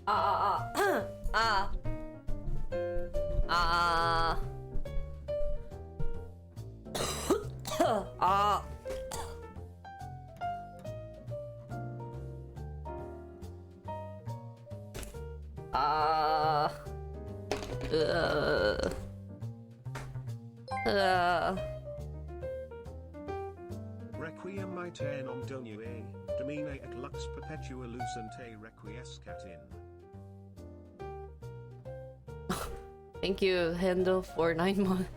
아, 아, 아, 아, 아, 으, Requiem maite nom donue, domine et lux perpetua lucente requiescat in. Thank you, Handle, for 9 months.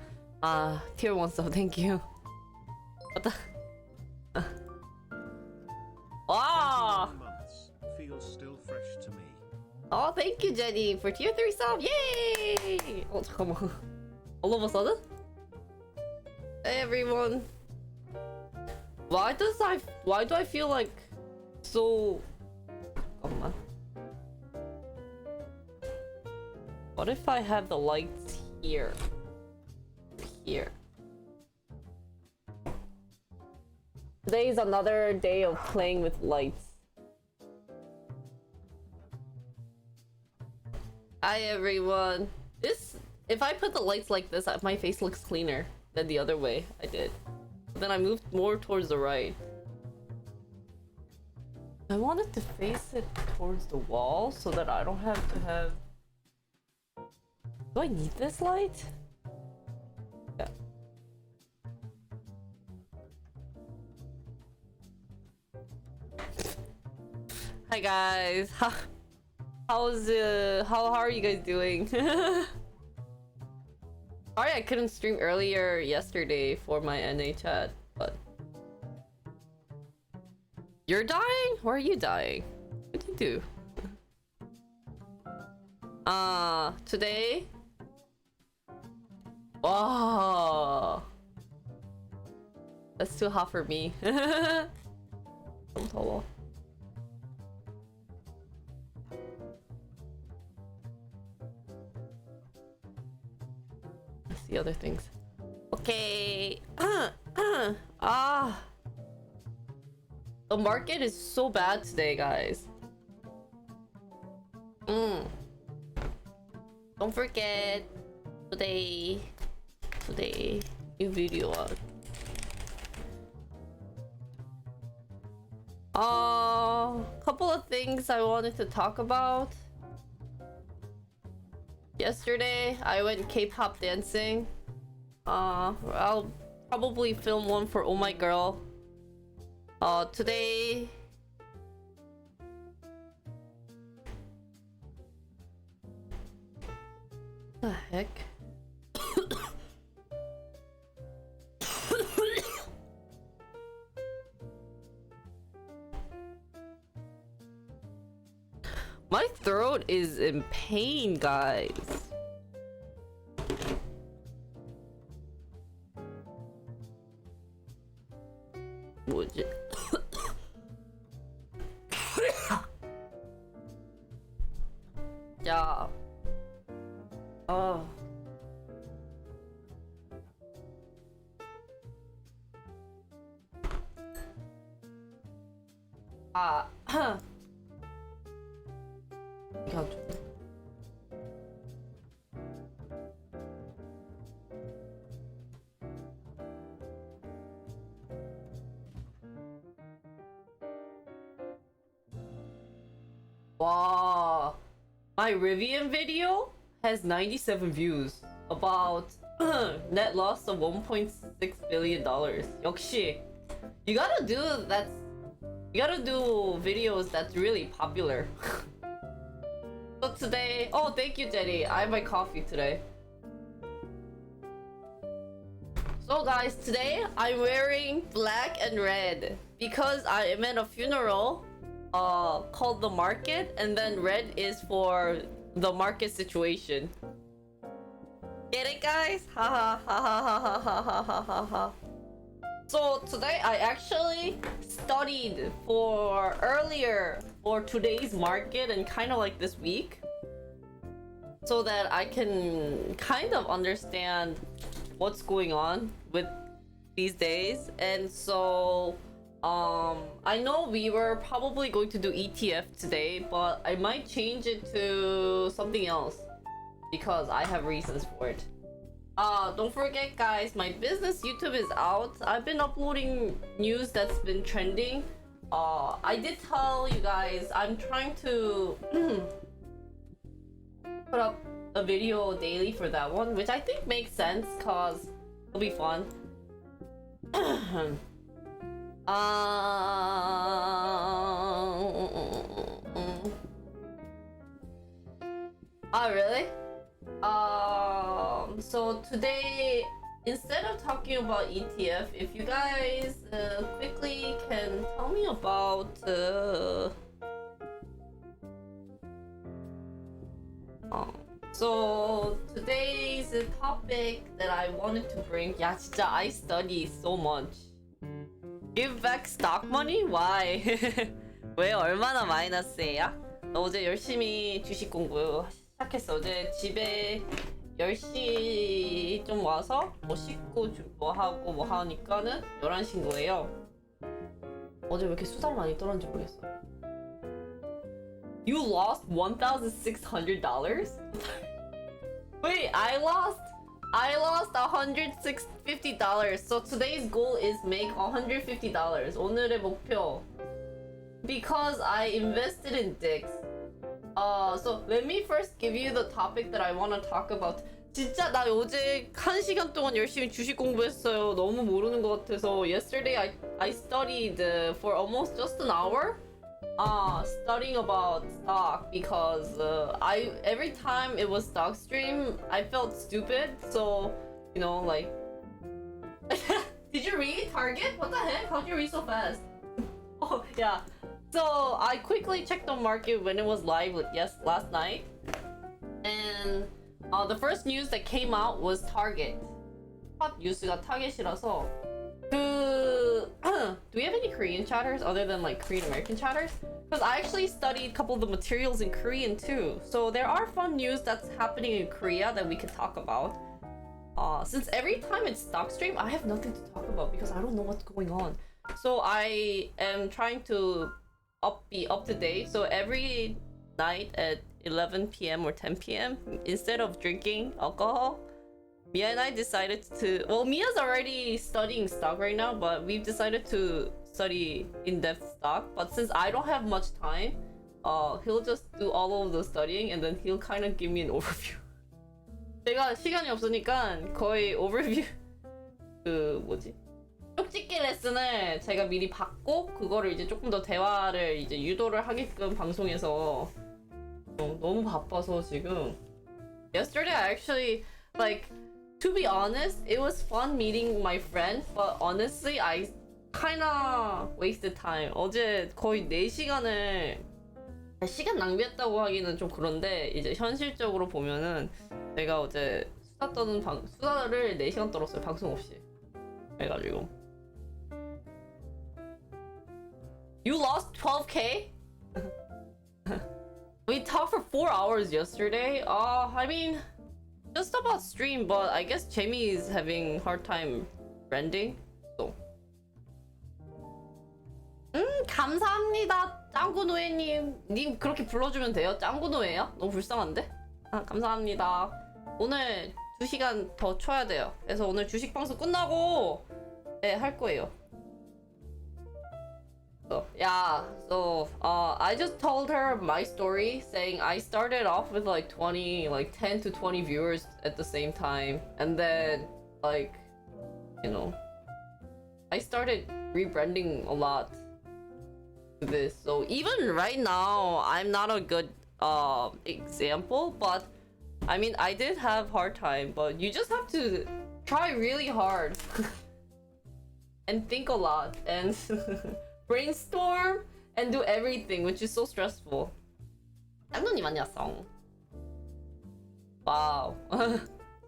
Tier 1 sub, thank you. What the? Wow! 21 months, feels still fresh to me. Oh, thank you, Jenny, for tier 3 sub. Yay! Oh, 잠깐만. All of a sudden? Hey, everyone. Why do I feel like so... 잠깐만. What if I have the lights here? Here. Today is another day of playing with lights. Hi everyone. If I put the lights like this, my face looks cleaner than the other way I did. Then I moved more towards the right. I wanted to face it towards the wall so that I don't have to have... Do I need this light? Yeah. Hi guys. How are you guys doing? Sorry I couldn't stream earlier yesterday for my NA chat, but you're dying? Or are you dying? What'd you do? Today? Wow. That's too hot for me. 너무 더워. Let's see other things. Okay. The market is so bad today, guys. Don't forget today new video out. Couple of things I wanted to talk about. Yesterday I went K-pop dancing. I'll probably film one for Oh My Girl. Today the heck? My throat is in pain, guys. Would you? Yeah. Oh. Wow. My Rivian video has 97 views. About net loss of $1.6 billion. 역시. You gotta do videos that's really popular. So today, oh thank you Jenny, I have my coffee today. So guys, today I'm wearing black and red because I am at a funeral called The Market, and then red is for the market situation. Get it guys? Ha ha ha ha ha ha ha ha ha ha. So today I actually studied for today's market and kind of like this week, so that I can kind of understand what's going on with these days. And so I know we were probably going to do ETF today, but I might change it to something else because I have reasons for it. Don't forget, guys, my business YouTube is out. I've been uploading news that's been trending. I did tell you guys I'm trying to put up a video daily for that one, which I think makes sense because it'll be fun. Really? So today, instead of talking about ETF, if you guys quickly can tell me about so today's topic that I wanted to bring. 야 진짜 I study so much. Give back stock money? Why? 왜 얼마나 마이너스예요? 어제 열심히 주식 공부 시작했어. 어제 집에 10시 좀 와서 뭐 씻고 뭐 하고 뭐 하니까는 11시인 거예요. 어제 왜 이렇게 수다를 많이 떨었는지 모르겠어. You lost $1,600? Wait, I lost $150. So today's goal is make $150. 오늘의 목표. Because I invested in Dix. So let me first give you the topic that I want to talk about. 진짜 나 어제 1시간 동안 열심히 주식 공부했어요. 너무 모르는 것 같아서. Yesterday I studied for almost just an hour. Studying about stock because every time it was stock stream, I felt stupid. So, you know, like, did you read Target? What the heck? How'd you read so fast? Oh yeah. So I quickly checked the market when it was live. Last night, and the first news that came out was Target. 핫 뉴스가 타겟이라서. Do we have any Korean chatters other than like Korean American chatters? Because I actually studied a couple of the materials in Korean too. So there are fun news that's happening in Korea that we could talk about. Since every time it's stock stream, I have nothing to talk about because I don't know what's going on. So I am trying to be up to date. So every night at 11 p.m. or 10 p.m., instead of drinking alcohol, Mia and I decided to, well, Mia's already studying stock right now, but we've decided to study in-depth stock. But since I don't have much time, he'll just do all of the studying and then he'll kind of give me an overview. 제가 시간이 없으니까 거의 overview 쪽집기 레슨을 제가 미리 받고 그거를 이제 조금 더 대화를 이제 유도를 하게끔 방송에서 너무 바빠서 지금. Yesterday I actually to be honest, it was fun meeting my friend, but honestly, I kinda wasted time. 어제 거의 4시간을 시간 낭비했다고 하기는 좀 그런데 이제 현실적으로 보면은 내가 어제 수다를 4시간 떨었어요. 방송 없이. 그래가지고. You lost 12K? We talked for 4 hours yesterday. I mean, just about stream, but I guess Jamie is having hard time branding. So. 감사합니다. 짱구노예님. 님 그렇게 불러주면 돼요? 짱구노예요? 너무 불쌍한데? 감사합니다. 오늘 2시간 더 쳐야 돼요. 그래서 오늘 주식 방송 끝나고 할 거예요. I just told her my story saying I started off with 10 to 20 viewers at the same time, and then I started rebranding a lot to this. So even right now, I'm not a good example, but I mean, I did have hard time, but you just have to try really hard and think a lot and brainstorm and do everything, which is so stressful. 짱구님 안녕하세요. Wow.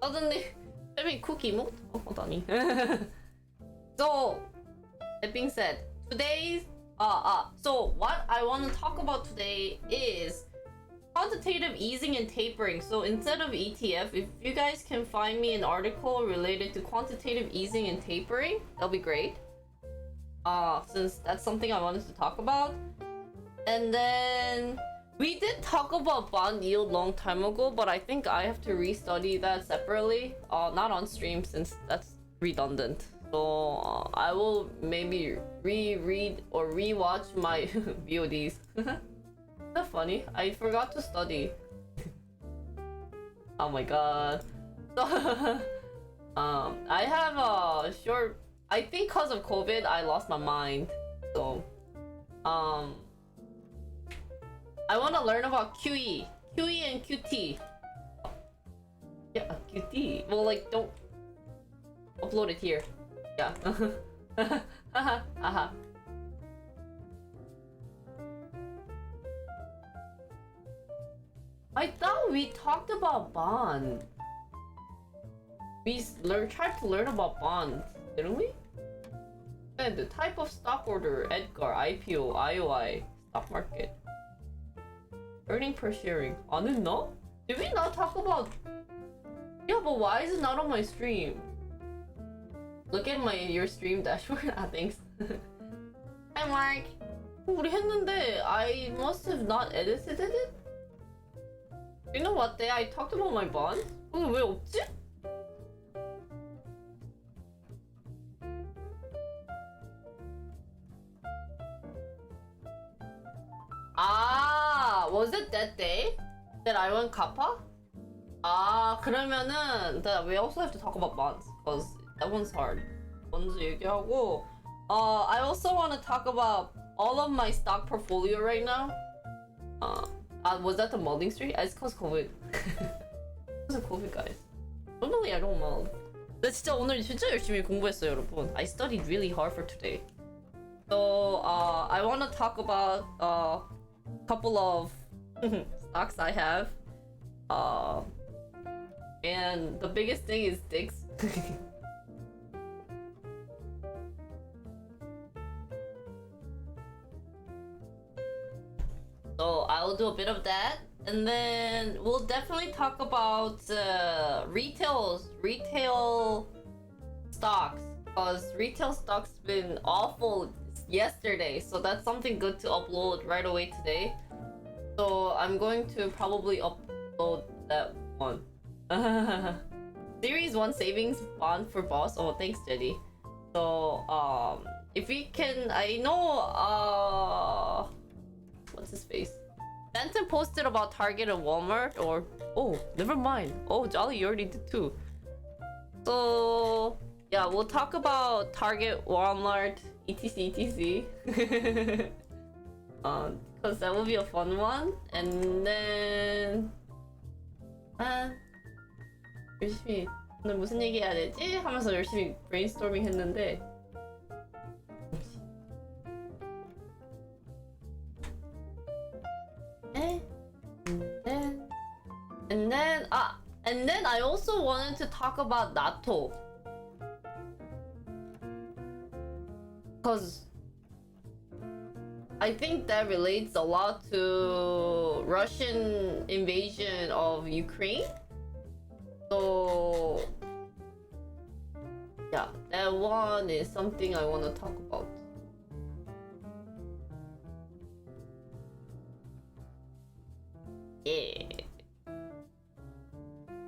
Suddenly, having cookie mode? 다니. So, that being said, today's so what I want to talk about today is quantitative easing and tapering. So instead of ETF, if you guys can find me an article related to quantitative easing and tapering, that'll be great. since that's something I wanted to talk about. And then we did talk about bond yield long time ago, but I think I have to restudy that separately. Not on stream since that's redundant. So I will maybe reread or rewatch my VODs. That's funny. I forgot to study. Oh my god. So I have a short. I think because of COVID, I lost my mind. So I want to learn about QE and QT. Yeah, QT. Well, like, don't upload it here. Yeah. I thought we talked about bond. We tried to learn about bonds, didn't we? And the type of stock order, Edgar, IPO, IOI, stock market. Earning per sharing. 안 했나? Did we not talk about? Yeah, but why is it not on my stream? Look at your stream dashboard. Ah, thanks. Hi, Mark. 우리 했는데 I must have not edited it. You know what day I talked about my bond? 왜 없지? Was it that day that I went kappa? 그러면은 we also have to talk about bonds because that one's hard. bonds 얘기하고 I also want to talk about all of my stock portfolio right now. Was that the molding streak? It's cause COVID. Because of COVID, guys. Normally I don't mold. 근데 진짜 오늘 진짜 열심히 공부했어요, 여러분. I studied really hard for today. So I want to talk about a couple of stocks I have. And the biggest thing is Dix. So I'll do a bit of that, and then we'll definitely talk about retail stocks, because retail stocks been awful yesterday, so that's something good to upload right away today. So I'm going to probably upload that one. Series 1 savings bond for boss. Oh, thanks, Jenny. So if we can, I know what's his face? Benton posted about Target and Walmart, or oh, never mind. Oh, Jolly, you already did too. So yeah, we'll talk about Target, Walmart, etc. Because that will be a fun one. And then 열심히 오늘 무슨 얘기 해야 되지? 하면서 열심히 브레인스토밍 했는데 and then I also wanted to talk about NATO, because I think that relates a lot to Russian invasion of Ukraine. So yeah, that one is something I want to talk about. Yeah.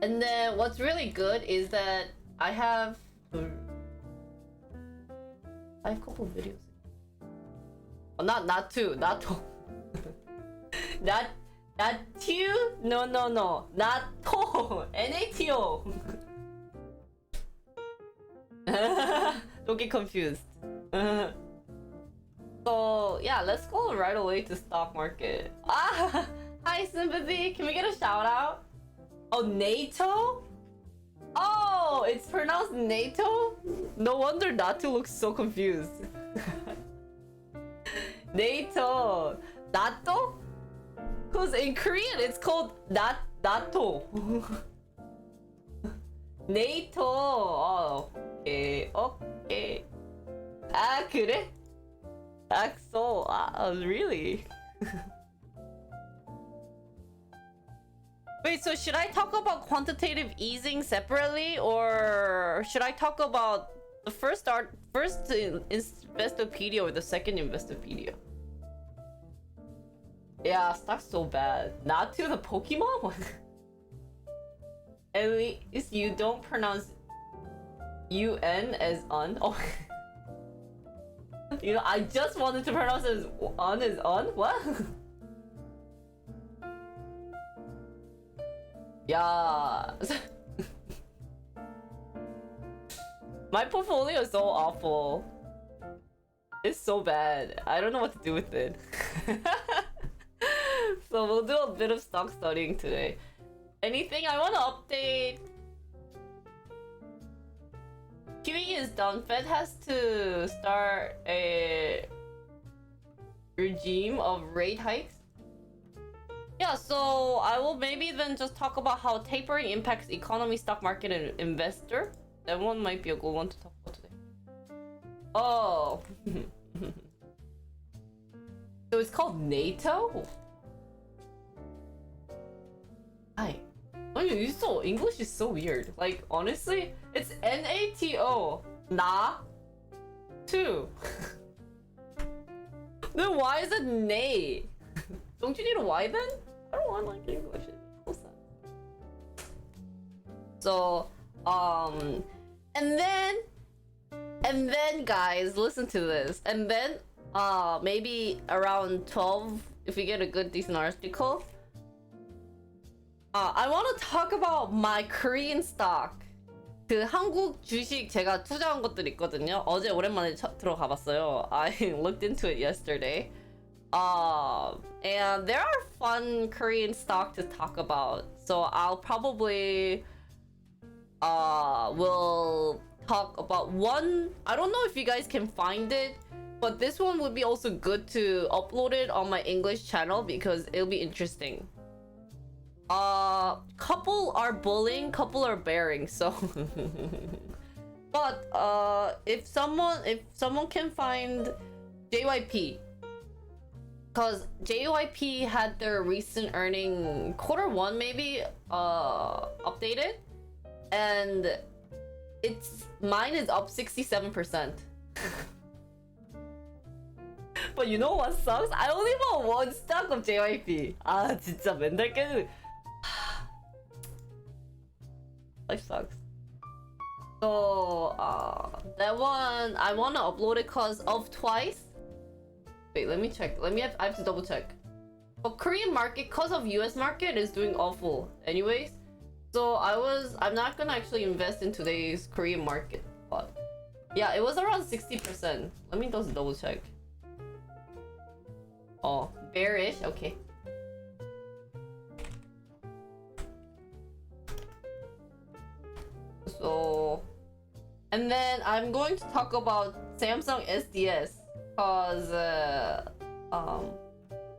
And then what's really good is that I have a couple videos. Oh, not two. Not two. not two. No. Not two. NATO. Don't get confused. So yeah, let's go right away to stock market. Hi, Sympathy. Can we get a shout out? Oh, NATO? Oh, it's pronounced NATO? No wonder Natu looks so confused. NATO. NATO? Because in Korean it's called NATO. NATO. Oh, okay. 그래? So, really? Wait, so should I talk about quantitative easing separately, or should I talk about The first Investopedia or the second Investopedia? Yeah, stock's so bad. Not to the Pokemon one. At least you don't pronounce UN as un. Oh. You know, I just wanted to pronounce it as on. What? Yeah. My portfolio is so awful. It's so bad. I don't know what to do with it. So we'll do a bit of stock studying today. Anything I want to update? QE is done. Fed has to start a regime of rate hikes. Yeah, so I will maybe then just talk about how tapering impacts economy, stock market, and investor. That one might be a good one to talk about today. Oh. So it's called NATO? Hi. Oh, you so English is so weird. Like honestly, it's NATO. Na. Two. Then why is it nay? Don't you need a Y then? I don't want like English. What's that? So, and then guys, listen to this. And then, maybe around 12, if we get a good decent article, I want to talk about my Korean stock. 그 한국 주식 제가 투자한 것들 있거든요. 어제 오랜만에 들어가 봤어요. I looked into it yesterday. And there are fun Korean stock to talk about. So I'll probably will talk about one. I don't know if you guys can find it, but this one would be also good to upload it on my English channel because it'll be interesting. Couple are bulling, couple are bearing, so but if someone can find JYP, because JYP had their recent earning Q1 maybe updated, and mine is up 67%. But you know what sucks? I only bought one stock of JYP. 아 진짜 맨날 깨는. Life sucks. So that one I wanna upload it cause of twice. Wait, let me check. I have to double check. But Korean market, cause of US market, is doing awful. Anyways, so I'm not gonna actually invest in today's Korean market. But yeah, it was around 60%. Let me just double check. Oh, bearish. Okay. So, and then I'm going to talk about Samsung SDS cause that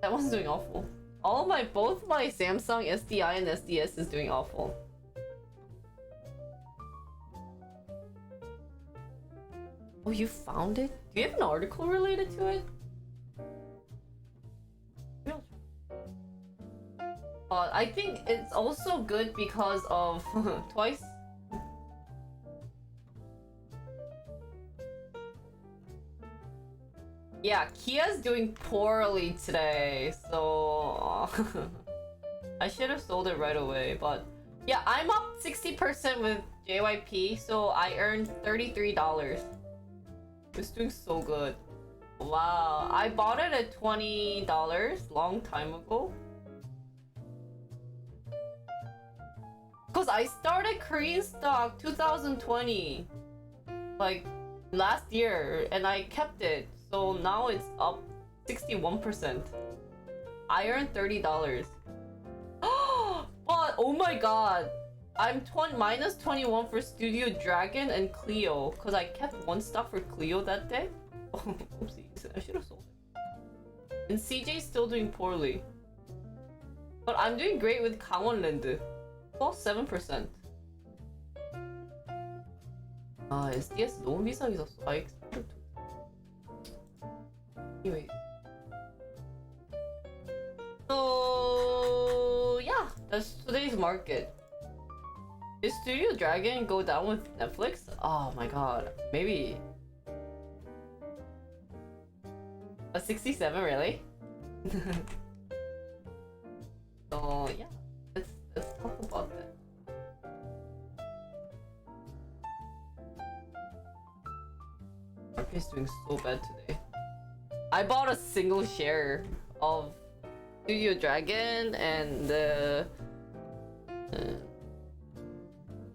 one's doing awful. Both my Samsung SDI and SDS is doing awful. Oh, you found it? Do you have an article related to it? I think it's also good because of twice. Yeah, Kia's doing poorly today, so I should have sold it right away. But yeah, I'm up 60% with JYP, so I earned $33. It's doing so good. Wow, I bought it at $20 long time ago. Cause I started Korean stock 2020, like last year, and I kept it. So now it's up 61%. I earned $30. But oh my god, I'm minus 21 for Studio Dragon and Clio, cause I kept one stock for Clio that day. Oopsies, I should have sold it. And CJ's still doing poorly, but I'm doing great with Gangwon-Land. Plus 7%. SDS 너무 비싸게 샀어. I expected to. Anyway. So yeah, that's today's market. Did Studio Dragon go down with Netflix? Oh my god. Maybe. A 67, really? So yeah, let's talk about that. Market is doing so bad today. I bought a single share of Studio Dragon and the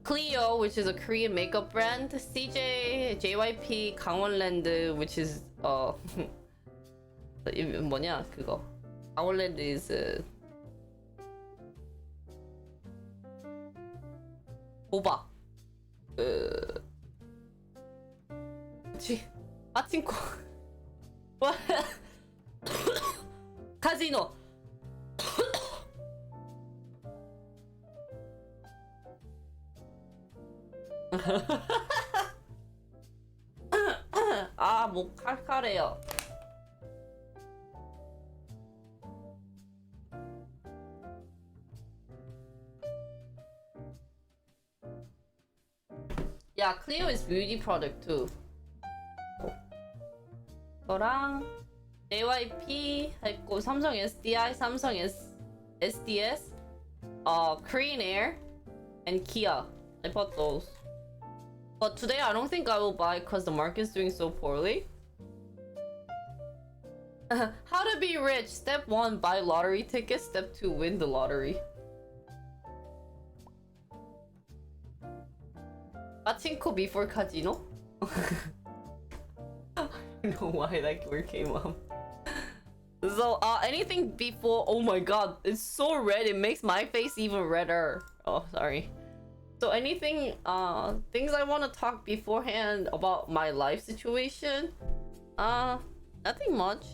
Clio, which is a Korean makeup brand, CJ, JYP, 강원랜드, which is 뭐냐 그거. 강원랜드 is 호박. 그치? 빠친코. 카지노. 아, 목 칼칼해요. Yeah, Clio is beauty product too. 저랑 JYP 했고 삼성 SDI, 삼성 SDS, Korean Air, and Kia. I bought those. But today I don't think I will buy because the market is doing so poorly. How to be rich. Step 1, buy lottery tickets. Step 2, win the lottery. Pachinko before casino? I don't know why that word came up. So, anything before... Oh my god, it's so red. It makes my face even redder. Oh, sorry. So anything, things I want to talk beforehand about my life situation? Nothing much.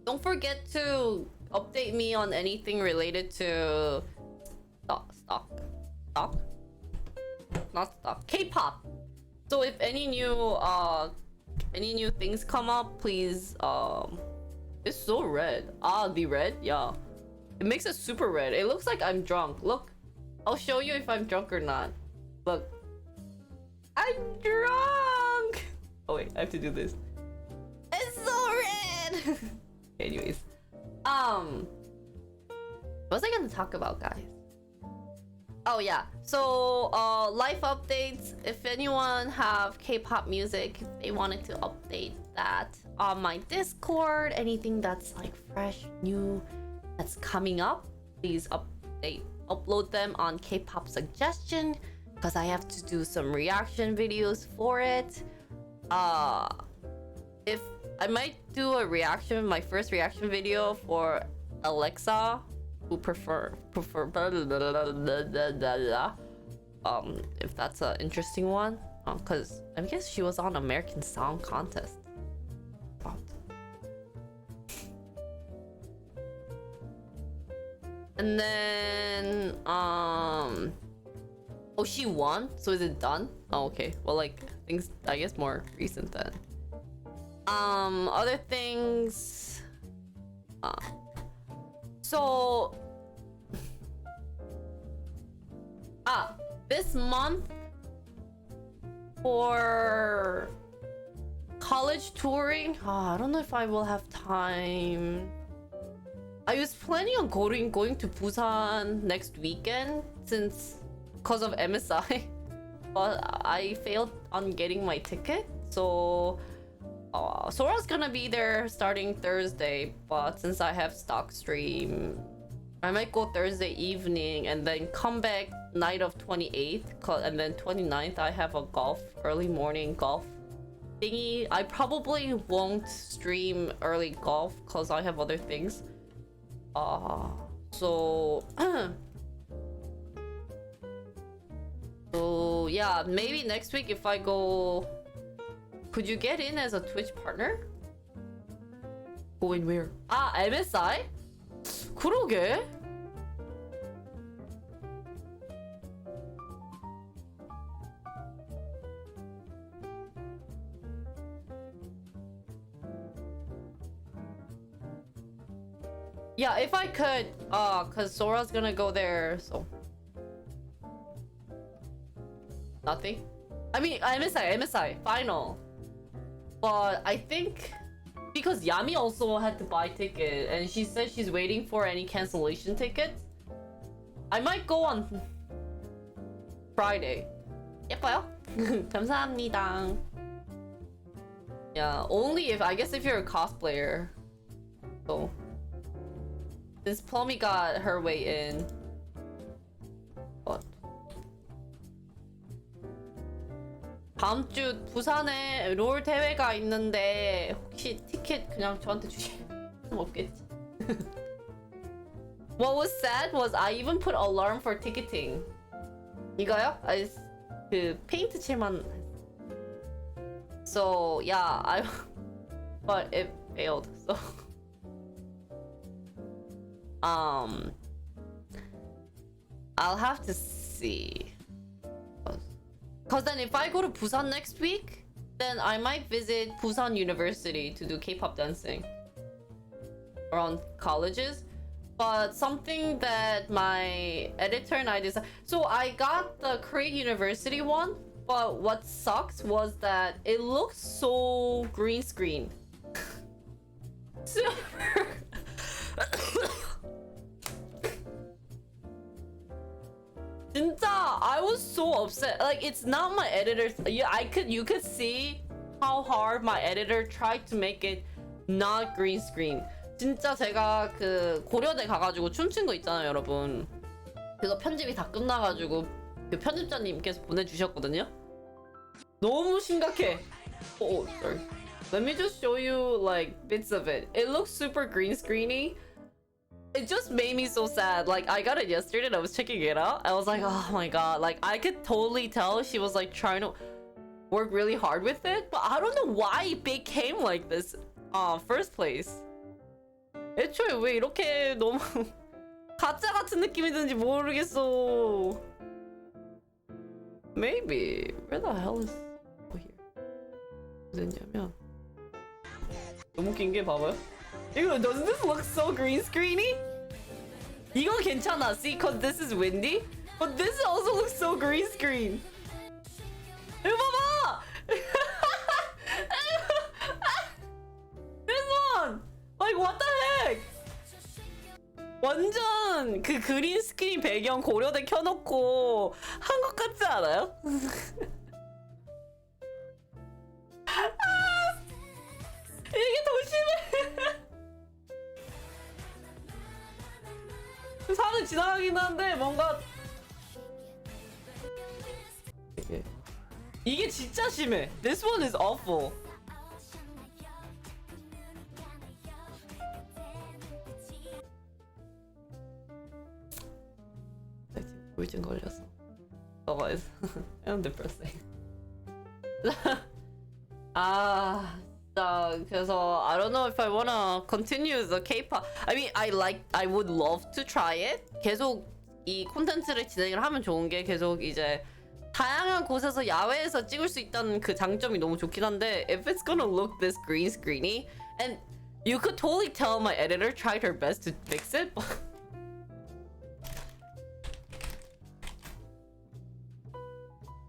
Don't forget to update me on anything related to K-pop. So if any new things come up, please, it's so red. The red, yeah. It makes it super red. It looks like I'm drunk. Look. I'll show you if I'm drunk or not. Look. I'm drunk! Oh wait, I have to do this. It's so red! Anyways. What was I gonna talk about, guys? Oh yeah, so life updates. If anyone have K-pop music, if they wanted to update that on my Discord, anything that's like fresh, new, that's coming up, please upload them on K-pop suggestion, because I have to do some reaction videos for it. If I might do a reaction, my first reaction video for Alexa, who prefer if that's an interesting one, because I guess she was on American Song Contest. And then oh, she won, so is it done? Oh, okay. Well, like things, I guess, more recent then. Other things, so this month for college touring, I don't know if I will have time. I was planning on going to Busan next weekend because of MSI, but I failed on getting my ticket. So Sora's gonna be there starting Thursday, but since I have stock stream, I might go Thursday evening and then come back night of 28th, and then 29th I have a early morning golf thingy. I probably won't stream early golf because I have other things. So yeah, maybe next week if I go. Could you get in as a Twitch partner? Going where? MSI? 그러게. Yeah, if I could, cause Sora's gonna go there, so. Nothing? I mean, MSI, final. But I think because Yami also had to buy ticket and she said she's waiting for any cancellation tickets. I might go on Friday. 예뻐요? 감사합니다. Yeah, only if I guess if you're a cosplayer. So since Plummy got her way in. But 다음 주 부산에 롤 대회가 있는데 혹시 티켓 그냥 저한테 주실 수 없겠지? What was sad was I even put alarm for ticketing. 이거요? 그 페인트 칠만. So yeah, but it failed. So I'll have to see. Cause then if I go to Busan next week, then I might visit Busan University to do K-pop dancing around colleges. But something that my editor and I decided. So I got the Korea University one, but what sucks was that it looks so green screen. Super. 진짜, I was so upset. Like it's not my editor's. Yeah, you could see how hard my editor tried to make it not green screen. 진짜 제가 그 고려대 가가지고 춤춘 거 있잖아요, 여러분. 그거 편집이 다 끝나가지고 그 편집자님께서 보내주셨거든요. 너무 심각해. Oh, sorry. Let me just show you like bits of it. It looks super green screeny. It just made me so sad. Like I got it yesterday and I was checking it out. I was like, oh my god. Like I could totally tell she was like trying to work really hard with it. But I don't know why it became like this first place. 애초에 왜 이렇게 너무 가짜 같은 느낌이 드는지 모르겠어. Maybe. Where the hell is here? 어딨냐면 너무 웃긴 게 봐봐요. 이거 doesn't this look so green screeny? 이거 괜찮아. See, cause this is windy. But this also looks so green screen. 이거 봐봐. This one. Like what the heck? 완전 그 그린 스크린 배경 고려대 켜놓고 한 것 같지 않아요? 이게 더 심해. 사는 지나가긴 한데 뭔가 이게 진짜 심해. This one is awful. 우울증 걸렸어. 저거 I'm depressing. 그래서 I don't know if I wanna continue the K-pop. I mean, I would love to try it. 계속 이 콘텐츠를 진행을 하면 좋은 게 계속 이제 다양한 곳에서 야외에서 찍을 수 있다는 그 장점이 너무 좋긴 한데 if it's gonna look this green screeny and you could totally tell my editor tried her best to fix it.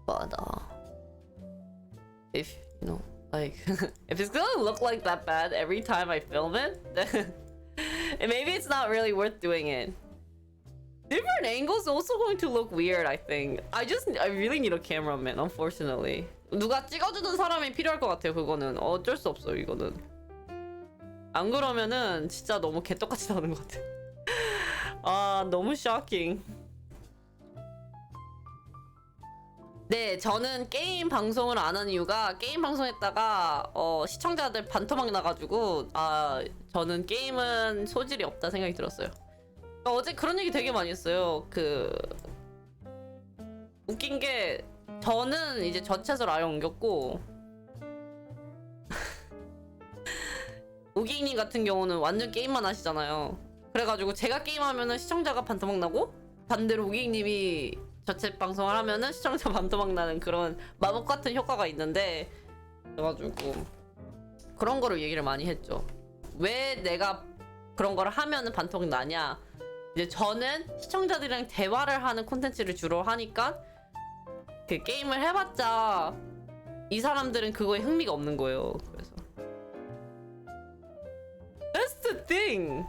But if you know, like, if it's gonna look like that bad every time I film it, then maybe it's not really worth doing it. Different angles also going to look weird, I think. I really need a cameraman, unfortunately. 누가 찍어주는 사람이 필요할 것 같아요. 그거는 어쩔 수 없어요. 이거는 안 그러면은 진짜 너무 개떡같이 나오는 것 같아. 아, 너무 shocking. 네, 저는 게임 방송을 안 하는 이유가 게임 방송했다가 시청자들 반토막 나가지고 저는 게임은 소질이 없다 생각이 들었어요. 어제 그런 얘기 되게 많이 했어요. 웃긴 게 저는 이제 저챗으로 아예 옮겼고 우기님 같은 경우는 완전 게임만 하시잖아요. 그래가지고 제가 게임하면은 시청자가 반토막 나고 반대로 우기님이 저챗 방송을 하면은 시청자 반토막 나는 그런 마법 같은 효과가 있는데 그래가지고 그런 거를 얘기를 많이 했죠. 왜 내가 그런 거를 하면은 반토막 나냐? 이제 저는 시청자들이랑 대화를 하는 콘텐츠를 주로 하니까 그 게임을 해봤자 이 사람들은 그거에 흥미가 없는 거예요. 그래서 That's the thing.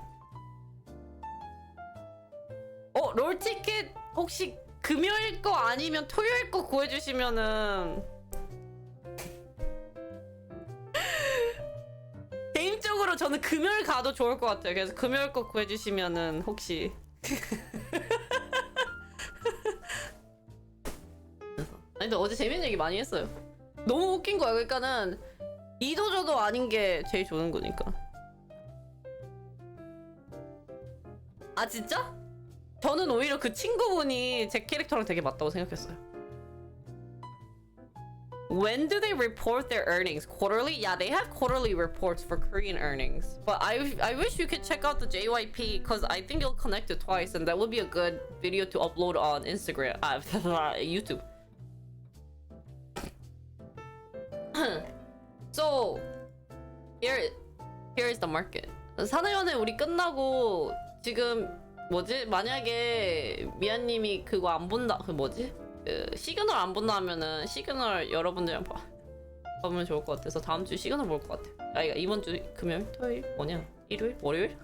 롤티켓 혹시 금요일 거 아니면 토요일 거 구해주시면은 개인적으로 저는 금요일 가도 좋을 것 같아요. 그래서 금요일 거 구해주시면은 혹시 아니 근데 어제 재밌는 얘기 많이 했어요. 너무 웃긴 거야. 그러니까는 이도저도 아닌 게 제일 좋은 거니까. 아 진짜? 저는 오히려 그 친구분이 제 캐릭터랑 되게 맞다고 생각했어요. When do they report their earnings? Quarterly? Yeah, they have quarterly reports for Korean earnings. But I wish you could check out the JYP because I think you'll connect it twice and that would be a good video to upload on Instagram, YouTube. So here is the market. 사내연애 우리 끝나고 지금 뭐지? 만약에 미아님이 그거 안 본다, 그 뭐지? 그 시그널 안 본다 하면은 시그널 여러분들이랑 보면 좋을 것 같아서 다음 주 시그널 볼 것 같아. 야, 이번 주 금요일, 토요일, 뭐냐? 일요일, 월요일?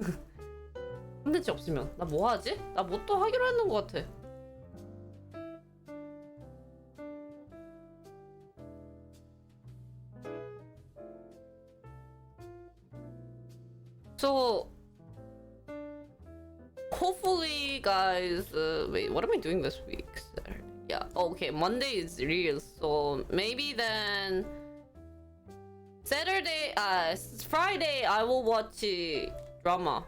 컨텐츠 없으면 나 뭐 하지? 나 뭐 또 하기로 했는 것 같아. So hopefully guys wait, what am I doing this week? Yeah, okay, Monday is real, so maybe then Saturday, Friday I will watch drama.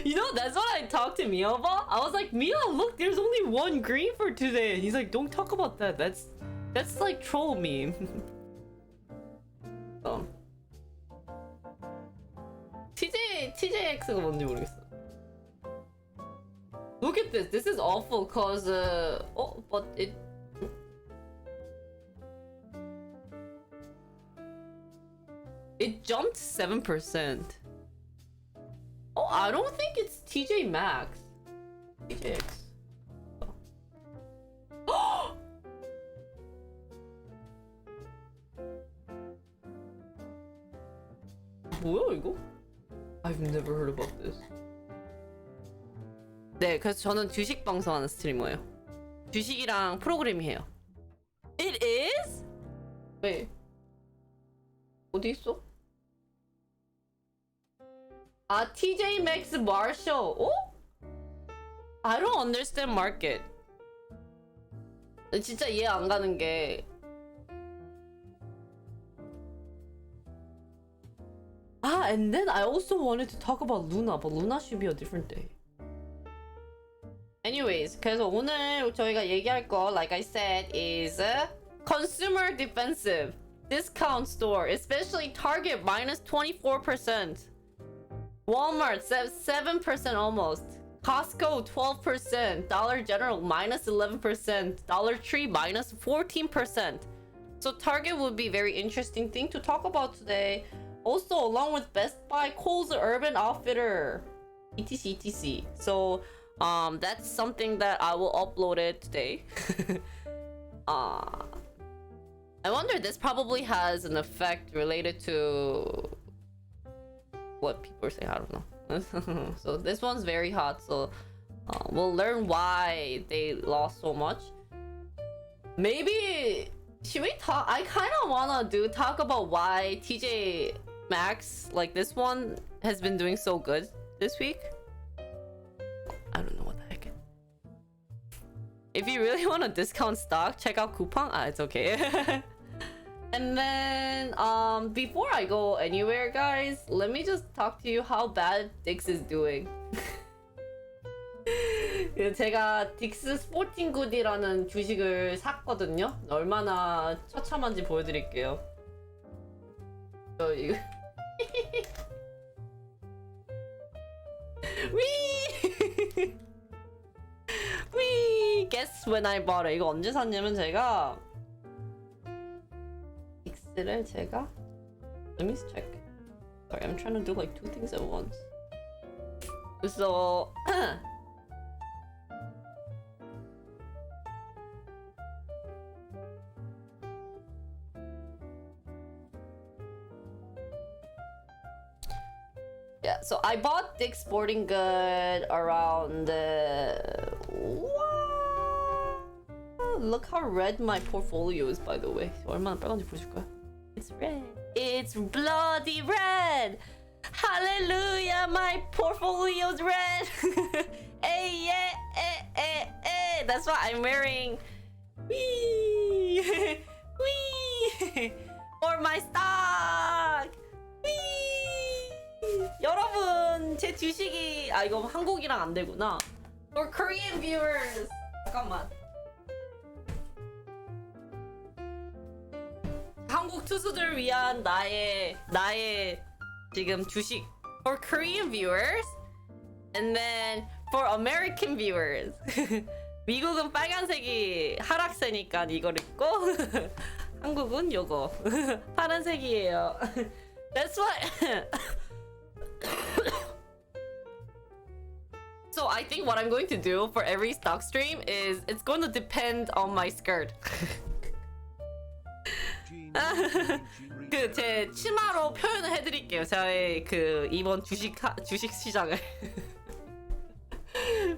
You know, that's what I talked to Mia about. I was like, Mia, look, there's only one green for today. And he's like, don't talk about that. That's like troll meme. So TJX가 뭔지 모르겠어. Look at this. This is awful cause but it jumped 7%. Oh, I don't think it's TJ Maxx. TJX. Oh. 뭐야 이거? I've never heard about this. 네, 그래서 저는 주식 방송하는 스트리머예요. 주식이랑 프로그래밍 해요. It is? 왜? 어디 있어? 아, TJ Maxx Marshall. 어? I don't understand market. 진짜 이해 안 가는 게 and then I also wanted to talk about Luna, but Luna should be a different day. Anyways, 그래서 오늘 저희가 얘기할 거, like I said, is consumer defensive discount store, especially Target minus 24%, Walmart 7% almost, Costco 12%, Dollar General minus 11%, Dollar Tree minus 14%. So Target would be a very interesting thing to talk about today. Also, along with Best Buy, Kohl's Urban Outfitter, etc. So, that's something that I will upload it today. I wonder, this probably has an effect related to what people are saying. I don't know. So this one's very hot. So we'll learn why they lost so much. Maybe should we talk? I kind of wanna talk about why TJ Maxx, like this one, has been doing so good this week. I don't know what the heck. If you really want to discount stock, check out Coupang. It's okay. And then before I go anywhere, guys, let me just talk to you how bad Dix is doing. 제가 딕스 스포팅 굿이라는 주식을 샀거든요. 얼마나 처참한지 보여드릴게요. 이거 위! 위! Guess when I bought it. 이거 언제 샀냐면 제가 딕스를 제가 Let me check. Sorry, I'm trying to do like two things at once. So Yeah, so I bought Dick's Sporting Good around Look how red my portfolio is, by the way. 얼마나 빨간지 보여줄까요? It's red. It's bloody red! Hallelujah, my portfolio's red! Hey, yeah, that's why I'm wearing. Wee! Wee! For my stock! Wee! 여러분, 제 주식이 이거 한국이랑 안 되구나. For Korean viewers. 잠깐만. 한국 투수들 위한 나의 지금 주식. For Korean viewers. And then for American viewers. 미국은 빨간색이 하락세니까 이걸 입고 한국은 요거 파란색이에요. That's why. So I think what I'm going to do for every stock stream is it's going to depend on my skirt. 그 제 치마로 표현을 해드릴게요. 저의 그 이번 주식 시장을.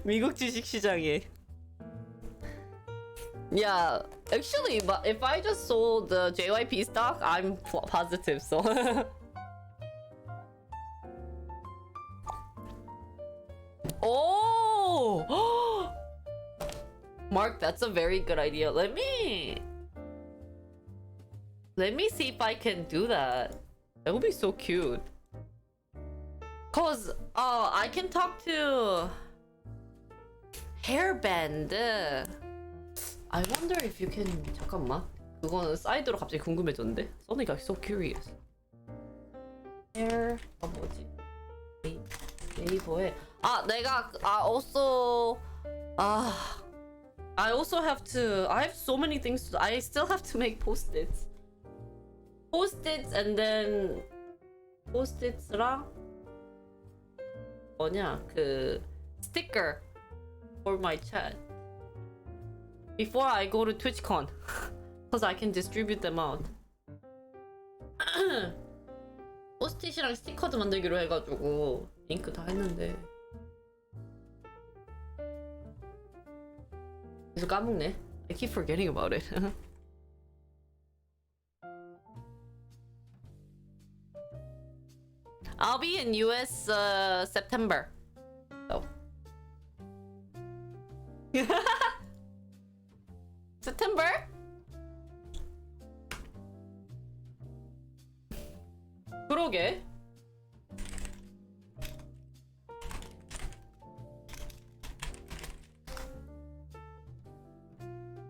미국 주식 시장에. Yeah, actually, but if I just sold the JYP stock, I'm positive. So. Oh, Mark, that's a very good idea. Let me see if I can do that. That would be so cute. Cause I can talk to hairband. I wonder if you can. 잠깐만. 그거는 사이드로 갑자기 궁금해졌는데. Suddenly got so curious. hair 뭐지? 네이버에 내가 also I also have to. I have so many things to. I still have to make post-its. Post-its and then post-its랑 뭐냐 그 sticker for my chat before I go to TwitchCon, because I can distribute them out. 포스트잇이랑 스티커도 만들기로 해가지고 잉크 다 했는데 계속 까먹네. I keep forgetting about it. I'll be in US September. So. September? 그러게.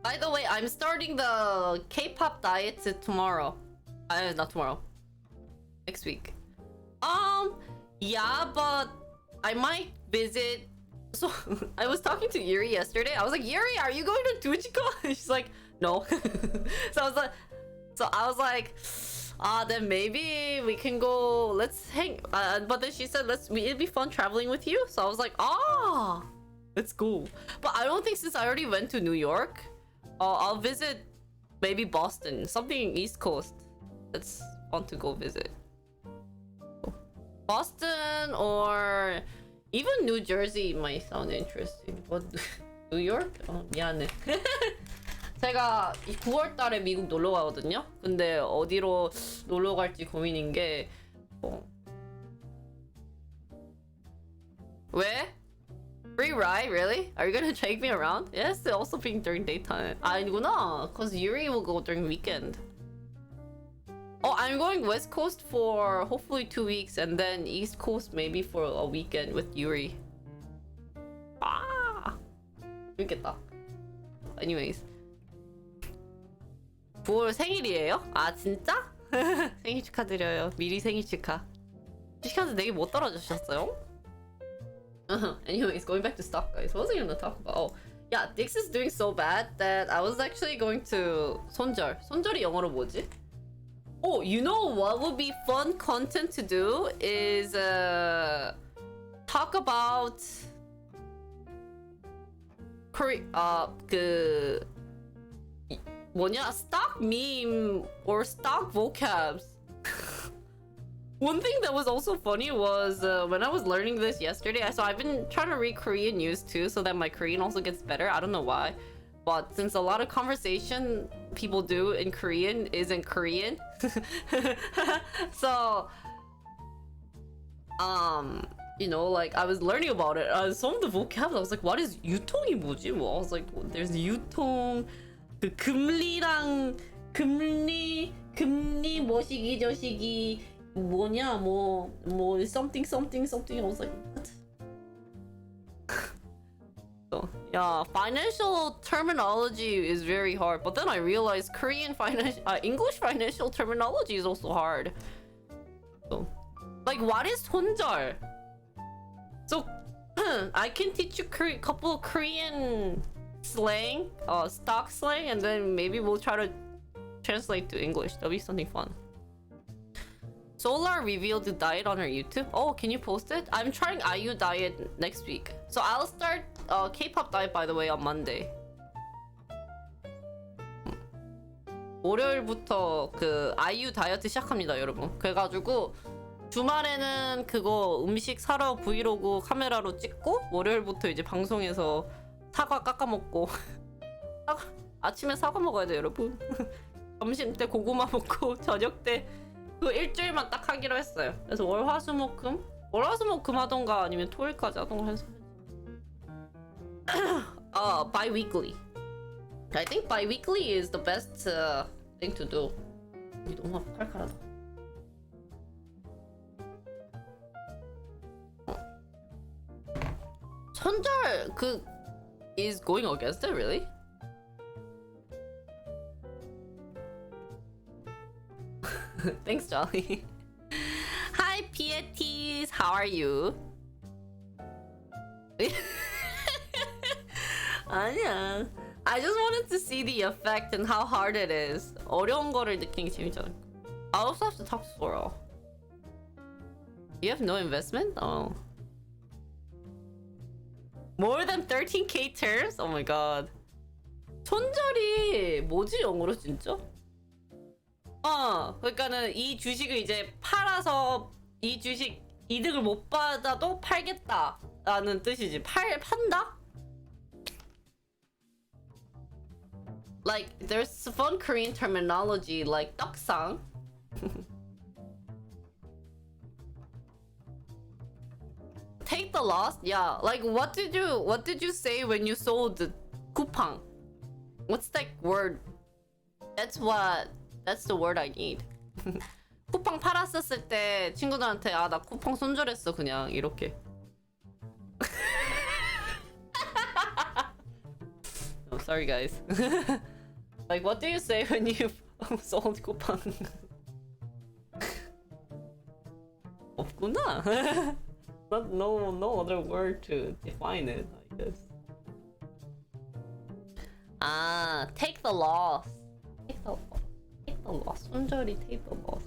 By the way, I'm starting the K-pop diet tomorrow. Not tomorrow. Next week. Yeah, but I might visit. So I was talking to Yuri yesterday. I was like, Yuri, are you going to TwitchCon? She's like, no. So I was like, then maybe we can go. Let's hang. But then she said, it'd be fun traveling with you. So I was like, let's go. But I don't think, since I already went to New York, I'll visit maybe Boston, something East Coast. That's fun to go visit. Boston or even New Jersey might sound interesting. But New York? 미안해. 제가 9월 달에 미국 놀러 가거든요. 근데 어디로 놀러 갈지 고민인 게 왜? Free ride? Really? Are you gonna take me around? Yes, also being during daytime. 아니구나. Cause Yuri will go during weekend. I'm going West Coast for hopefully 2 weeks, and then East Coast maybe for a weekend with Yuri. 재밌겠다. Anyways. 9월 생일이에요? 진짜? 생일 축하드려요. 미리 생일 축하. 주식한테 내게 못 떨어지셨어요? Anyways, going back to stock, guys. What was I gonna talk about? Yeah, Dix is doing so bad that I was actually going to 손절. 손절이 영어로 뭐지? You know what would be fun content to do is talk about 뭐냐 stock meme or stock vocabs. One thing that was also funny was when I was learning this yesterday. So I've been trying to read Korean news too, so that my Korean also gets better. I don't know why, but since a lot of conversation people do in Korean is in Korean, so you know, like I was learning about it. Some of the vocab, I was like, what is 유통이 뭐지? Well, I was like, well, there's 유통, 그 금리랑 금리 뭐시기 저시기 뭐냐 뭐 something something something. I was like, what? So yeah, financial terminology is very hard. But then I realized English financial terminology is also hard. So, like, what is 손절? So I can teach you a couple of Korean slang, stock slang, and then maybe we'll try to translate to English. That'll be something fun. Solar revealed the diet on her YouTube. Oh, can you post it? I'm trying IU diet next week. So I'll start K-pop diet, by the way, on Monday. 월요일부터 그 IU 다이어트 시작합니다, 여러분. 그래가지고 주말에는 그거 음식 사러 브이로그 카메라로 찍고 월요일부터 이제 방송에서 사과 깎아 먹고 아침에 사과 먹어야 돼, 여러분. 점심 때 고구마 먹고 저녁 때 그 일주일만 딱 하기로 했어요. 그래서 월화수목금 하던가 아니면 토요일까지 하던가 해서 bi-weekly. I think bi-weekly is the best thing to do. 이 너무 칼칼하다. 손절 그 is going against it, really? Thanks, Jolly. Hi, Pieties. How are you? 아니야. I just wanted to see the effect and how hard it is. 어려운 거를 느끼는 게 재밌잖아. I also have to talk to Sora. You have no investment? Oh. More than 13k terms? Oh my god. 손절이 뭐지 영어로 진짜? 그러니까는 이 주식을 이제 팔아서 이 주식 이득을 못 받아도 팔겠다라는 뜻이지. 판다? Like there's fun Korean terminology like 떡상. Take the loss? Yeah. Like what did you say when you sold 쿠팡? What's that word? That's the word I need. 쿠팡 팔았었을 때 친구들한테 나 쿠팡 손절했어 그냥 이렇게. Oh, sorry guys. Like what do you say when you sold 쿠팡? 없구나. No other word to define it, I guess. Take the loss. Take the loss. 손절이 take the loss.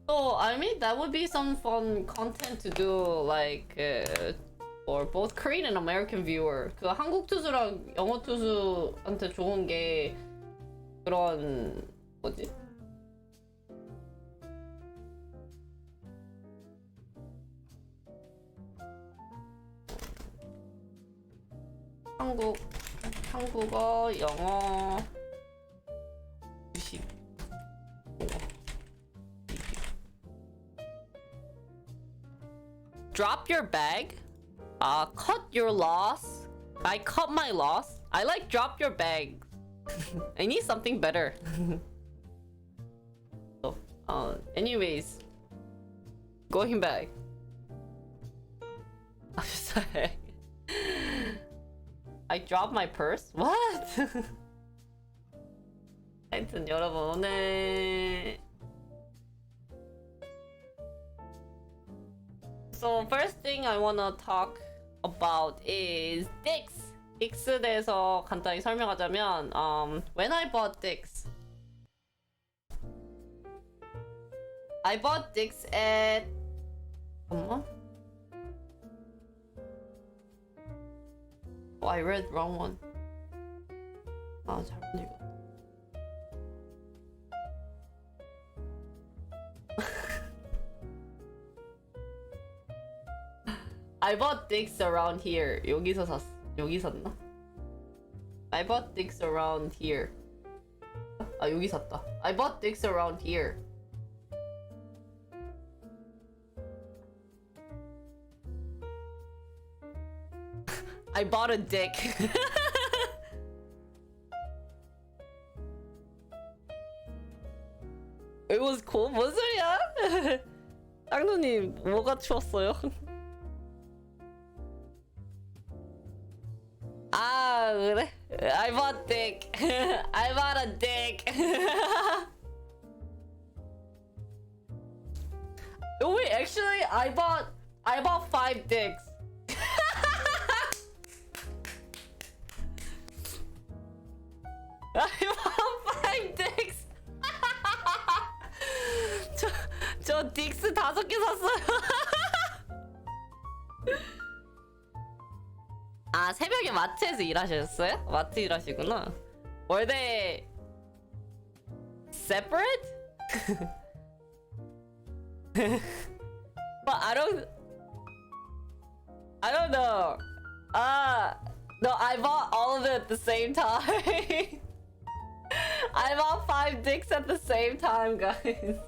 So I mean that would be some fun content to do, like for both Korean and American viewer. 그 한국 투수랑 영어 투수한테 좋은 게 그런 뭐지? 한국어, 영어, 주식. Drop your bag. Cut your loss. I cut my loss. I like drop your bag. I need something better. So, anyways, going back. I'm sorry. I dropped my purse? What? 하여튼 여러분 오늘 So first thing I wanna talk about is Dix. Dix에 대해서 간단히 설명하자면 when I bought Dix I bought Dix at 잠깐만 Oh, I read wrong one. 잘못 읽었다. I bought dicks around here. 여기서 샀어. 여기 샀나? I bought dicks around here. 아, 여기 샀다. I bought dicks around here. I bought a dick. It was cool? 뭔 소리야? 짱누님 뭐가 추웠어요? 아 그래? I bought dick. I bought a dick. Oh wait, actually I bought 5 dicks. I bought 5 dicks. 저 딕스 5개 샀어요. 아, 새벽에 마트에서 일하셨어요? 마트 일하시구나. Were they separate? But I don't know. No, I bought all of it at the same time. I bought 5 dicks at the same time, guys.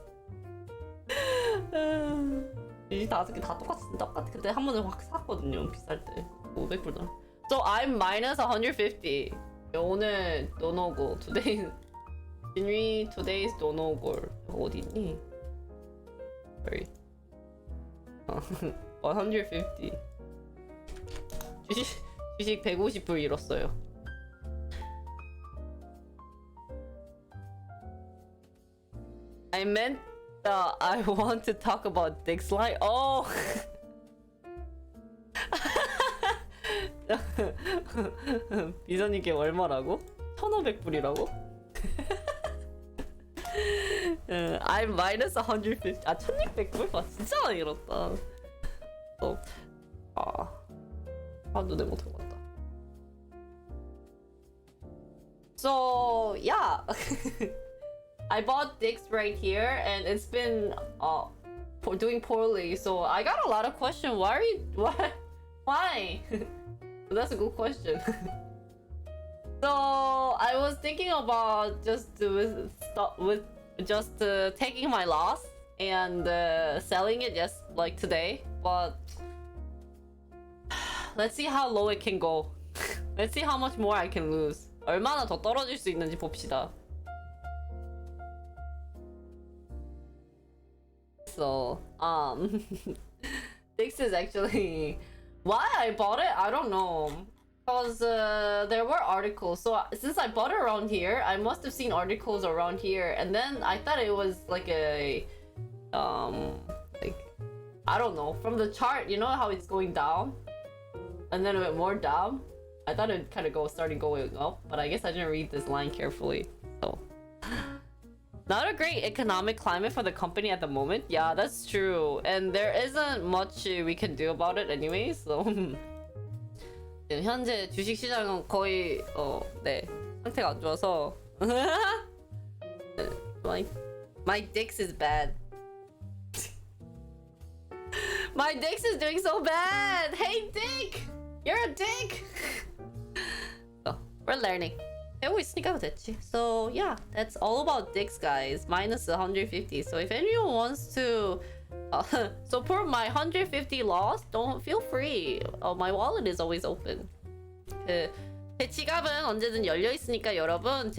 이 5개 다 똑같아. 그때 한 번에 확 샀거든요. 비쌀 때 500불. So I'm minus 150. 오늘 노노고. Today's 노노고. 어디 있니? Sorry. 150. 주식 150불 잃었어요. I meant I want to talk about dick slide. Oh. 비서님께 얼마라고? 1,500불이라고? I'm minus 150. 아, 1,600불? 와, 진짜 많이 잃었다. 눈에 못 들어갔다. So, yeah. I bought dicks right here, and it's been doing poorly. So I got a lot of questions. Why? That's a good question. So I was thinking about just taking my loss and selling it just like today, but let's see how low it can go. Let's see how much more I can lose. 얼마나 더 떨어질 수 있는지 봅시다. So, this is actually why I bought it. I don't know, because there were articles. So since I bought it around here, I must have seen articles around here, and then I thought it was like a, like I don't know, from the chart. You know how it's going down, and then it went more down. I thought it kind of started going up, but I guess I didn't read this line carefully. So. Not a great economic climate for the company at the moment. Yeah, that's true. And there isn't much we can do about it anyway. So 현재 주식 시장은 거의 상태가 안 좋아서 my dicks is bad. My dicks is doing so bad. Hey dick, you're a dick. So, we're learning. 배우고 있으니까 됐지. So yeah, that's all about dicks, guys. Minus 150. So if anyone wants to support my 150 loss, don't feel free. My wallet is always open. 제 지갑은 언제든 열려 있으니까 여러분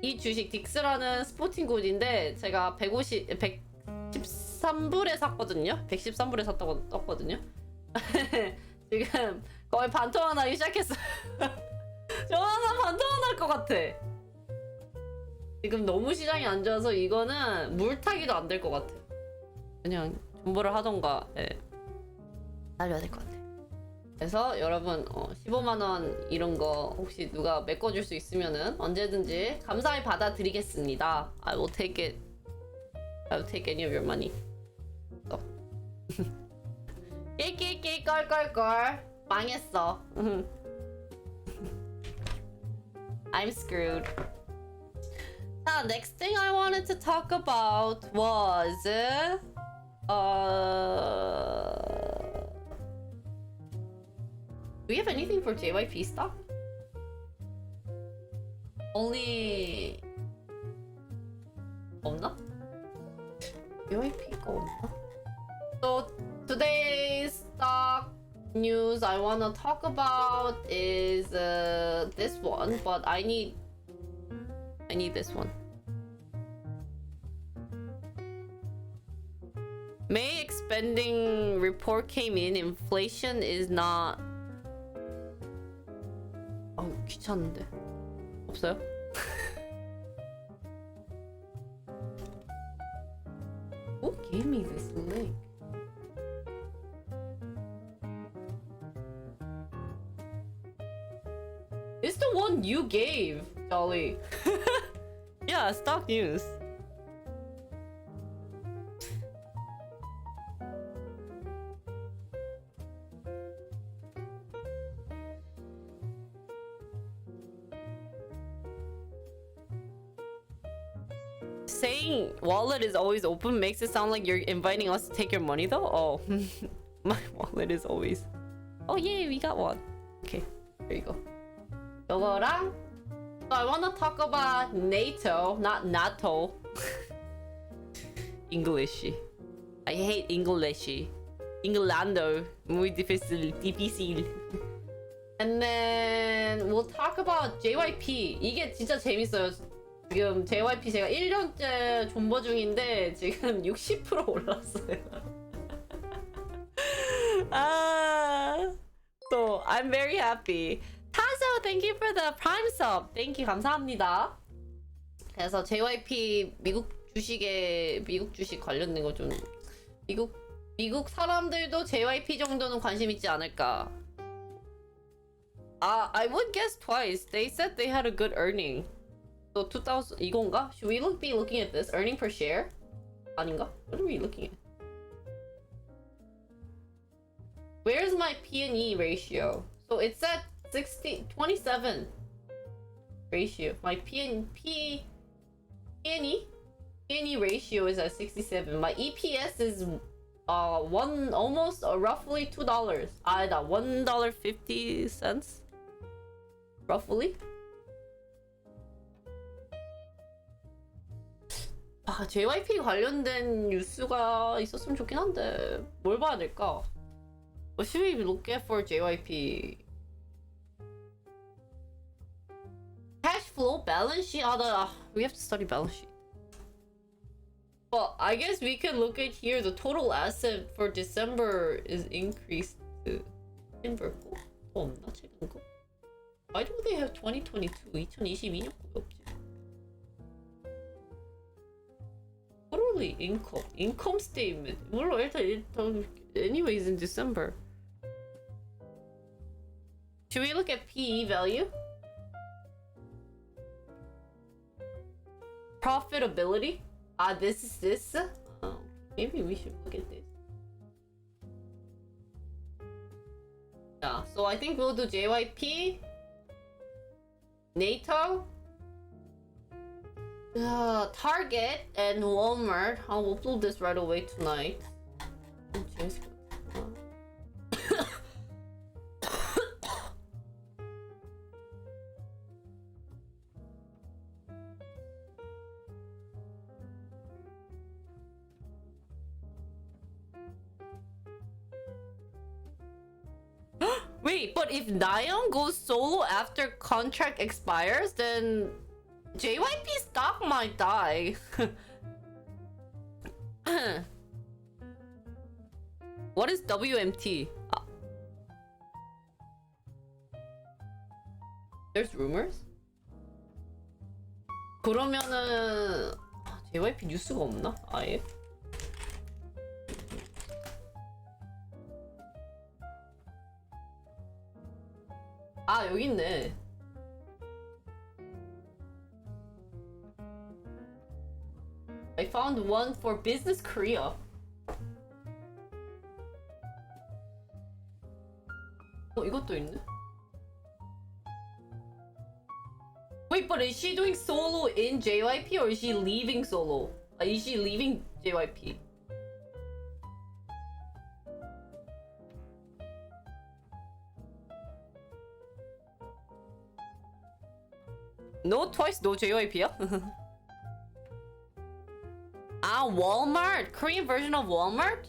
이 주식 딕스라는 스포팅 굿인데 제가 113불에 샀거든요. 113불에 샀다고 떴거든요. 지금 거의 반토막 나기 시작했어요. 저 하나 반토막 날 것 같아. 지금 너무 시장이 안 좋아서 이거는 물타기도 안 될 것 같아. 그냥 존버를 하던가 날려야 될 것 같아. 그래서 여러분 15만원 이런 거 혹시 누가 메꿔줄 수 있으면은 언제든지 감사히 받아드리겠습니다. I will take it. I will take any of your money. 끼끼끼 껄껄껄 망했어. I'm screwed. Next thing I wanted to talk about was we have anything for JYP stock? Only 없나? JYP가 없나? So today's stock news I wanna talk about is this one, but I need this one. May expending report came in. Inflation is not. Oh, 귀찮은데. 없어요? Who gave me this link? It's the one you gave, Jolly. Yeah, stock news. Saying wallet is always open makes it sound like you're inviting us to take your money though? Oh, my wallet is always. Oh yeah, we got one. Okay, there you go. 요거랑 so I wanna talk about NATO, not NATO. English. I hate English. Inglando. Muy difícil. Difícil. And then we'll talk about JYP. 이게 진짜 재밌어요. 지금 JYP 제가 1년째 존버 중인데 지금 60% 올랐어요. So I'm very happy. Tazo, thank you for the prime sub. Thank you, 감사합니다. 그래서 JYP 미국 주식 관련된 거 좀 미국 사람들도 JYP 정도는 관심 있지 않을까. I would guess twice. They said they had a good earning. So 2000 이건가? Should we be looking at this? Earning per share? 아닌가? What are we looking at? Where's my P&E ratio? So it's at 27 ratio. My P&E ratio is at 67. My EPS is almost roughly $2. 아니다, $1.50 roughly. JYP 관련된 뉴스가 있었으면 좋긴 한데 뭘 봐야 될까? What should we look at for JYP? Cash flow, balance sheet. We have to study balance sheet. Well, I guess we can look at here. The total asset for December is increased to December. 없나 최근 거? Why do they have 2022? 2022년 거 없지? Quarterly income statement. 몰라 일단 anyways in December. Should we look at PE value? Profitability? This is this. Oh, maybe we should look at this. Yeah, so I think we'll do JYP, NATO, Target, and Walmart. I'll upload this right away tonight. Wait, but if Nayeon goes solo after contract expires, then JYP stock might die. What is WMT? There's rumors? 그러면은 JYP 뉴스가 없나? 아예? 여기 있네. I found one for Business Korea. 이것도 있네. Wait, but is she doing solo in JYP or is she leaving solo? Is she leaving JYP? No Twice, no JYP야? 아, Walmart. Korean version of Walmart?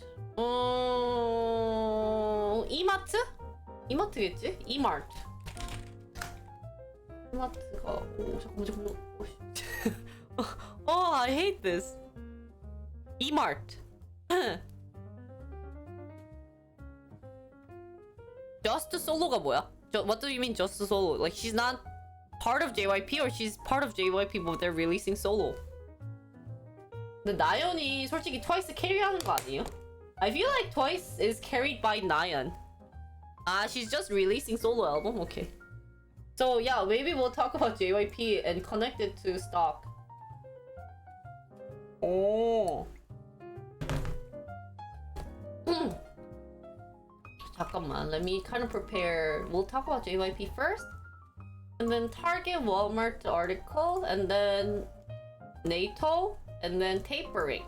이마트? 이마트겠지? 이마트. 이마트가 잠깐만. Oh, I hate this. 이마트. Just Solo가 뭐야? What do you mean Just Solo? Like she's not part of JYP or she's part of JYP but they're releasing solo. 근데 나연이 솔직히 트와이스 캐리하는 거 아니에요? I feel like Twice is carried by Nayeon. Ah, she's just releasing solo album? Okay. So yeah, maybe we'll talk about JYP and connect it to stock. Oh. 잠깐만, let me kind of prepare. We'll talk about JYP first, and then Target, Walmart article, and then NATO, and then tapering.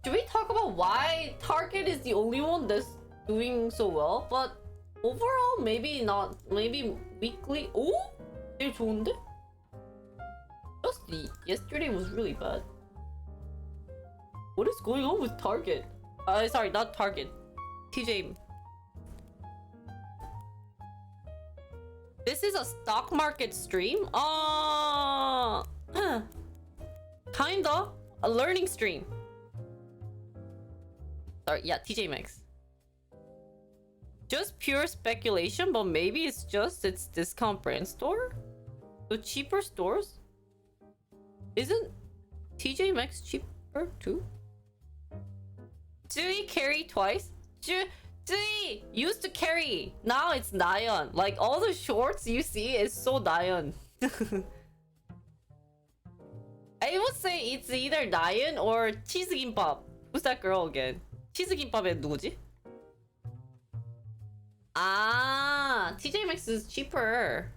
Should we talk about why Target is the only one that's doing so well? But overall, maybe not. Maybe weekly. Oh, 되게 좋은데? Just yesterday was really bad. What is going on with Target? Sorry, not Target. TJ. This is a stock market stream? Kinda. A learning stream. Sorry, yeah, TJ Maxx. Just pure speculation, but maybe it's discount brand store? The cheaper stores? Isn't TJ Maxx cheaper too? Zui carry twice? Zui used to carry. Now it's Nayeon. Like all the shorts you see is so Nayeon. I would say it's either Nayeon or 치즈김밥. Who's that girl again? 치즈김밥의 누구지? Ah, TJ Maxx is cheaper.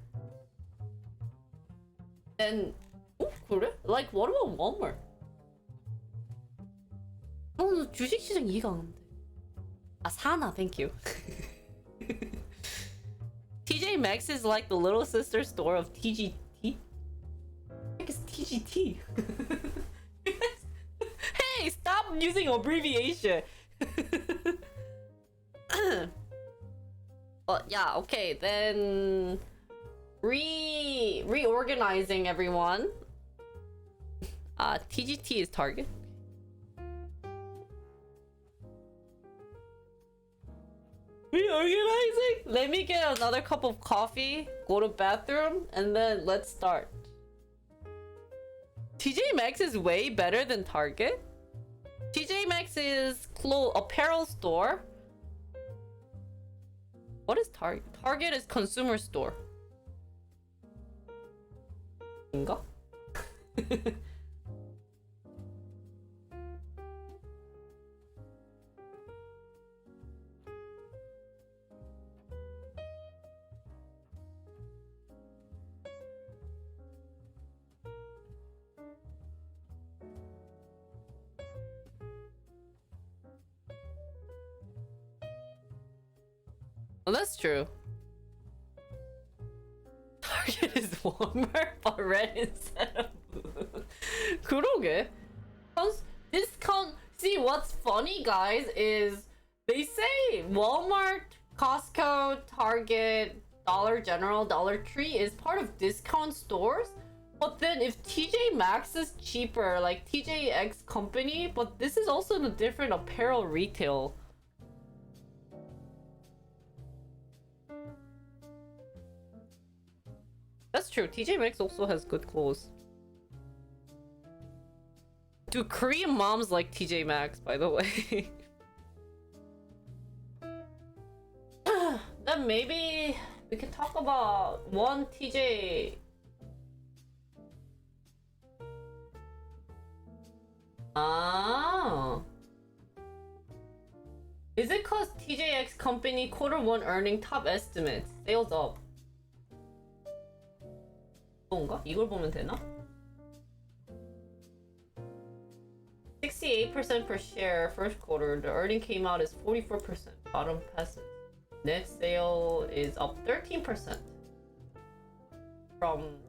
And 그래? Like what about Walmart? 주식시장 이해가 안 가는데. 아, 사나, thank you. TJ Maxx is like the little sister store of TGT? I guess TGT. Hey, stop using abbreviation. But yeah, okay, then reorganizing everyone. TGT is Target. Reorganizing? Let me get another cup of coffee, go to bathroom, and then let's start. TJ Maxx is way better than Target. TJ Maxx is apparel store. What is Target? Target is consumer store. 인가? Well, that's true. Target is Walmart, but red instead of blue. 그러게. Discount. See, what's funny, guys, is they say Walmart, Costco, Target, Dollar General, Dollar Tree is part of discount stores. But then if TJ Maxx is cheaper, like TJX company, but this is also in a different apparel retail. That's true. TJ Maxx also has good clothes. Do Korean moms like TJ Maxx, by the way? Then maybe we can talk about one TJ. Ah. Is it cause TJX company Q1 earning top estimates? Sales up. 뭔가? 이걸 보면 되나? 68% per share first quarter. The earning came out as 44%. Bottom passes. Net sale is up 13% from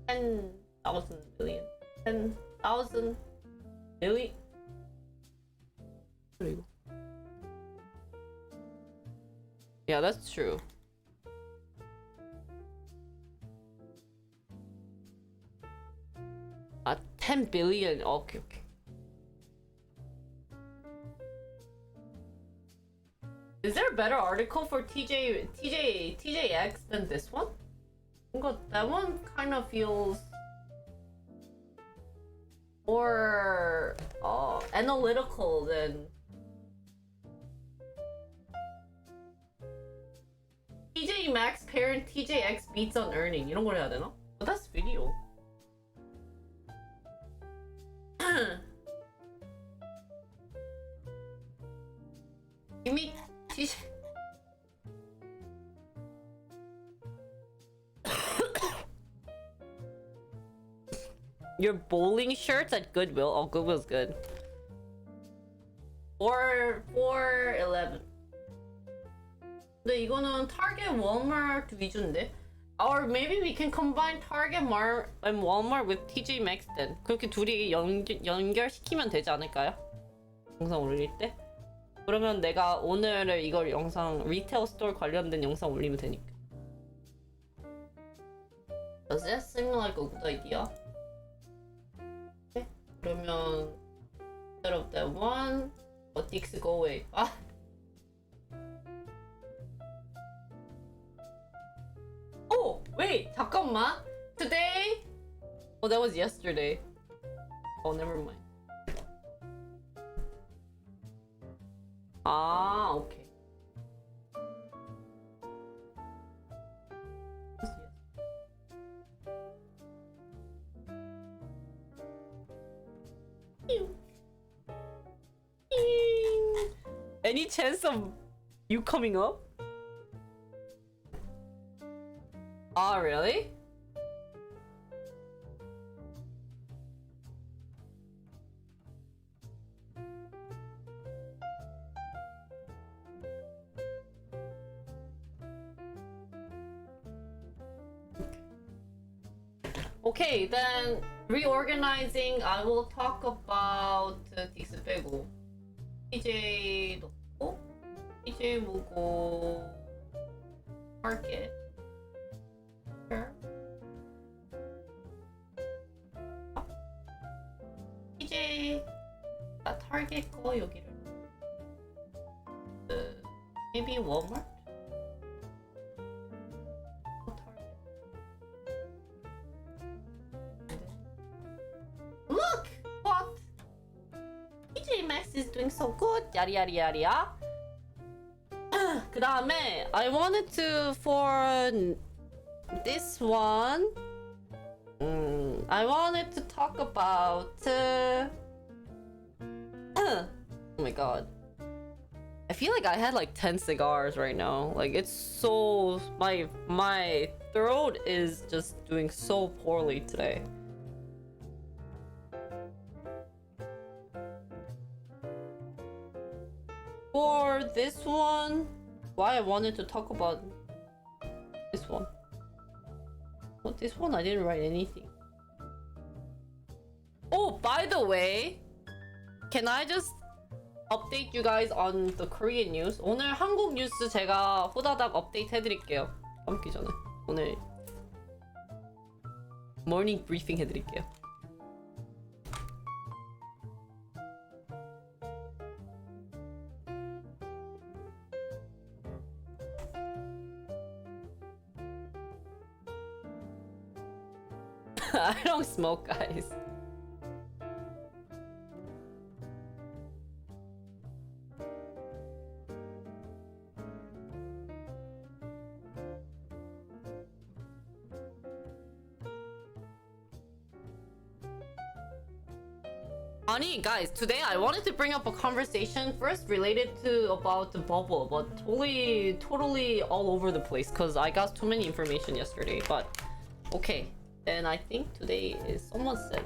10,000 million. 10,000 million. 그리고. Yeah, that's true. 아, 10 billion. Okay, okay. Is there a better article for TJX than this one? That one kind of feels more analytical than TJ Maxx parent TJX beats on earning. 이런 걸 해야 되나? But that's video. 이미 TJ Your bowling shirts at Goodwill. Oh, Goodwill's good. 411. 근데 이거는 Target, Walmart 위주인데. Or maybe we can combine Target and Walmart with TJ Maxx then. 그렇게 둘이 연결시키면 되지 않을까요? 영상 올릴 때? 그러면 내가 오늘 이걸 영상 리테일 스토어 관련된 영상 올리면 되니까. Does that seem like a good idea? 그러면 instead of that one, Dix go away. 아. Oh, wait, 잠깐만. Today? Oh, that was yesterday. Oh, never mind. 아, okay. Any chance of you coming up? Ah, really? Okay, then reorganizing. I will talk about 딕스 빼고 TJ 넣고 TJ 보고 Target. Sure. TJ Target 거 여기를. Maybe Walmart. Look! What? TJ Maxx is doing so good. Yada yada yada yada. 그 다음에 I wanted to for this one. I wanted to talk about. Oh my god. I feel like I had like 10 cigars right now. Like it's so my throat is just doing so poorly today. For this one, why I wanted to talk about this one. Well, this one I didn't write anything. Oh, by the way, can I just update you guys on the Korean news? 오늘 한국 뉴스 제가 후다닥 업데이트 해드릴게요. 감기 전에 오늘 모닝 브리핑 해드릴게요. I don't smoke, guys. Honey, guys, today I wanted to bring up a conversation first related to about the bubble, but totally all over the place because I got too many information yesterday. But okay, then I think today is someone said.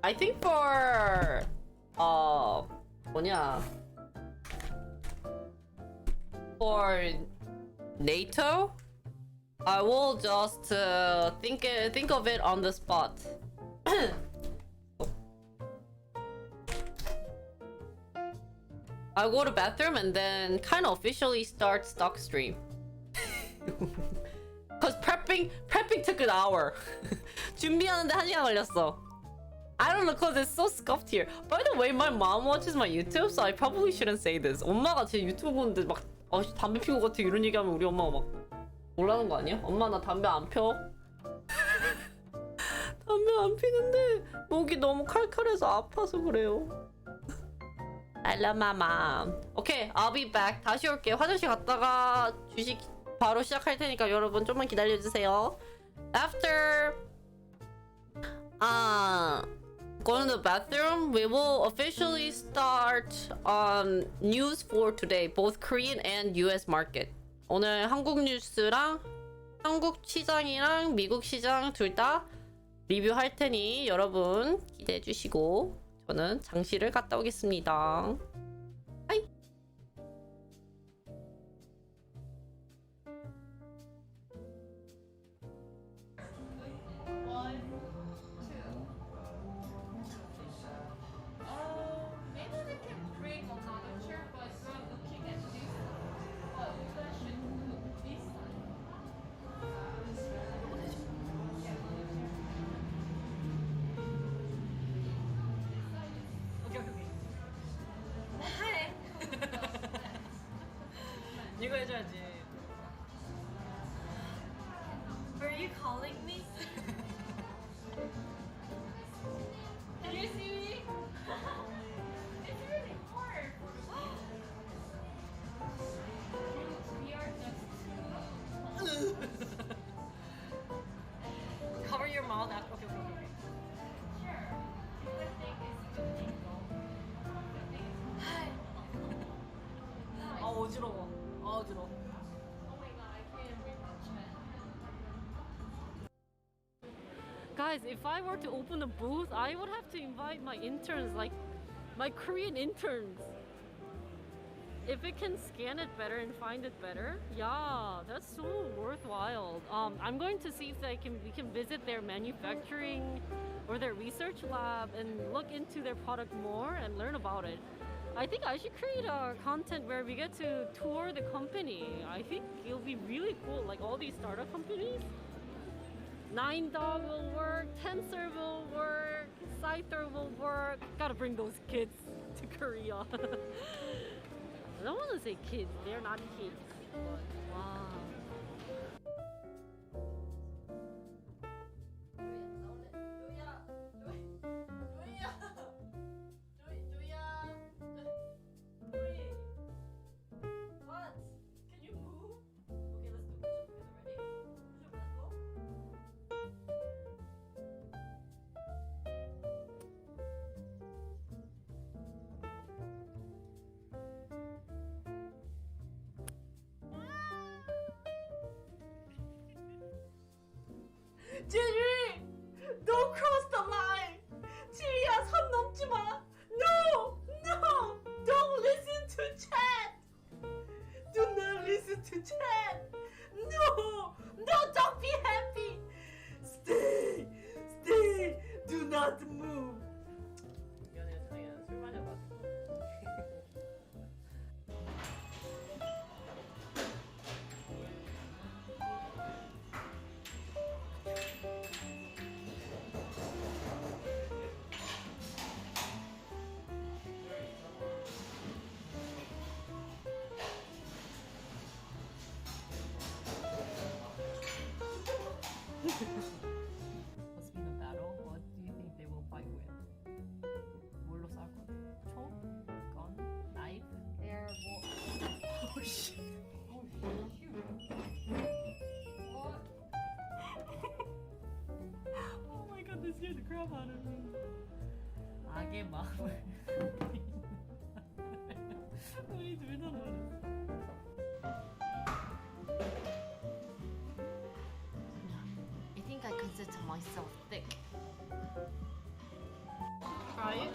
I think for 뭐냐 for NATO, I will just think of it on the spot. I'll go to bathroom and then kind of officially start stock stream. Cause prepping took an hour. 준비하는데 1시간 걸렸어. I don't know, cause it's so scuffed here. By the way, my mom watches my YouTube, so I probably shouldn't say this. 엄마가 제 유튜브 보는데 막 담배 피고 같아 이런 얘기하면 우리 엄마가 막 놀라는 거 아니야? 엄마 나 담배 안 펴. 담배 안 피는데 목이 너무 칼칼해서 아파서 그래요. I love my mom. Okay, I'll be back. 다시 올게. 화장실 갔다가 주식 바로 시작할 테니까 여러분 좀만 기다려주세요. After going to the bathroom, we will officially start news for today, both Korean and US market. 오늘 한국 뉴스랑 한국 시장이랑 미국 시장 둘 다 리뷰할 테니 여러분 기대해 주시고 저는 장실을 갔다 오겠습니다. 하이. 이거 해줘야지. Are you calling me? Can you see me? It's really hard. We are just Cover your mouth. Okay. sure. The thing is the thing 아 어지러워. 어지러워. Oh my god, I can't reach it. Guys, if I were to open a booth, I would have to invite my interns, like my Korean interns. If it can scan it better and find it better, yeah, that's so worthwhile. I'm going to see if we can visit their manufacturing or their research lab and look into their product more and learn about it. I think I should create a content where we get to tour the company. I think it'll be really cool, like all these startup companies. Nine Dog will work, Tensor will work, Scyther will work. Gotta bring those kids to Korea. I don't want to say kids, they're not kids. But, wow. Jerry, don't cross the line. 지리야, 선 넘지 마. No, don't listen to chat. Do not listen to chat. No, don't be happy. Stay. Do not move. 미안해요, 상이야. 술 마셔가지고. What's been a battle? What do you think they will fight with? 뭘로 싸울 것 같아? 총? gun? knife? They're Oh shit. Oh my god, this scared the crap out of me. 악의 마음을 우리 둘 다 놀랐어. I think I consider myself thick. Try it?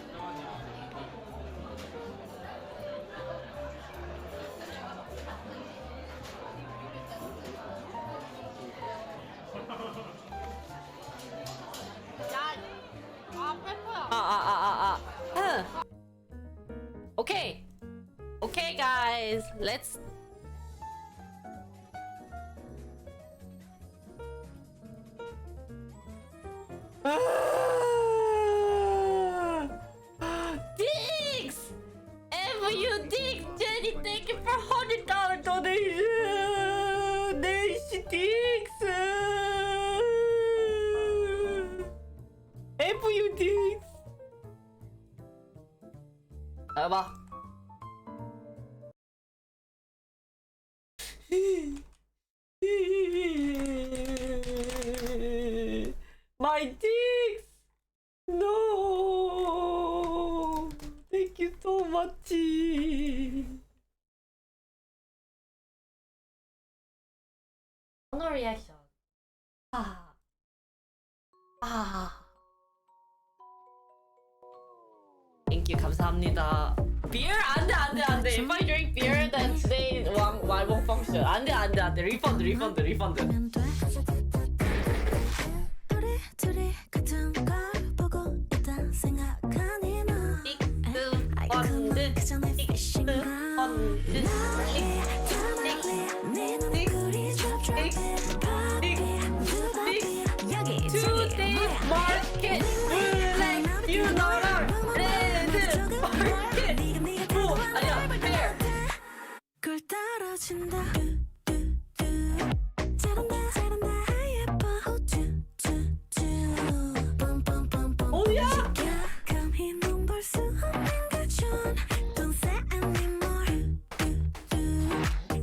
Okay, guys, let's. Dicks! FU Dicks! Jenny, thank you for $100 donation! Nice Dicks! FU Dicks! 봐봐. My dicks! No! Thank you so much! No reaction. Thank you, 감사합니다. Beer? 안 돼. If I drink beer, then today why won't function? 안 돼. Refund. Today's market black funeral red market 뭐 아니야 fair 걸 떨어진다 잘한다 예뻐 어디야? 감히 넌 볼 수 없는 거죠 Don't say anymore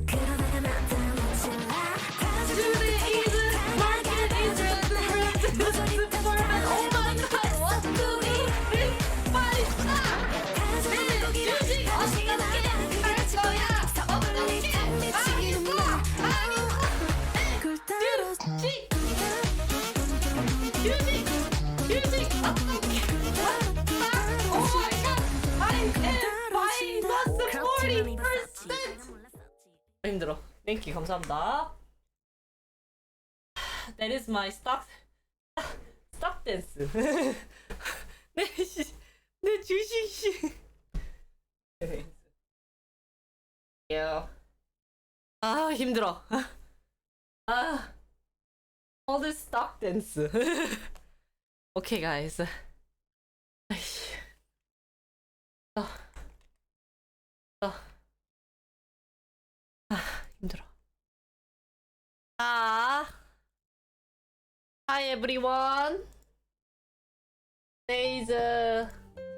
그러다가 나타나지 마 Today is market is red department oh my god what do we need 빨리 사! 내 주식 어떻게 할 거야 어떻게 걸 떨어져 주식 어떻게 oh my god I'm minus 40% 힘들어 땡큐 감사합니다 That is my stock dance 내 주식 아 힘들어 all this stock dance okay guys 아이씨 힘들어 Hi everyone. Today's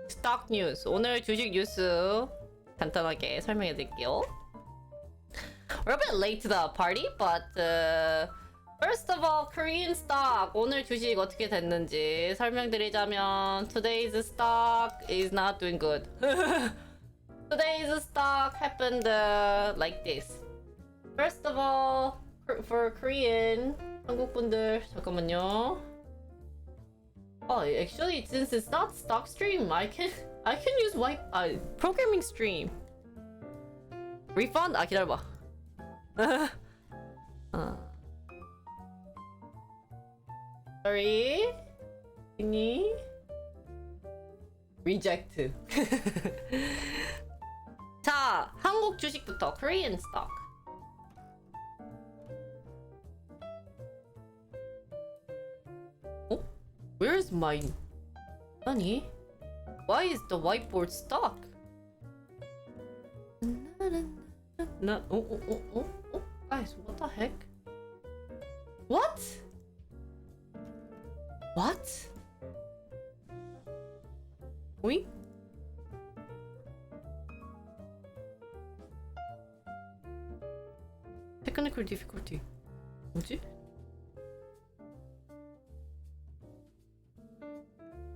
stock news. 오늘 주식 뉴스 간단하게 설명해 드릴게요. We're a bit late to the party, but first of all, Korean stock. 오늘 주식 어떻게 됐는지 설명드리자면 Today's stock is not doing good. Today's stock happened like this. First of all, for Korean 한국 분들 잠깐만요. Oh, actually, since it's not stock stream, I can use programming stream. Refund? 아 기다려봐. Sorry. Any? Reject. 자, 한국 주식부터 Korean stock. Where is my money? Why is the whiteboard stuck? No, oh. Guys, what the heck? What? Oink? Technical difficulty. 뭐지?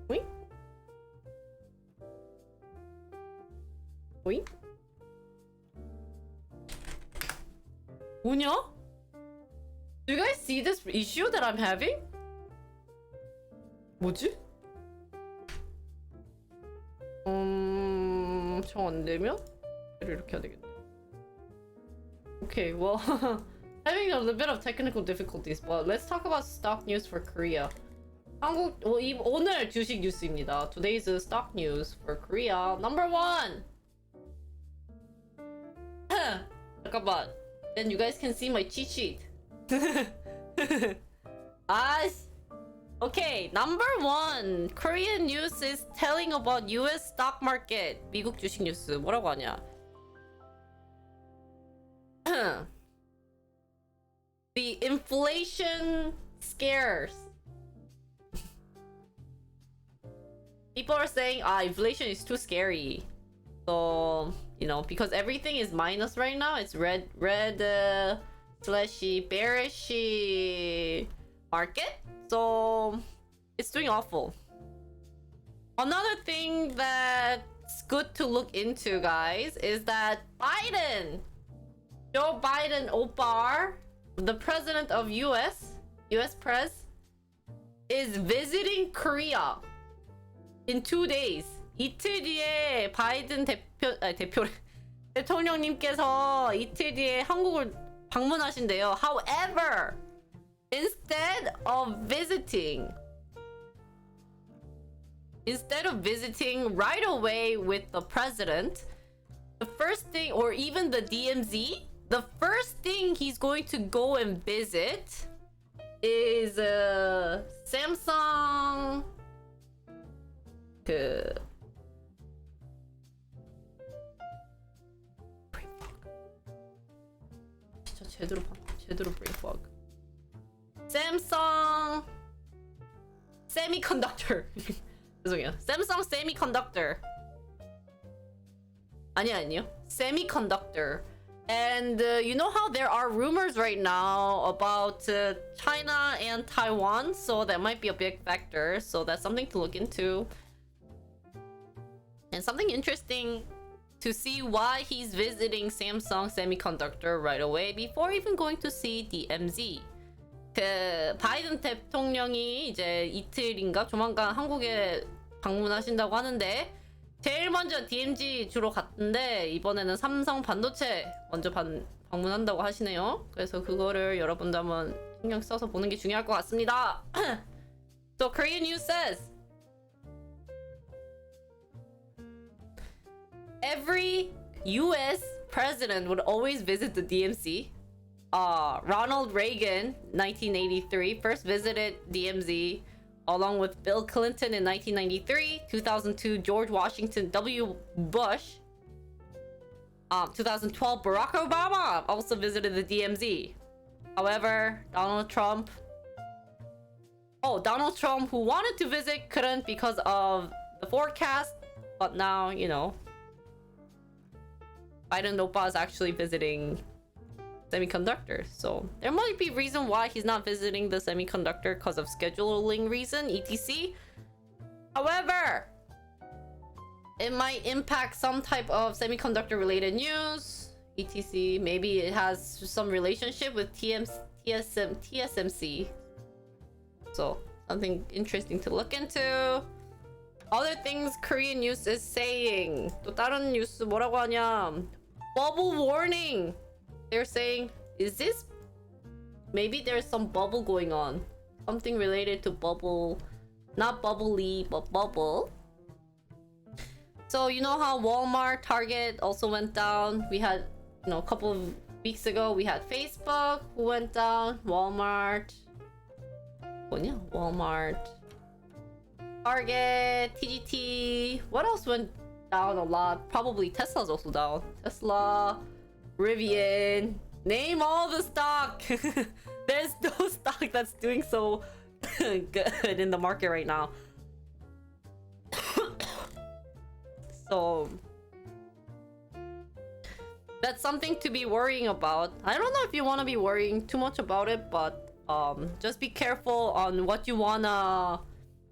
오잉? 오잉? 뭐냐? Do you guys see this issue that I'm having? 뭐지? 정 안 되면 이렇게 해야 되겠네. Okay, well, having a little bit of technical difficulties, but let's talk about stock news for Korea. 한국 오늘 주식 뉴스입니다. Today's stock news for Korea. Number 1. 잠깐만. Then you guys can see my cheat sheet. 아, okay, number one. Korean news is telling about US stock market. 미국 주식 뉴스. 뭐라고 하냐? The inflation scares. People are saying, inflation is too scary. So, you know, because everything is minus right now, it's red, slashy, bearishy market. So, it's doing awful. Another thing that's good to look into, guys, is that Biden, Joe Biden Opar, the president of US Press, is visiting Korea in 2 days. 이틀 뒤에 바이든 대통령님께서 이틀 뒤에 한국을 방문하신대요. However, instead of visiting right away with the president, the first thing, or even the DMZ, the first thing he's going to go and visit is Samsung. 진짜 제대로 brain fog. Samsung Semiconductor. 죄송해요. Samsung Semiconductor. 아니요. Semiconductor. And you know how there are rumors right now about China and Taiwan, so that might be a big factor. So that's something to look into. And something interesting to see why he's visiting Samsung Semiconductor right away before even going to see DMZ. 바이든 대통령이 이제 이틀인가 조만간 한국에 방문하신다고 하는데 제일 먼저 DMZ 주로 갔는데 이번에는 삼성 반도체 먼저 방문한다고 하시네요. 그래서 그거를 여러분도 한번 신경 써서 보는 게 중요할 것 같습니다. So Korean news says every US president would always visit the DMZ. Ronald Reagan, 1983, first visited DMZ, along with Bill Clinton in 1993, 2002, George Washington W. Bush, 2012, Barack Obama also visited the DMZ. However, Donald Trump, who wanted to visit, couldn't because of the forecast, but now, you know, Biden Oppa is actually visiting semiconductors, so there might be reason why he's not visiting the semiconductor because of scheduling reason, etc. However, it might impact some type of semiconductor related news, etc. Maybe it has some relationship with TSMC. So something interesting to look into. Other things Korean news is saying. 또 다른 뉴스 뭐라고 하냐? Bubble warning. They're saying, is this, maybe there's some bubble going on, something related to bubble, not bubbly but bubble. So you know how Walmart, Target also went down. We had, you know, a couple of weeks ago we had Facebook who went down, Walmart, Target, TGT. What else went down a lot? Probably Tesla's also down. Tesla, Rivian, name all the stock. There's no stock that's doing so good in the market right now. So that's something to be worrying about. I don't know if you want to be worrying too much about it, but just be careful on what you wanna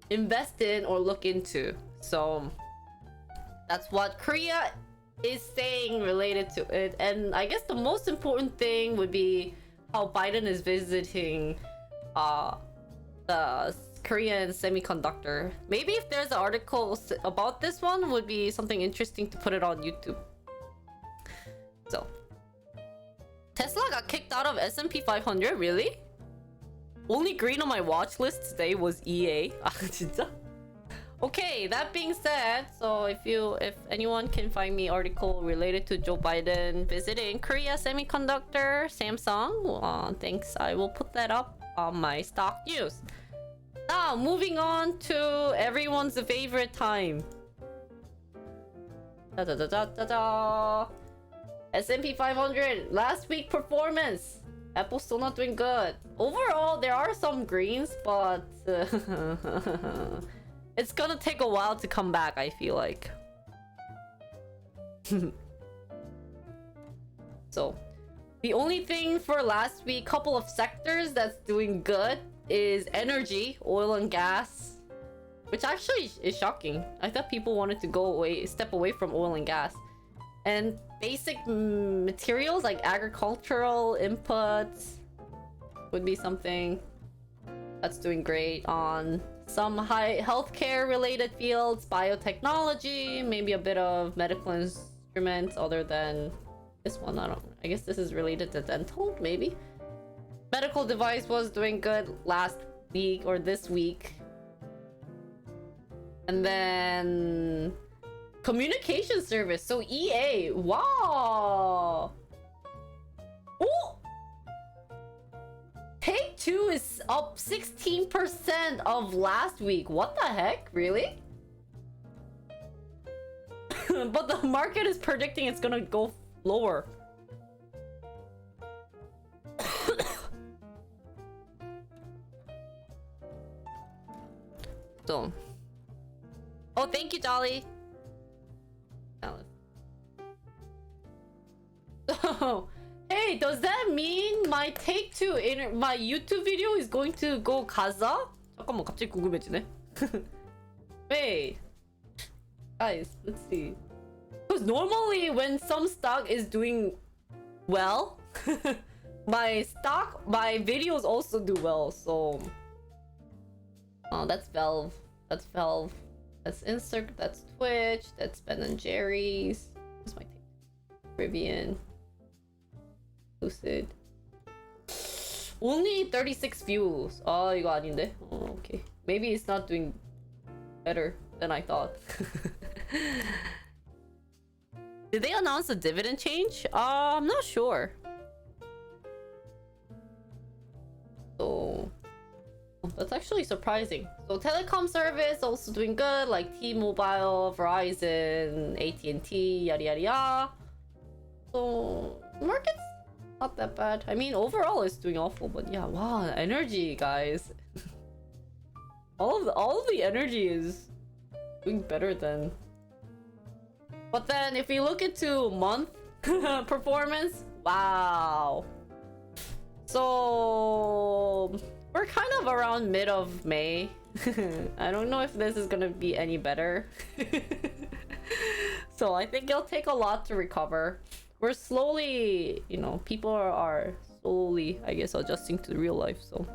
invest in or look into. So that's what Korea is saying related to it. And I guess the most important thing would be how Biden is visiting the Korean semiconductor. Maybe if there's an article about this one, would be something interesting to put it on YouTube. So Tesla got kicked out of S&P 500? Really? Only green on my watch list today was EA. 아 진짜? Okay, that being said, so if anyone can find me article related to Joe Biden visiting Korea Semiconductor, Samsung, thanks. I will put that up on my stock news. Now, moving on to everyone's favorite time. Da da da da da da. S&P 500 last week performance. Apple's still not doing good. Overall, there are some greens, but it's gonna take a while to come back, I feel like. So, the only thing for last week, couple of sectors that's doing good is energy, oil and gas, which actually is shocking. I thought people wanted to step away from oil and gas. And basic materials like agricultural inputs would be something that's doing great. On some high healthcare related fields, biotechnology, maybe a bit of medical instruments other than this one. I guess this is related to dental, maybe. Medical device was doing good last week or this week. And then communication service, so EA. Wow. Oh, Take-Two is up 16% of last week. What the heck? Really? But the market is predicting it's gonna go lower. So, oh, thank you, Dolly. Oh, hey, does that mean my Take-Two my YouTube video is going to go 가자? 잠깐만, 갑자기 궁금해지네. Wait, guys, let's see. Because normally when some stock is doing well, my videos also do well. So, oh, that's Valve. That's Valve. That's Insert. That's Twitch. That's Ben and Jerry's. What's my take? Rivian. Lucid. Only 36 views. Oh, 이거 아닌데. Oh, okay. Maybe it's not doing better than I thought. Did they announce a dividend change? I'm not sure. So, that's actually surprising. So telecom service also doing good, like T-Mobile, Verizon, AT&T, yada yada yada. So market's not that bad. I mean, overall it's doing awful, but yeah, wow, energy, guys. all of the energy is doing better than. But then if we look into month performance, wow. So we're kind of around mid of May. I don't know if this is gonna be any better. So I think it'll take a lot to recover. We're slowly, people are slowly, I guess, adjusting to real life. So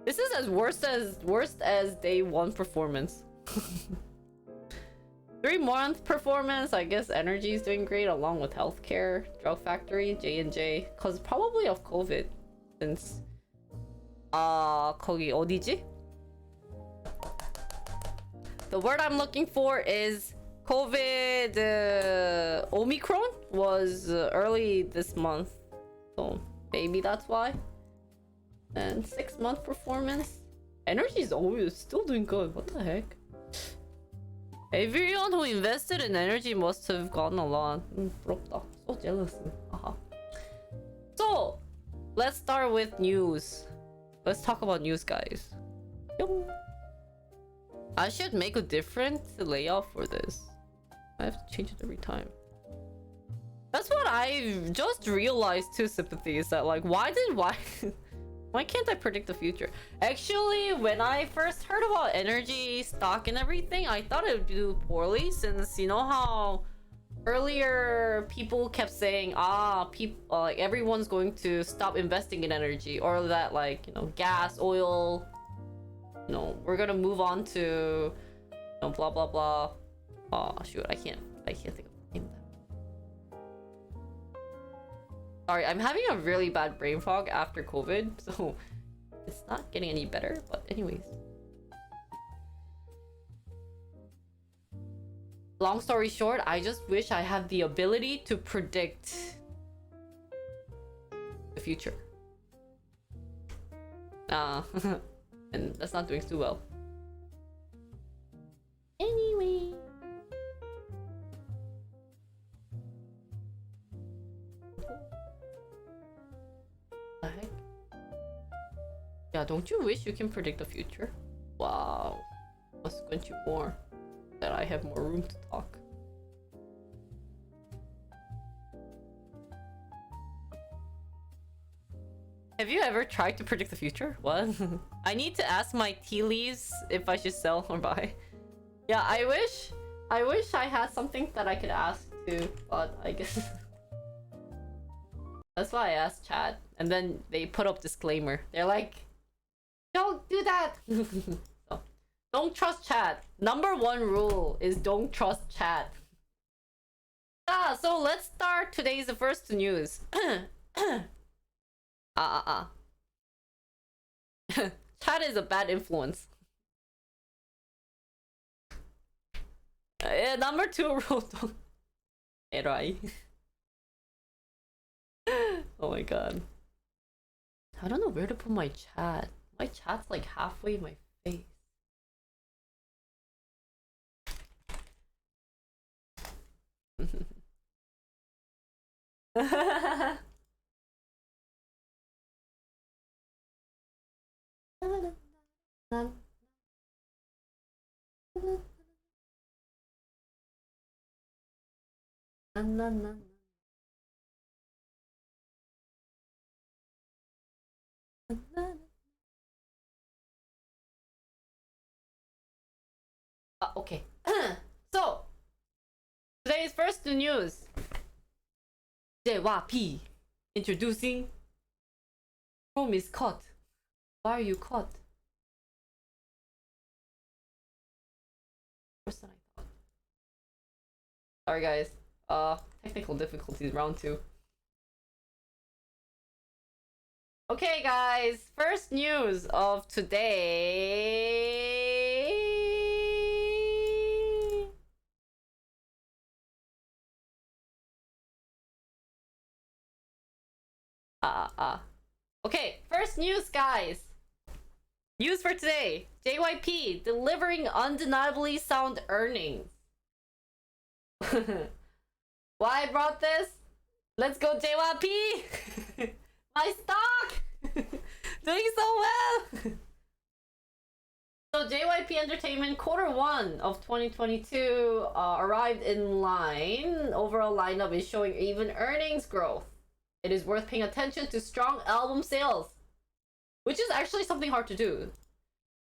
this is as worst as day one performance. 3-month performance, I guess energy is doing great along with healthcare, drug factory, J&J, cause probably of COVID, since 거기 어디지? The word I'm looking for is COVID. Omicron was early this month, so maybe that's why. And 6-month performance, energy is always still doing good. What the heck? Everyone who invested in energy must have gotten a lot. 부럽다. So jealous. So, let's start with news. Let's talk about news, guys. I should make a different layout for this. I have to change it every time. That's what I just realized too, Sympathy, is that like, why can't I predict the future? Actually, when I first heard about energy stock and everything, I thought it would do poorly, since you know how earlier people kept saying, like everyone's going to stop investing in energy, or that like, gas, oil, we're gonna move on to, blah blah blah. Oh shoot, I can't think of the name of that. Sorry, I'm having a really bad brain fog after COVID, so it's not getting any better, but anyways. long story short, I just wish I had the ability to predict the future. And that's not doing too well. Anyway. The heck? Yeah, don't you wish you can predict the future? Wow. Must squint you more. That I have more room to talk. Have you ever tried to predict the future? What? I need to ask my tea leaves if I should sell or buy. Yeah, I wish I had something that I could ask to, but I guess that's why I asked chat, and then they put up disclaimer. They're like, don't do that. So, don't trust chat. Number one rule is don't trust chat. So let's start today's first news. Chat is a bad influence. Number two rule, don't... Erai. Oh my god. I don't know where to put my chat. My chat's like halfway my face. Okay. So today's first news. JYP introducing Chrome is caught. Why are you caught? Worse than I thought. Sorry guys. Technical difficulties round 2. Okay guys, first news of today. Okay, first news guys. News for today. JYP delivering undeniably sound earnings. Why I brought this? Let's go JYP! My stock! Doing so well! So JYP Entertainment Q1 of 2022 arrived in line. Overall lineup is showing even earnings growth. It is worth paying attention to strong album sales, which is actually something hard to do.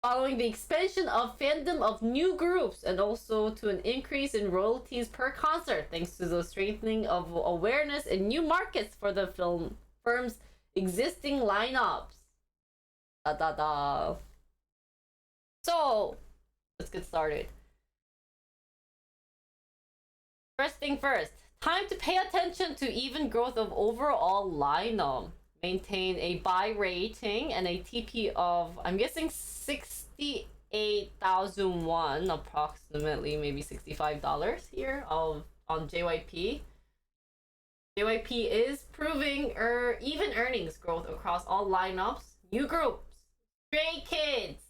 Following the expansion of fandom of new groups and also to an increase in royalties per concert thanks to the strengthening of awareness in new markets for the firm's existing lineups. So, let's get started. First thing first, time to pay attention to even growth of overall lineup. Maintain a buy rating and a TP of, I'm guessing, 68,000 won, approximately maybe $65 here on JYP. JYP is proving even earnings growth across all lineups. New groups, Stray Kids,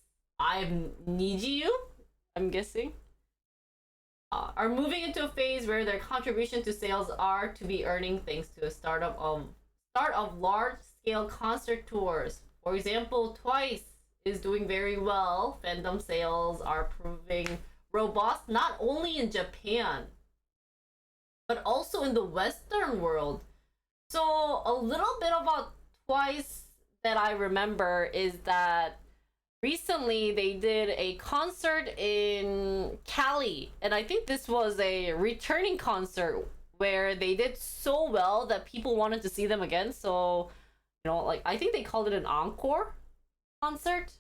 Need You, I'm guessing, are moving into a phase where their contribution to sales are to be earning thanks to a start of large-scale concert tours. For example, Twice is doing very well. Fandom sales are proving robust not only in Japan but also in the Western world. So a little bit about Twice that I remember is that recently they did a concert in Cali, and I think this was a returning concert where they did so well that people wanted to see them again. So, you know, like, I think they called it an encore concert.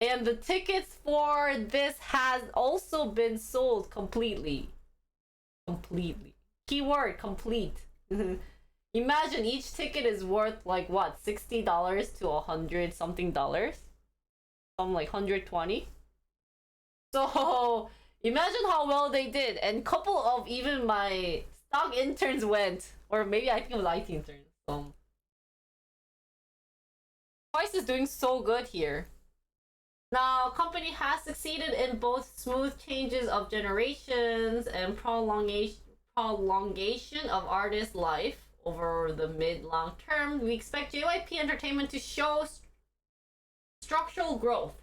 And the tickets for this has also been sold completely. Completely. Keyword, complete. Imagine each ticket is worth like what, $60 to 100 something dollars? Some like 120. So Imagine how well they did, and couple of even my stock interns went, or maybe I think it was IT interns. Twice is doing so good here. Now, company has succeeded in both smooth changes of generations and prolongation of artist life over the mid-long term. We expect JYP Entertainment to show structural growth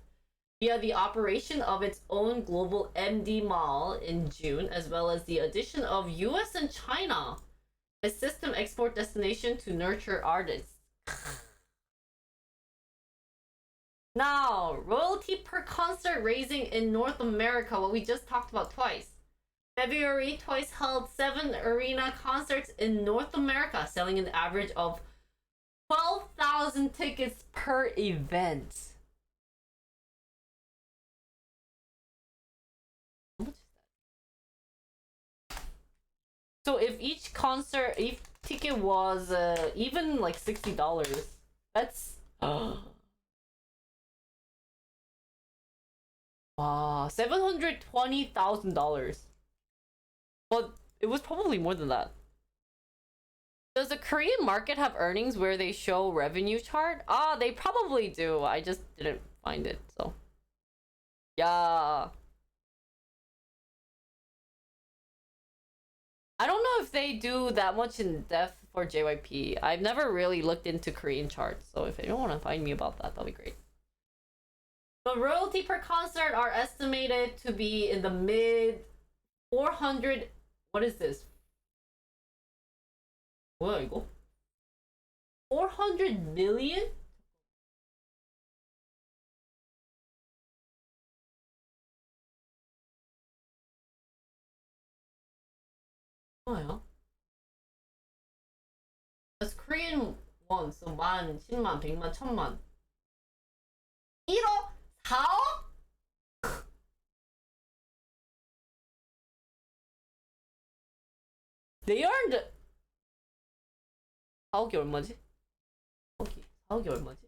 via the operation of its own global MD mall in June, as well as the addition of US and China, a system export destination to nurture artists. Now, royalty per concert raising in North America, what we just talked about twice. February, Twice held 7 arena concerts in North America, selling an average of 12,000 tickets per event. How much is that? So if each concert, each ticket was even like $60, that's... Wow, $720,000. But it was probably more than that. Does the Korean market have earnings where they show revenue chart? Ah, they probably do. I just didn't find it, so. Yeah. I don't know if they do that much in depth for JYP. I've never really looked into Korean charts, so if anyone want to find me about that, that'll be great. The royalty per concert are estimated to be in the mid 400. What is this? 뭐야 이거? 400 million? 뭐야? That's Korean won, so 만, 10만, 100만, 1000만. 1억? 4억? They earned 4억이 얼마지? 4억이 얼마지?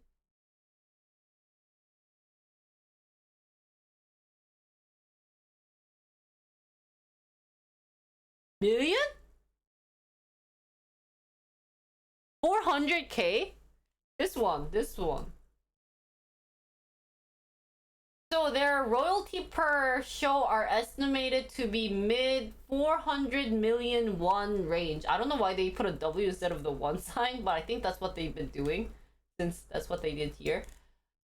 Million? 400K? This one. So their royalty per show are estimated to be mid 400 million won range. I don't know why they put a W instead of the one sign, but I think that's what they've been doing since that's what they did here.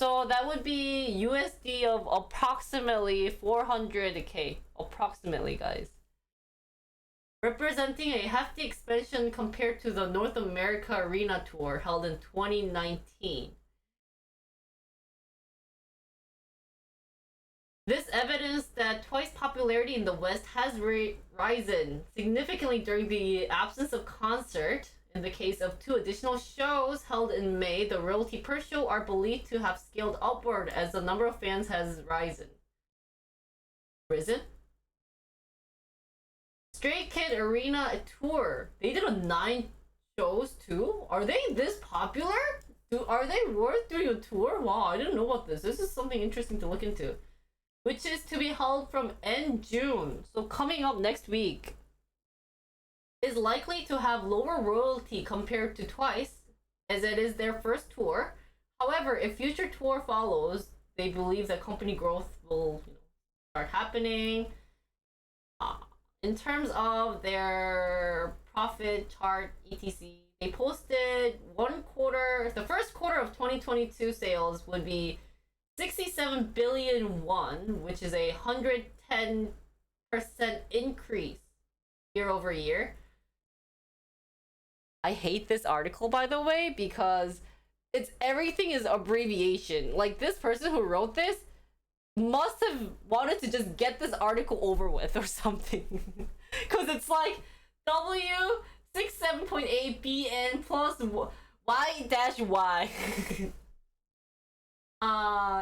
So that would be USD of approximately 400K. Approximately, guys. Representing a hefty expansion compared to the North America Arena Tour held in 2019. This evidence that Twice popularity in the West has risen significantly during the absence of concert. In the case of 2 additional shows held in May, the royalty per show are believed to have scaled upward as the number of fans has risen? Stray Kid Arena Tour. They did a 9 shows too? Are they this popular? Are they worth doing a tour? Wow, I didn't know about this. This is something interesting to look into. Which is to be held from end June. So coming up next week. Is likely to have lower royalty compared to Twice, as it is their first tour. However, if future tour follows, they believe that company growth will start happening. In terms of their profit chart, etc., they posted the first quarter of 2022 sales would be 67 billion won, which is a 110% increase year over year. I hate this article, by the way, because everything is abbreviation. Like, this person who wrote this must have wanted to just get this article over with or something. Because it's like W67.8 BN plus Y-Y.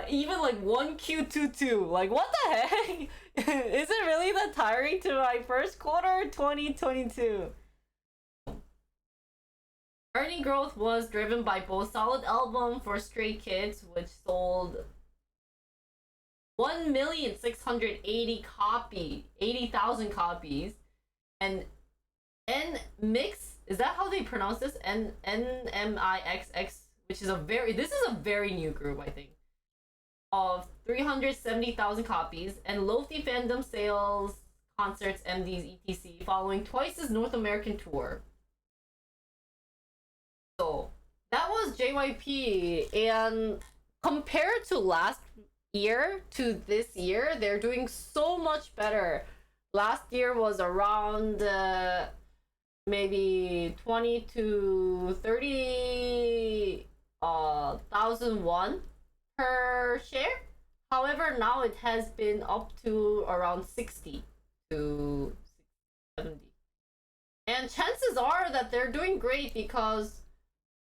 Even like 1Q22. Like, what the heck? Is it really that tiring to my first quarter 2022? Earning growth was driven by both solid album for Stray Kids, which sold 1,680,000 copies, and N Mix, is that how they pronounce this? NMIXX, which is this is a very new group, I think, of 370,000 copies, and Lofi Fandom Sales, Concerts, MDs, etc., following Twice's North American tour. So that was JYP, and compared to last year to this year, they're doing so much better. Last year was around maybe 20 to 30 thousand won per share. However, now it has been up to around 60 to 70. And chances are that they're doing great, because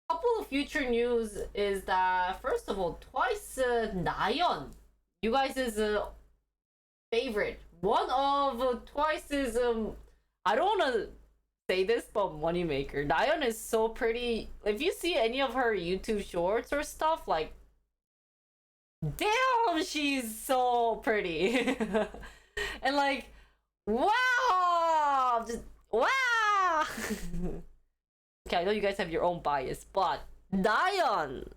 a couple of future news is that, first of all, Twice Nayeon, you guys' favorite, one of Twice's I don't want to say this, but moneymaker. Nayeon is so pretty. If you see any of her YouTube shorts or stuff, like, damn, she's so pretty. And like, wow, just wow. Okay, I know you guys have your own bias, but Nayeon,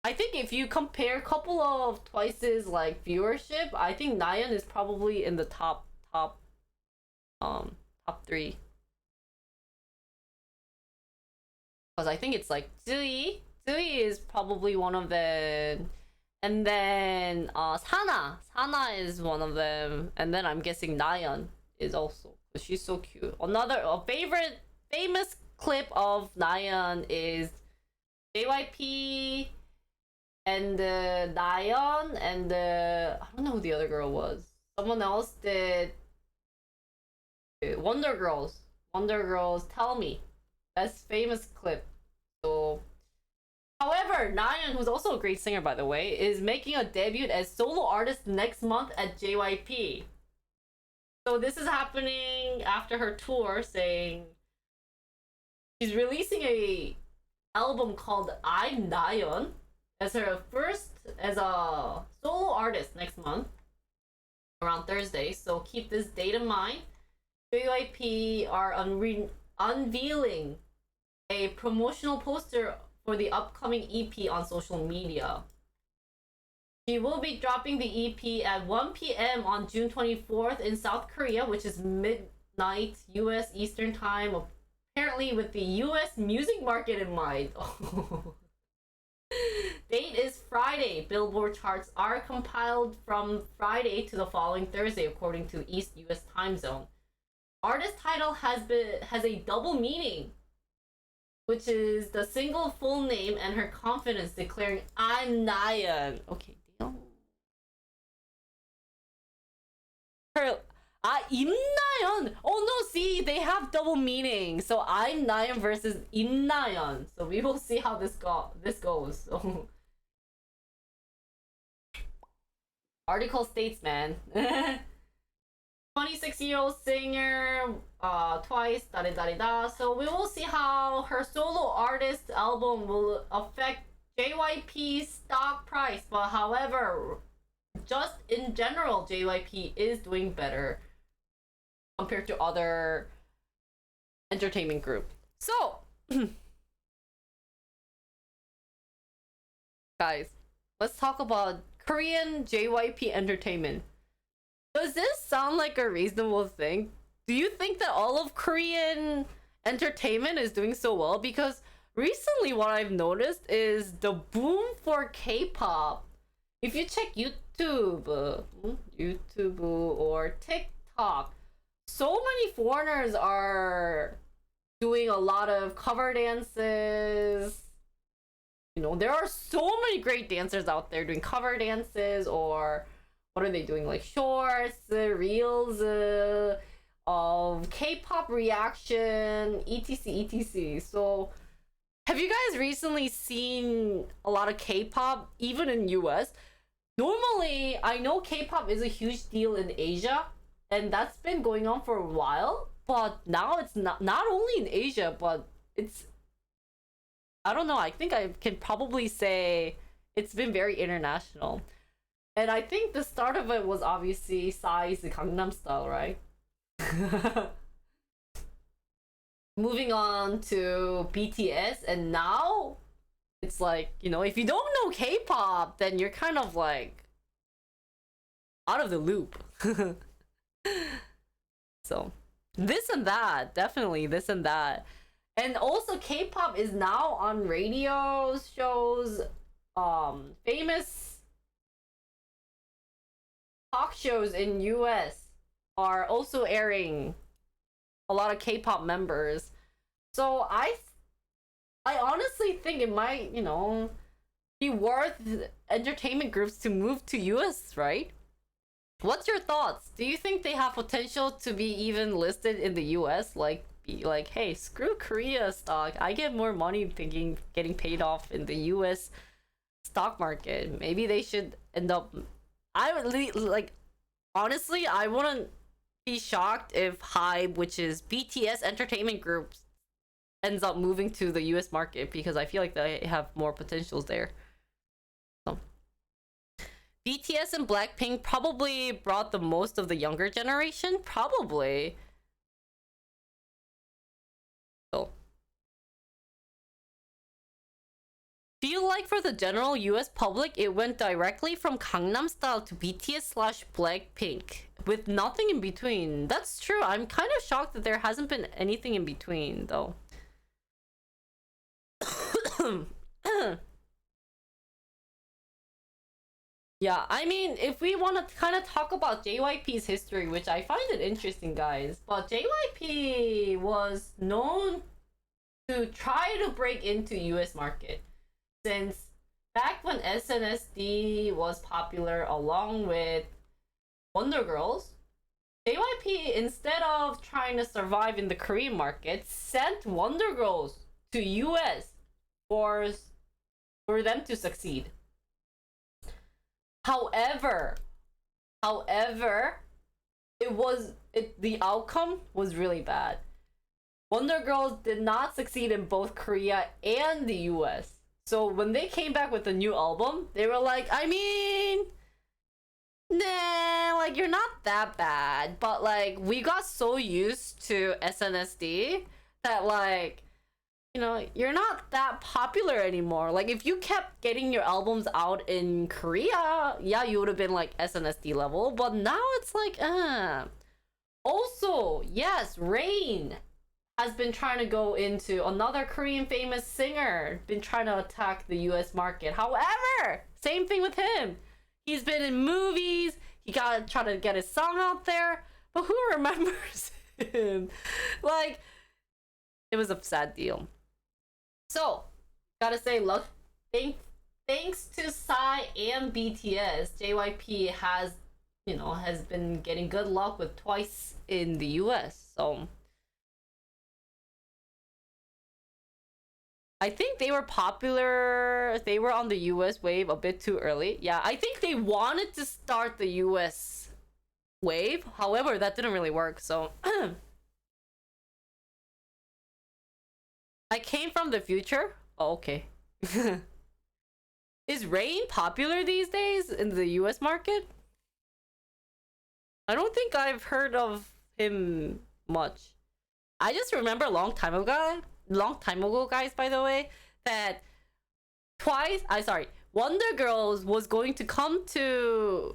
I think if you compare a couple of Twice's like viewership, I think Nayeon is probably in the top 3. Because I think it's like Zui is probably one of them, and then Sana is one of them, and then I'm guessing Nayeon is also, because she's so cute. Another famous clip of Nayeon is JYP and Nayeon and I don't know who the other girl was. Someone else did Wonder Girls. Tell Me. That's famous clip. So, however, Nayeon, who's also a great singer by the way, is making a debut as solo artist next month at JYP. So this is happening after her tour, saying she's releasing a album called I'm Nayeon as a solo artist next month around Thursday. So keep this date in mind. JYP are unveiling a promotional poster for the upcoming EP on social media. She will be dropping the EP at 1 p.m. on June 24th in South Korea, which is midnight US Eastern Time, apparently with the US music market in mind. Date is Friday. Billboard charts are compiled from Friday to the following Thursday according to East US time zone. Artist title has a double meaning, which is the single full name and her confidence declaring I'm Nayeon. Okay, damn. Her Im Nayeon. Oh no, see, they have double meaning. So I'm Nayeon versus Im Nayeon. So we will see how this goes. So article states, man. 26-year-old singer, Twice, da-da-da-da. So we will see how her solo artist album will affect JYP's stock price. But however, just in general, JYP is doing better compared to other entertainment group. So, guys, let's talk about Korean JYP entertainment. Does this sound like a reasonable thing? Do you think that all of Korean entertainment is doing so well? Because recently what I've noticed is the boom for K-pop. If you check YouTube or TikTok, so many foreigners are doing a lot of cover dances. You know, there are so many great dancers out there doing cover dances, or what are they doing? Like shorts, reels, of K-pop reaction, etc. So, have you guys recently seen a lot of K-pop, even in US? Normally, I know K-pop is a huge deal in Asia, and that's been going on for a while. But now it's not only in Asia, but it's, I don't know, I think I can probably say it's been very international. And I think the start of it was obviously Psy's Gangnam Style, right? Moving on to BTS, and now it's like, you know, if you don't know K-pop, then you're kind of like out of the loop. So this and that, definitely this and that. And also K-pop is now on radio shows, famous talk shows in US are also airing a lot of K-pop members. So I honestly think it might, you know, be worth entertainment groups to move to US, right? What's your thoughts? Do you think they have potential to be even listed in the US? Like, be like, hey, screw Korea stock. I get more money thinking getting paid off in the US stock market. Maybe they should end up. I would like, honestly, I wouldn't be shocked if HYBE, which is BTS Entertainment Group, ends up moving to the US market, because I feel like they have more potentials there. So BTS and Blackpink probably brought the most of the younger generation, probably. So feel like for the general US public, it went directly from Gangnam Style to BTS/Blackpink with nothing in between. That's true. I'm kind of shocked that there hasn't been anything in between, though. Yeah, I mean, if we want to kind of talk about JYP's history, which I find it interesting, guys, but JYP was known to try to break into US market since back when SNSD was popular along with Wonder Girls. JYP, instead of trying to survive in the Korean market, sent Wonder Girls to US for them to succeed. However, the outcome was really bad. Wonder Girls did not succeed in both Korea and the US. So when they came back with a new album, they were like, I mean, nah, like, you're not that bad, but like, we got so used to SNSD that, like, you know, you're not that popular anymore. Like, if you kept getting your albums out in Korea, yeah, you would have been like SNSD level, but now it's like, Also, yes, Rain has been trying to go into another Korean famous singer, been trying to attack the US market. However, same thing with him. He's been in movies, he gotta try to get his song out there, but who remembers him? Like, it was a sad deal. So, gotta say, thanks to Psy and BTS, JYP has been getting good luck with Twice in the US. So I think they were popular. They were on the US wave a bit too early. Yeah, I think they wanted to start the US wave. However, that didn't really work. So I came from the future. Oh, okay. Is Rain popular these days in the US market? I don't think I've heard of him much. I just remember a long time ago, guys, by the way, that Wonder Girls was going to come to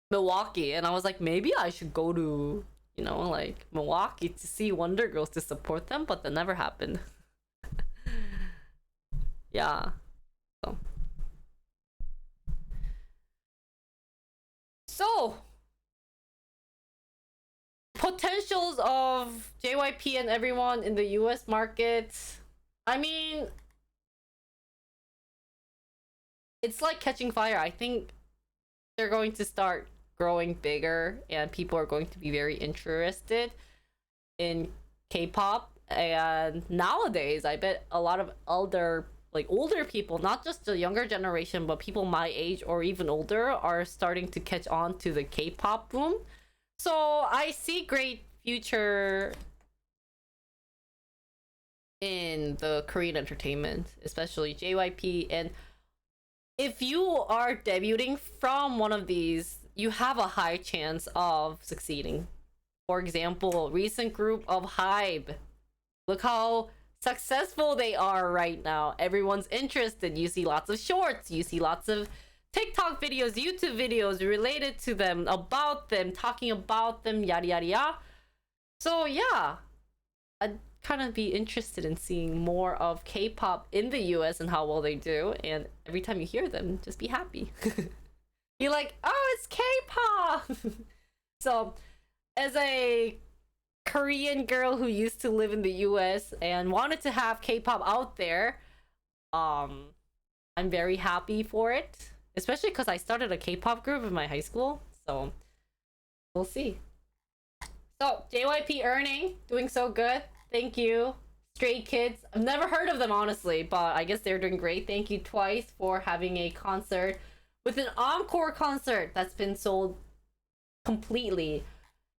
Milwaukee, and I was like, maybe I should go to, you know, like, Milwaukee to see Wonder Girls to support them, but that never happened. Yeah. So, potentials of JYP and everyone in the US market. I mean, it's like catching fire. I think they're going to start growing bigger and people are going to be very interested in K-pop. And nowadays, I bet a lot of older people, not just the younger generation, but people my age or even older, are starting to catch on to the K-pop boom. So I see great future in the Korean entertainment, especially JYP. And if you are debuting from one of these, you have a high chance of succeeding. For example, recent group of Hybe. Look how successful they are right now. Everyone's interested. You see lots of shorts. You see lots of TikTok videos, YouTube videos related to them, about them, talking about them, yada yada yada. So yeah, I'd kind of be interested in seeing more of K-pop in the US and how well they do. And every time you hear them, just be happy. Be like, oh, it's K-pop. So, as a Korean girl who used to live in the US and wanted to have K-pop out there, I'm very happy for it. Especially because I started a K-pop group in my high school. So, we'll see. So, JYP earning, doing so good. Thank you. Stray Kids, I've never heard of them honestly, but I guess they're doing great. Thank you Twice for having a concert with an encore concert that's been sold completely.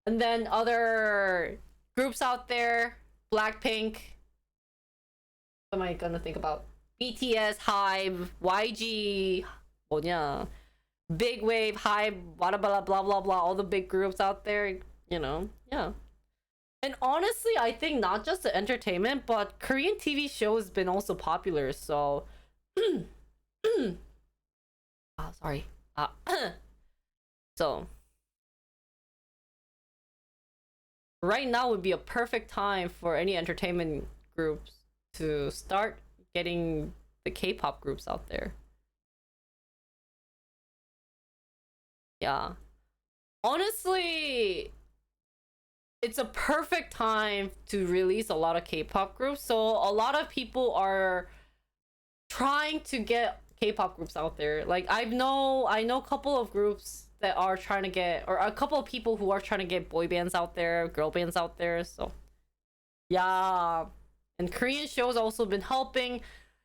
And then other groups out there, Blackpink. What am I gonna think about? BTS, Hybe, YG, 뭐냐, Big Wave, Hybe, blah blah blah blah blah. All the big groups out there, you know, yeah. And honestly, I think not just the entertainment, but Korean TV shows been also popular. So, sorry. So, right now would be a perfect time for any entertainment groups to start getting the K-pop groups out there. Yeah. Honestly, it's a perfect time to release a lot of K-pop groups. So a lot of people are trying to get K-pop groups out there. Like I know a couple of groups that are trying to get, or a couple of people who are trying to get boy bands out there, girl bands out there. So yeah, and Korean shows also been helping.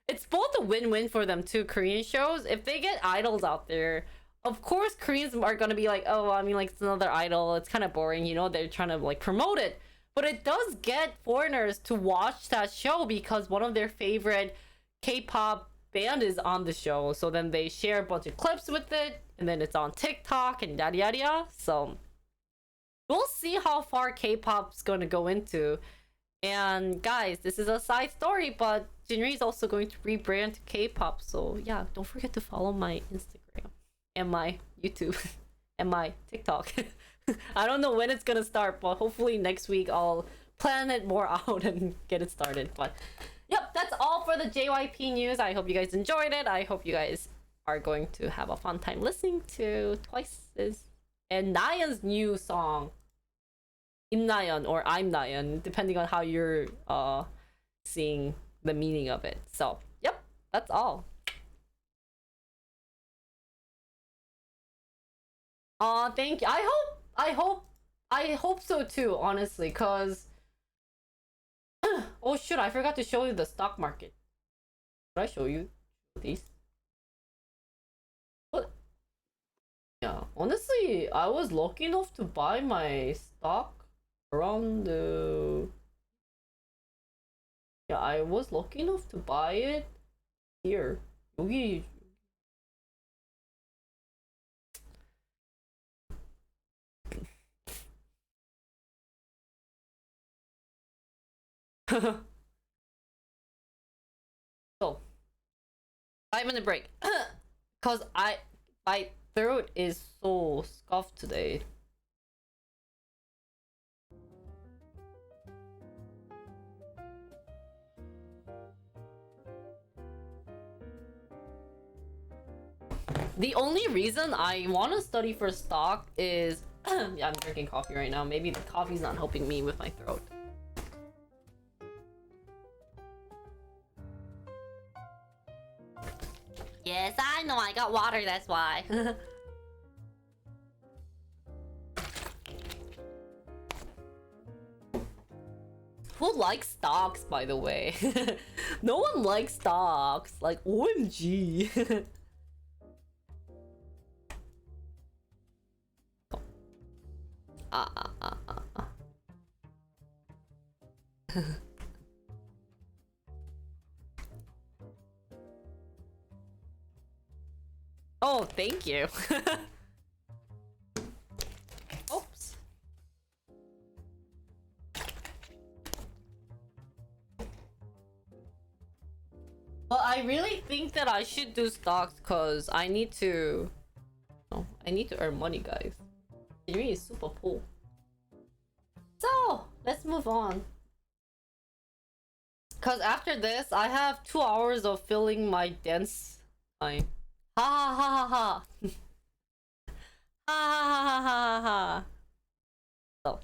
It's both a win-win for them too. Korean shows, if they get idols out there, of course Koreans are gonna be like, oh, I mean, like, it's another idol, it's kind of boring, you know, they're trying to like promote it. But it does get foreigners to watch that show because one of their favorite K-pop band is on the show. So then they share a bunch of clips with it, and then it's on TikTok and yada yada yada. So we'll see how far K-pop's going to go into. And guys, this is a side story, but Jinri is also going to rebrand to K-pop. So yeah, don't forget to follow my Instagram and my YouTube and my TikTok. I don't know when it's gonna start, but hopefully next week I'll plan it more out and get it started. But yep, that's all for the JYP news. I hope you guys enjoyed it. I hope you guys are going to have a fun time listening to Twice's and Nayeon's new song, Im Nayeon or I'm Nayeon, depending on how you're seeing the meaning of it. So yep, that's all. Thank you. I hope so too, honestly, cause oh shoot, I forgot to show you the stock market. Did I show you these? What? Yeah, honestly, I was lucky enough to buy my stock around the... Yeah, I was lucky enough to buy it here. 여기 So, 5-minute break. Cause my throat is so scuffed today. The only reason I want to study for stock is yeah, I'm drinking coffee right now. Maybe the coffee's not helping me with my throat. Yes, I know. I got water, that's why. Who likes stocks, by the way? No one likes stocks. Like, OMG. Oh, thank you. Oops. Well, I really think that I should do stocks because I need to. Oh, I need to earn money, guys. It really is super cool. So let's move on. Cause after this, I have 2 hours of filling my dance time. Ha ha ha ha ha. Ha ha ha ha ha. So,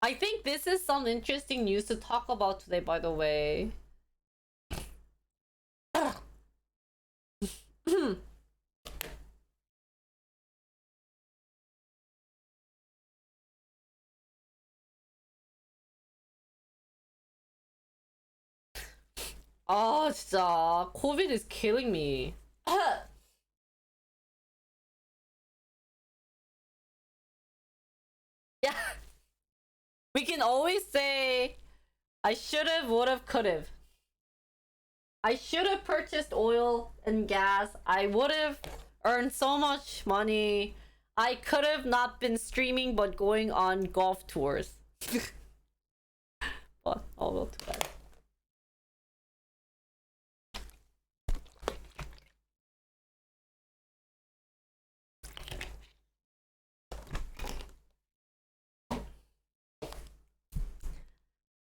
I think this is some interesting news to talk about today, by the way. 아 진짜 COVID is killing me. Yeah, we can always say I should've, would've, could've. I should've purchased oil and gas. I would've earned so much money. I could've not been streaming but going on golf tours. But oh well, too bad.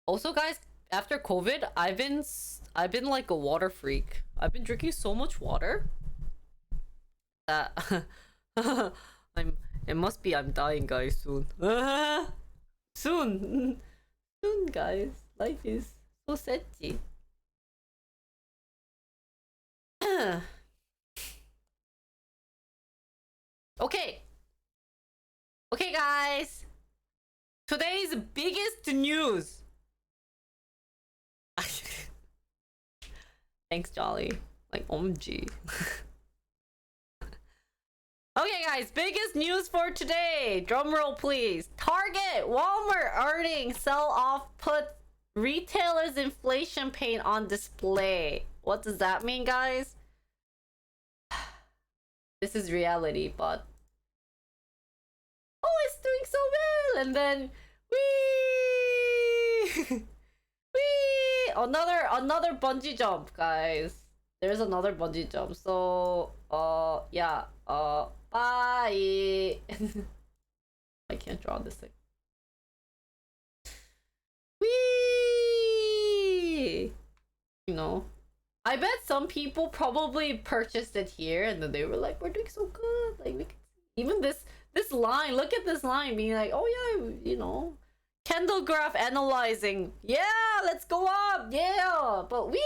Also, guys, after COVID, I've been like a water freak. I've been drinking so much water that I'm dying, guys, soon. Soon. Soon, guys. Life is so setty. Okay. Okay, guys. Today's biggest news. Thanks, Jolly. Like, OMG. Okay, guys, biggest news for today. Drumroll, please. Target, Walmart earnings sell-off put retailers' inflation pain on display. What does that mean, guys? This is reality, but oh, it's doing so well, and then whee. Whee! Another bungee jump, guys. There's another bungee jump. So, yeah. Bye. I can't draw this thing. Whee! You know, I bet some people probably purchased it here, and then they were like, "We're doing so good. Like, we can even this line. Look at this line, being like, oh yeah, you know." Candle graph analyzing. Yeah, let's go up. Yeah, but we.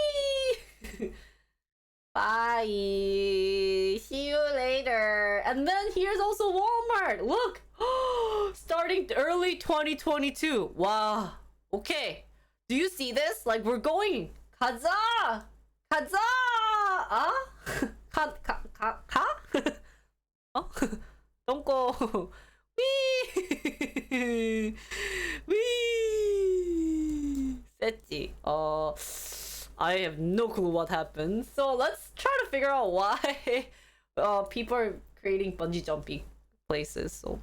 Bye. See you later. And then here's also Walmart. Look. Starting early 2022. Wow. Okay. Do you see this? Like, we're going. 가자. 가자. 아? 가. 어? Don't go. Wee! Wee! Setty. I have no clue what happened. So let's try to figure out why people are creating bungee jumping places. So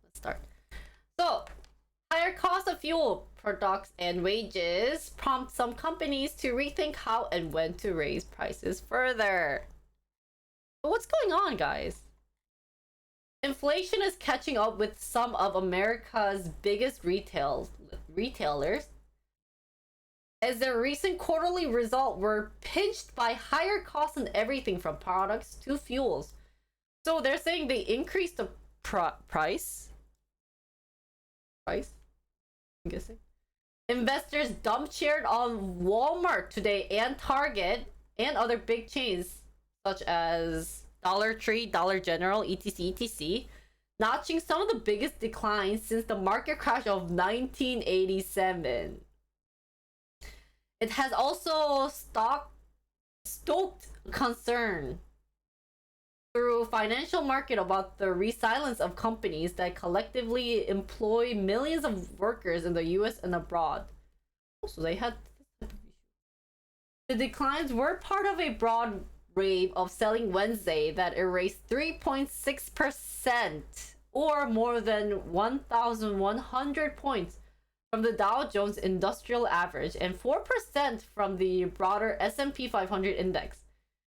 let's start. So higher cost of fuel, products, and wages prompt some companies to rethink how and when to raise prices further. But what's going on, guys? Inflation is catching up with some of America's biggest retailers, as their recent quarterly results were pinched by higher costs in everything from products to fuels. So they're saying they increased the price. I'm guessing. Investors dump shares on Walmart today and Target and other big chains such as Dollar Tree, Dollar General, etc., notching some of the biggest declines since the market crash of 1987. It has also stoked concern through financial market about the resilience of companies that collectively employ millions of workers in the US and abroad. So they had the declines were part of a broad rave of selling Wednesday that erased 3.6% or more than 1,100 points from the Dow Jones Industrial Average and 4% from the broader S&P 500 index.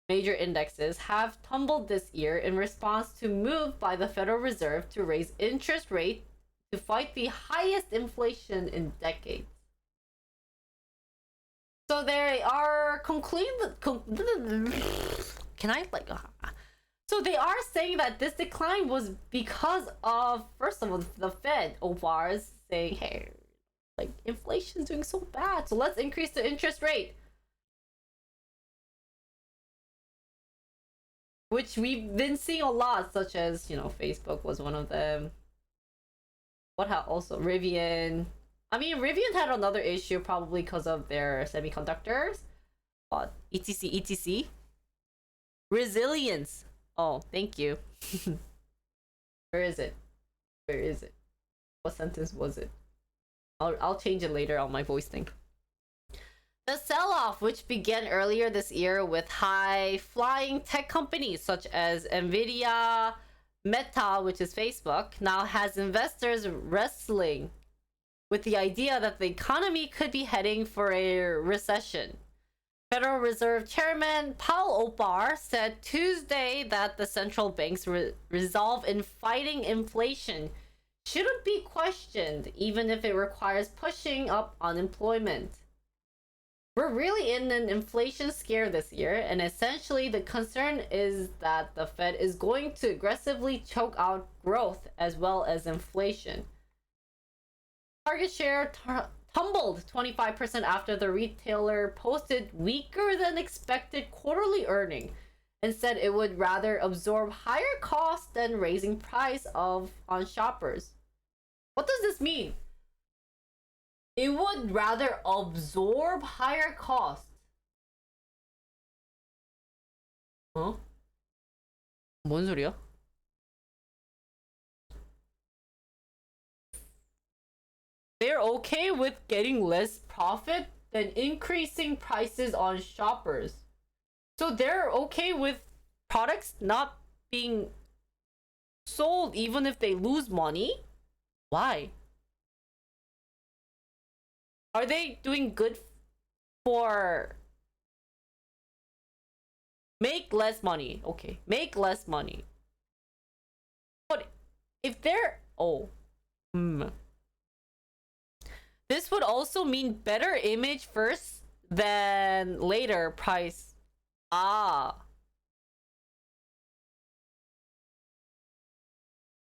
Major indexes have tumbled this year in response to move by the Federal Reserve to raise interest rates to fight the highest inflation in decades. So they are So they are saying that this decline was because of, first of all, the Fed OPARs saying, hey, like inflation's doing so bad, so let's increase the interest rate. Which we've been seeing a lot, such as, you know, Facebook was one of them. What also Rivian. I mean, Rivian had another issue probably because of their semiconductors. But etc. Resilience. Oh, thank you. Where is it? Where is it? What sentence was it? I'll change it later on my voice thing. The sell-off, which began earlier this year with high-flying tech companies such as Nvidia, Meta, which is Facebook, now has investors wrestling with the idea that the economy could be heading for a recession. Federal Reserve Chairman Paul Opar said Tuesday that the central bank's resolve in fighting inflation shouldn't be questioned, even if it requires pushing up unemployment. We're really in an inflation scare this year, and essentially the concern is that the Fed is going to aggressively choke out growth as well as inflation. Target share tumbled 25% after the retailer posted weaker than expected quarterly earnings and said it would rather absorb higher costs than raising price on shoppers. What does this mean? It would rather absorb higher costs. 어? 뭔 소리야? They're okay with getting less profit than increasing prices on shoppers. So they're okay with products not being sold even if they lose money? Why? Are they doing good for make less money? Okay, make less money. But if they're this would also mean better image first, then later price.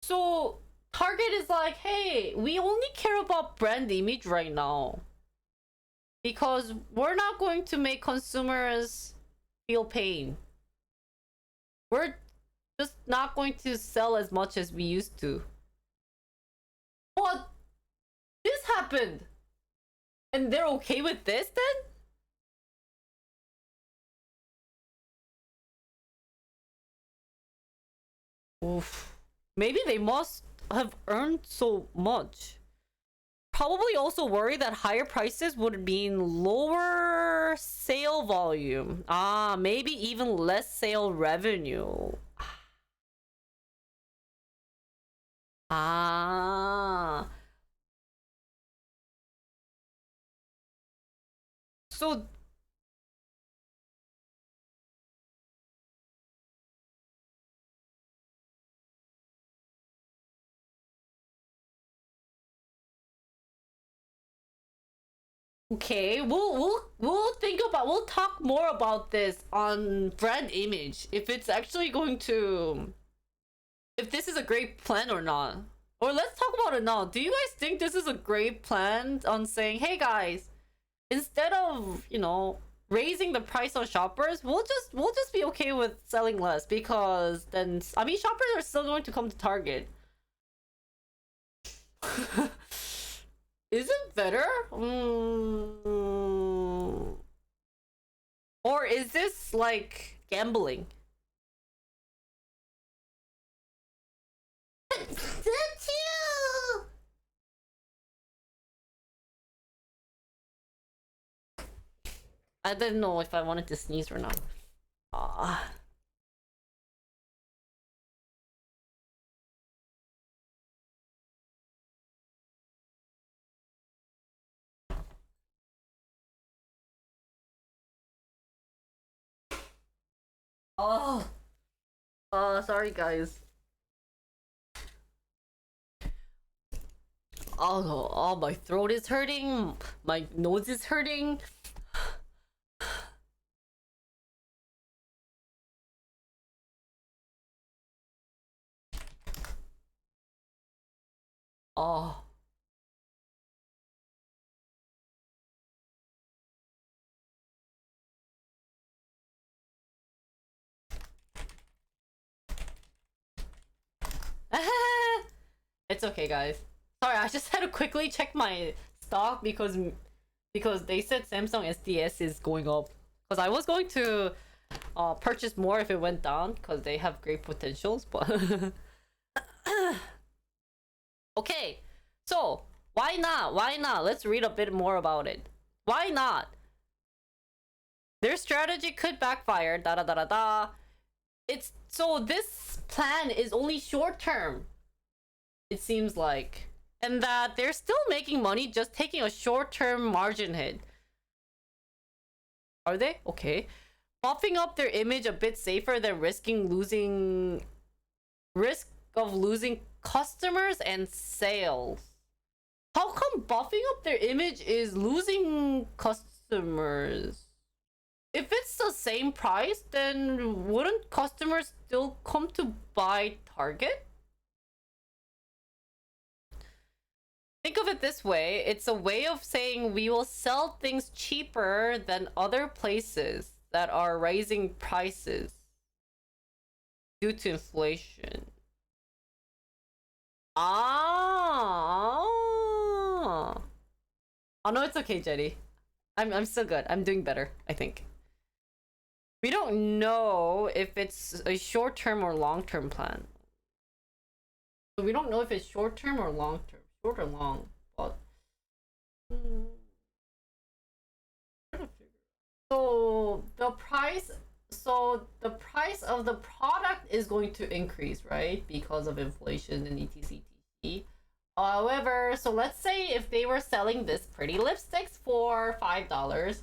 So Target is like, hey, we only care about brand image right now, because we're not going to make consumers feel pain. We're just not going to sell as much as we used to. But this happened, and they're okay with this then? Oof. Maybe they must have earned so much. Probably also worried that higher prices would mean lower sale volume. Maybe even less sale revenue. So okay, we'll talk more about this on brand image, if it's actually going to, if this is a great plan or not. Or let's talk about it now. Do you guys think this is a great plan on saying, hey guys, instead of, you know, raising the price on shoppers, we'll just be okay with selling less, because then, I mean, shoppers are still going to come to Target. Is it better? Or is this like gambling? I didn't know if I wanted to sneeze or not. Ah. Oh. Sorry guys. Oh, my throat is hurting. My nose is hurting. Oh. It's okay, guys. Sorry, I just had to quickly check my stock because they said Samsung SDS is going up. Because I was going to purchase more if it went down because they have great potentials, but okay. So why not? Why not? Let's read a bit more about it. Why not? Their strategy could backfire. Da da da da da. It's so this plan is only short term. It seems like, and that they're still making money, just taking a short term margin hit. Are they? Okay. Buffing up their image a bit safer than risk of losing customers and sales. How come buffing up their image is losing customers? If it's the same price, then wouldn't customers still come to buy Target? Think of it this way, it's a way of saying we will sell things cheaper than other places that are raising prices due to inflation. Ah. Oh no, it's okay, Jenny. I'm still good. I'm doing better, I think. We don't know if it's a short-term or long-term plan. So we don't know if it's short-term or long-term. Short or long, but so the price of the product is going to increase, right? Because of inflation and etc. However, so let's say if they were selling this pretty lipsticks for $5,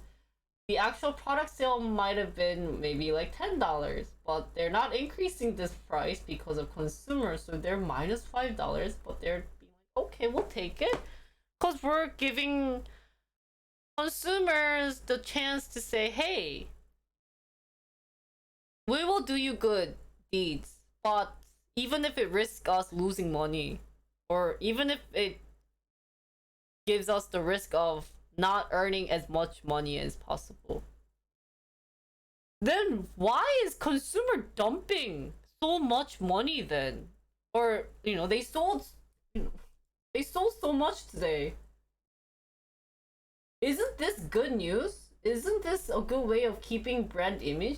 the actual product sale might have been maybe like $10, but they're not increasing this price because of consumers, so they're minus $5, but they're okay, we'll take it because we're giving consumers the chance to say, hey, we will do you good deeds, but even if it risks us losing money, or even if it gives us the risk of not earning as much money as possible, then why is consumer dumping so much money then? Or, they sold so much today. Isn't this good news? Isn't this a good way of keeping brand image?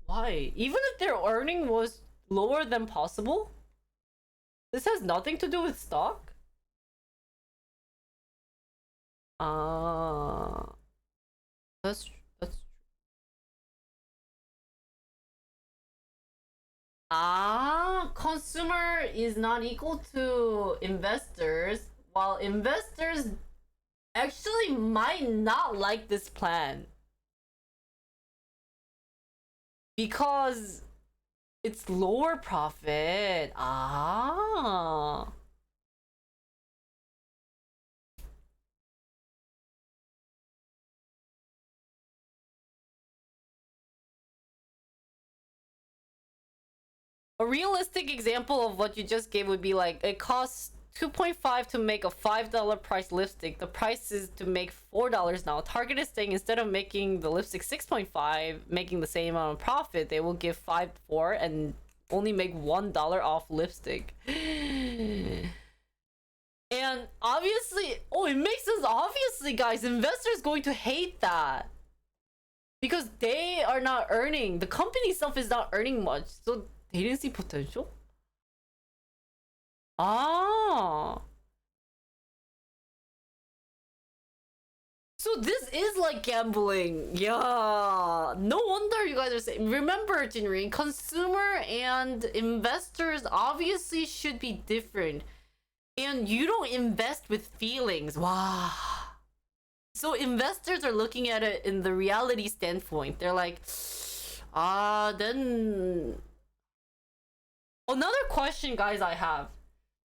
Why? Even if their earning was lower than possible? This has nothing to do with stock? That's true. Consumer is not equal to investors, while investors actually might not like this plan because it's lower profit. A realistic example of what you just gave would be like, it costs $2.5 to make a $5 price lipstick. The price is to make $4 now. Target is saying instead of making the lipstick $6.5, making the same amount of profit, they will give $5.4 and only make $1 off lipstick. And obviously, it makes sense. Obviously, guys, investors going to hate that because they are not earning. The company itself is not earning much, so they didn't see potential. So this is like gambling. Yeah. No wonder you guys are saying. Remember, Jinri, consumer and investors obviously should be different. And you don't invest with feelings. Wow. So investors are looking at it in the reality standpoint. They're like, then another question, guys, I have.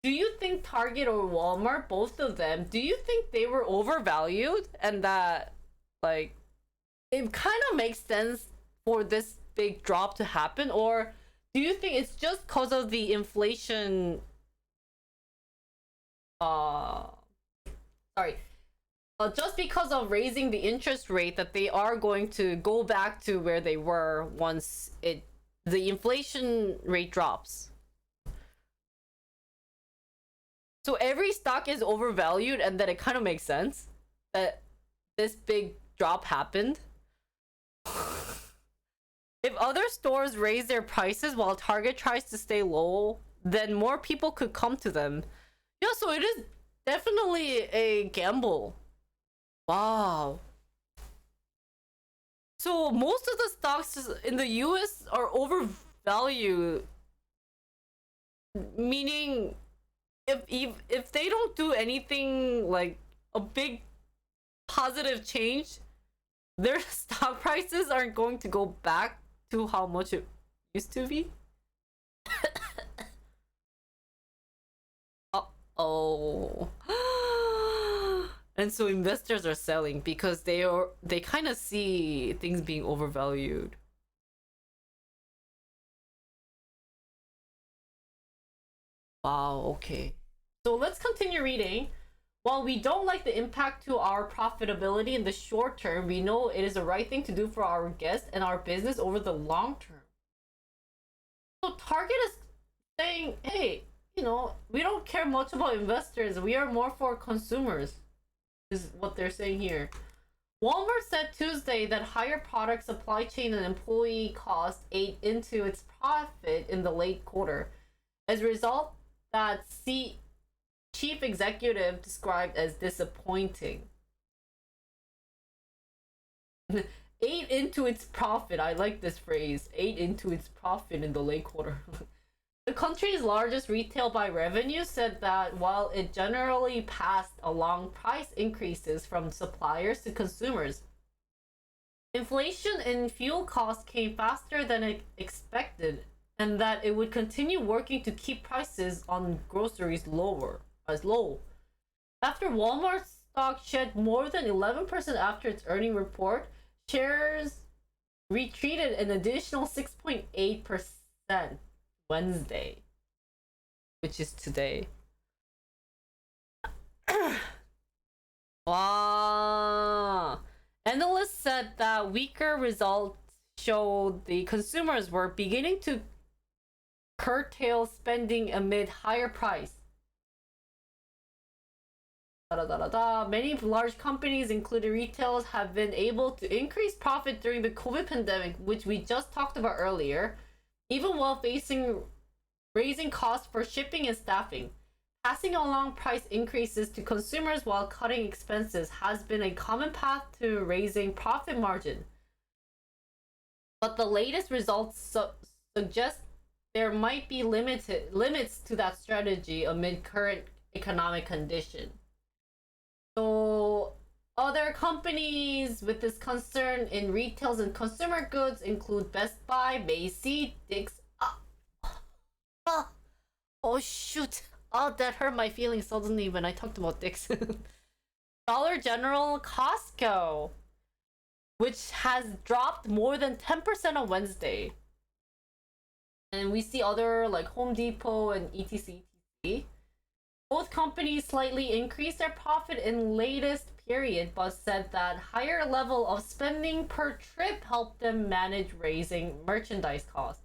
Do you think Target or Walmart, both of them, do you think they were overvalued and that, like, it kind of makes sense for this big drop to happen? Or do you think it's just because of the inflation, just because of raising the interest rate that they are going to go back to where they were once the inflation rate drops? So every stock is overvalued, and then it kind of makes sense that this big drop happened. If other stores raise their prices while Target tries to stay low, then more people could come to them. Yeah, so it is definitely a gamble. Wow. So most of the stocks in the US are overvalued, meaning if they don't do anything like a big positive change, their stock prices aren't going to go back to how much it used to be. Uh-oh. And so investors are selling because they kind of see things being overvalued. Wow, okay. So let's continue reading. While we don't like the impact to our profitability in the short term, we know it is the right thing to do for our guests and our business over the long term. So Target is saying, hey, we don't care much about investors. We are more for consumers, is what they're saying here. Walmart said Tuesday that higher product supply chain and employee costs ate into its profit in the late quarter. As a result, that chief executive described as disappointing. Ate into its profit. I like this phrase. Ate into its profit in the late quarter. The country's largest retail by revenue said that while it generally passed along price increases from suppliers to consumers, inflation in fuel costs came faster than expected, and that it would continue working to keep prices on groceries low. After Walmart's stock shed more than 11% after its earning report, shares retreated an additional 6.8% Wednesday, which is today. Wow. Analysts said that weaker results showed the consumers were beginning to curtail spending amid higher price. Many large companies, including retailers, have been able to increase profit during the COVID pandemic, which we just talked about earlier, even while raising costs for shipping and staffing. Passing along price increases to consumers while cutting expenses has been a common path to raising profit margin. But the latest results suggest there might be limits to that strategy amid current economic condition. So other companies with this concern in retails and consumer goods include Best Buy, Macy's, Dick's. Oh shoot! Oh, that hurt my feelings suddenly when I talked about Dick's. Dollar General, Costco, which has dropped more than 10% on Wednesday. And we see other like Home Depot and etc. Both companies slightly increased their profit in latest period, but said that higher level of spending per trip helped them manage raising merchandise costs.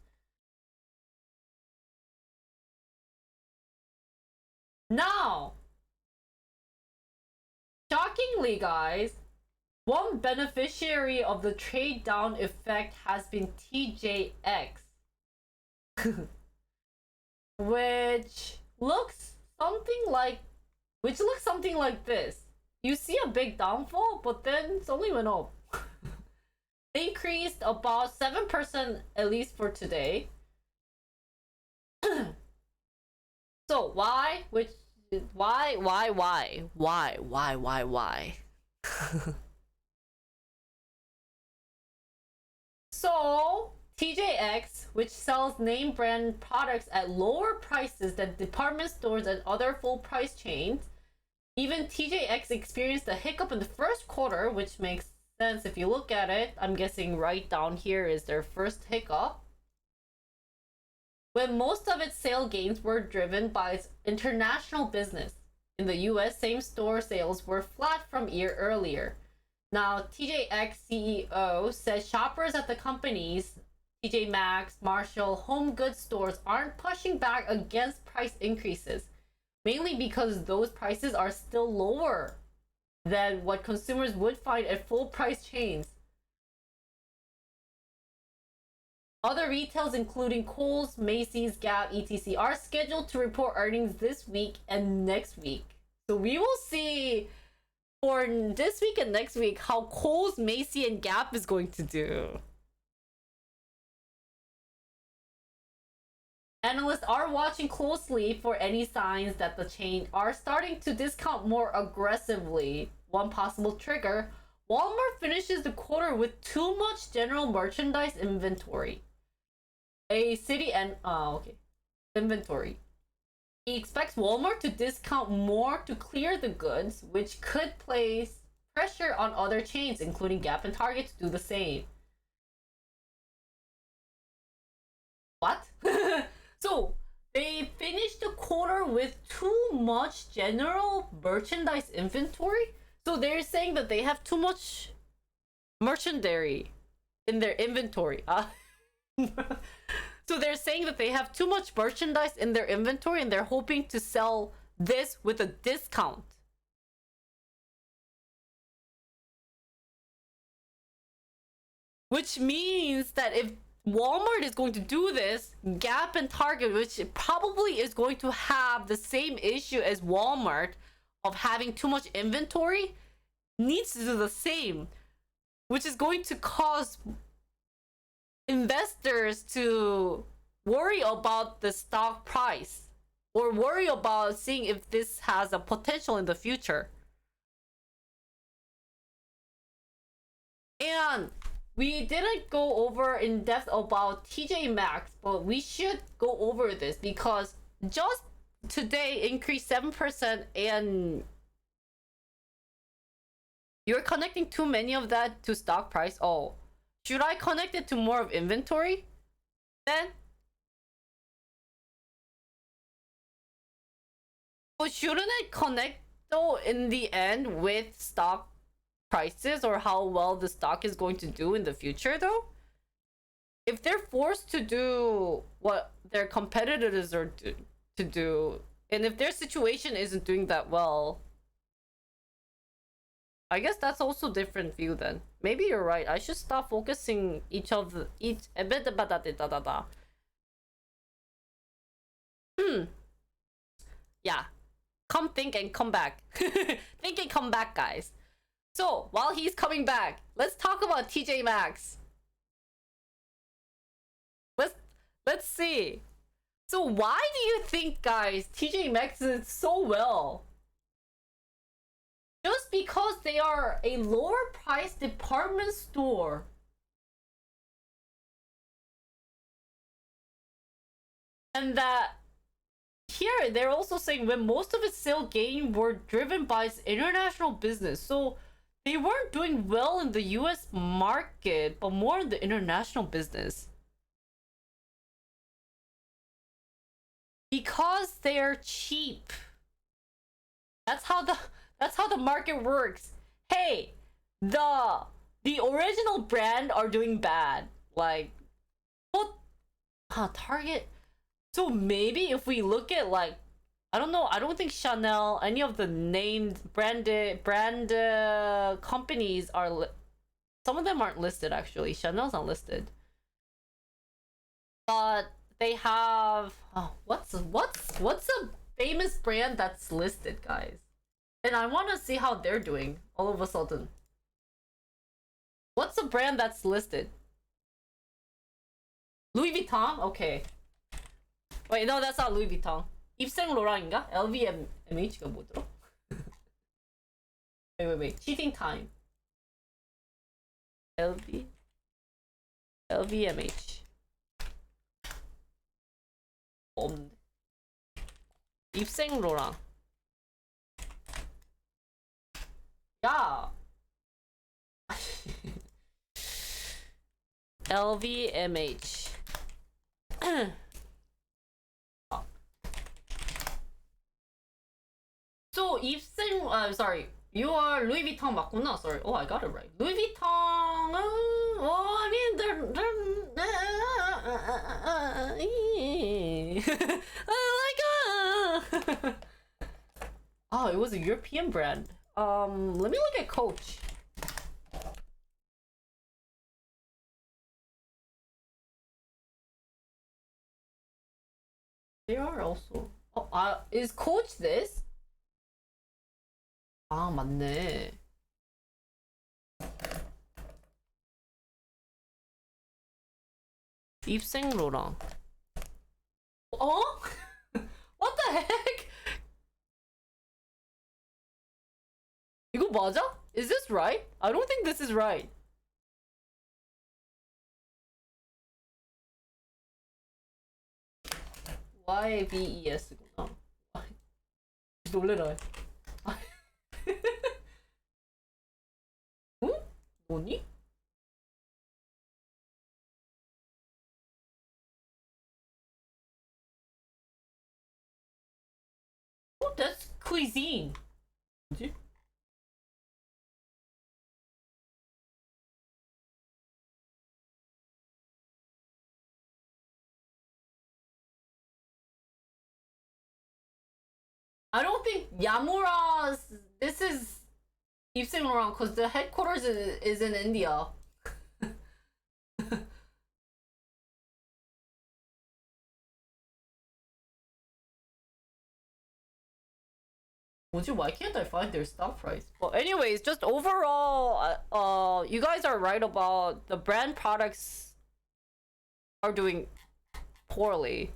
Now, shockingly, guys, one beneficiary of the trade down effect has been TJX, which looks something like this. you see a big downfall, but then it's only went up. They increased about 7% at least for today. So why? Why? So TJX, which sells name brand products at lower prices than department stores and other full price chains, even TJX experienced a hiccup in the first quarter, which makes sense if you look at it. I'm guessing right down here is their first hiccup, when most of its sale gains were driven by its international business. In the US, same-store sales were flat from a year earlier. Now, TJX CEO says shoppers at the companies, TJ Maxx, Marshall, home goods stores aren't pushing back against price increases, mainly because those prices are still lower than what consumers would find at full-price chains. Other retailers, including Kohl's, Macy's, Gap, etc., are scheduled to report earnings this week and next week. So we will see for this week and next week how Kohl's, Macy's, and Gap is going to do. Analysts are watching closely for any signs that the chain are starting to discount more aggressively. One possible trigger: Walmart finishes the quarter with too much general merchandise inventory. Inventory. He expects Walmart to discount more to clear the goods, which could place pressure on other chains, including Gap and Target, to do the same. What? So they finished the quarter with too much general merchandise inventory? So they're saying that they have too much merchandise in their inventory. So they're saying that they have too much merchandise in their inventory and they're hoping to sell this with a discount. Which means that if Walmart is going to do this, Gap and Target, which probably is going to have the same issue as Walmart of having too much inventory, needs to do the same, which is going to cause investors to worry about the stock price or worry about seeing if this has a potential in the future. And we didn't go over in depth about TJ Maxx, but we should go over this because just today increased 7% and you're connecting too many of that to stock price. Oh, should I connect it to more of inventory then? But shouldn't it connect though in the end with stock prices or how well the stock is going to do in the future though? If they're forced to do what their competitors are to do, and if their situation isn't doing that well, I guess that's also different view then. Maybe you're right. I should stop focusing each. Yeah. Come think and come back. Think and come back, guys. So while he's coming back, let's talk about TJ Maxx. Let's see. So why do you think, guys, TJ Maxx is so well? Just because they are a lower price department store. And that here they're also saying when most of its sale gain were driven by its international business. So they weren't doing well in the US market, but more in the international business. Because they're cheap. That's how the market works. Hey, the original brand are doing bad. Like, what? Target. So maybe if we look at like, I don't know. I don't think Chanel, any of the named brand companies are. Some of them aren't listed actually. Chanel's not listed. But they have. Oh, what's a famous brand that's listed, guys? And I want to see how they're doing all of a sudden. What's the brand that's listed? Louis Vuitton? Okay. Wait, no, that's not Louis Vuitton. Yves Saint Laurent인가? LVMH가 뭐더라? wait. Cheating time. LVMH. 없는데. Yves Saint Laurent. 야. LVMH. So Yves Saint, sorry, you are Louis Vuitton 맞구나. Sorry, oh I got it right. Louis Vuitton. Oh, I mean they're like oh, it was a European brand. Let me look at Coach. They are also. Oh, is Coach this? 아, 맞네. Yves Saint Laurent. 어? What the heck? 이거 맞아? Is this right? I don't think this is right. YBES구나. 놀래라. 응? 뭐니? Oh, that's cuisine. 뭐지? I don't think Yamura's. This is Yves Saint Laurent because the headquarters is in India. Why can't I find their stock price? Well, anyways, just overall, you guys are right about the brand products are doing poorly.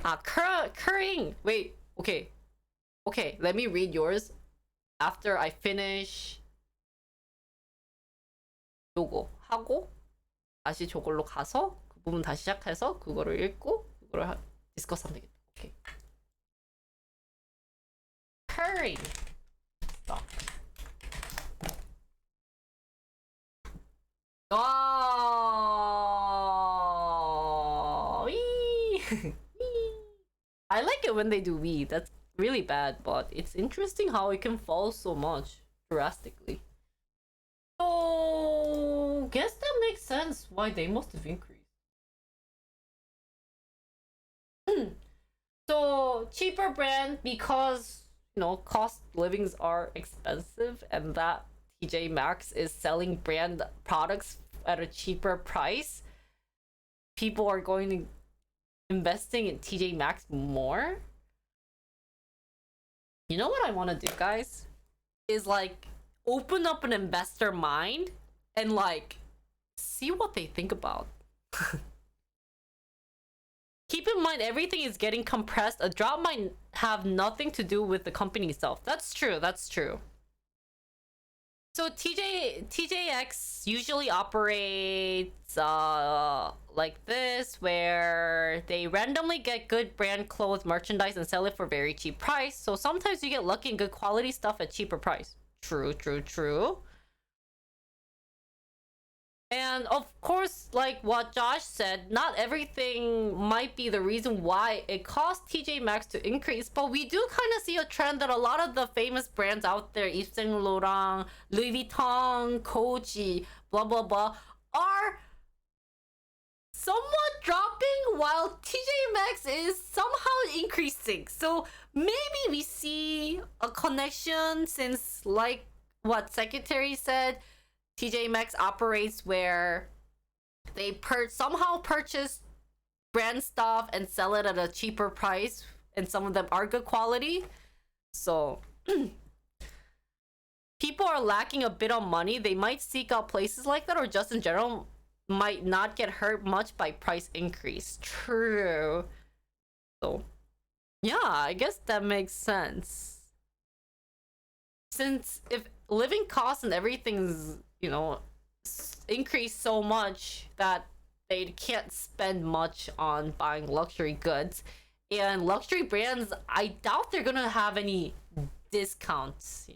Currying. Wait, okay, let me read yours after I finish 요거 하고 다시 저걸로 가서 그 부분 다시 시작해서 그거를 읽고 그거를 디스커스 하면 되겠다. 오케이. Curry. Stop. I like it when they do we. That's really bad, but it's interesting how it can fall so much drastically. So, guess that makes sense why they must have increased. So, cheaper brand because, cost livings are expensive and that TJ Maxx is selling brand products at a cheaper price. People are going to investing in TJ Maxx more. You know what I want to do, guys? Is open up an investor mind and see what they think about. Keep in mind everything is getting compressed. A drop might have nothing to do with the company itself. That's true. So TJX usually operates like this, where they randomly get good brand clothes merchandise and sell it for very cheap price. So sometimes you get lucky and good quality stuff at cheaper price. True. And of course, like what Josh said, not everything might be the reason why it cost TJ Maxx to increase, but we do kind of see a trend that a lot of the famous brands out there, Yves Saint Laurent, Louis Vuitton, Coach, blah blah blah, are somewhat dropping while TJ Maxx is somehow increasing. So maybe we see a connection, since like what Secretary said, TJ Maxx operates where they somehow purchase brand stuff and sell it at a cheaper price, and some of them are good quality. So people are lacking a bit on money. They might seek out places like that, or just in general might not get hurt much by price increase. True. So yeah, I guess that makes sense. Since if living costs and everything's, increased so much that they can't spend much on buying luxury goods, and luxury brands, I doubt they're gonna have any discounts.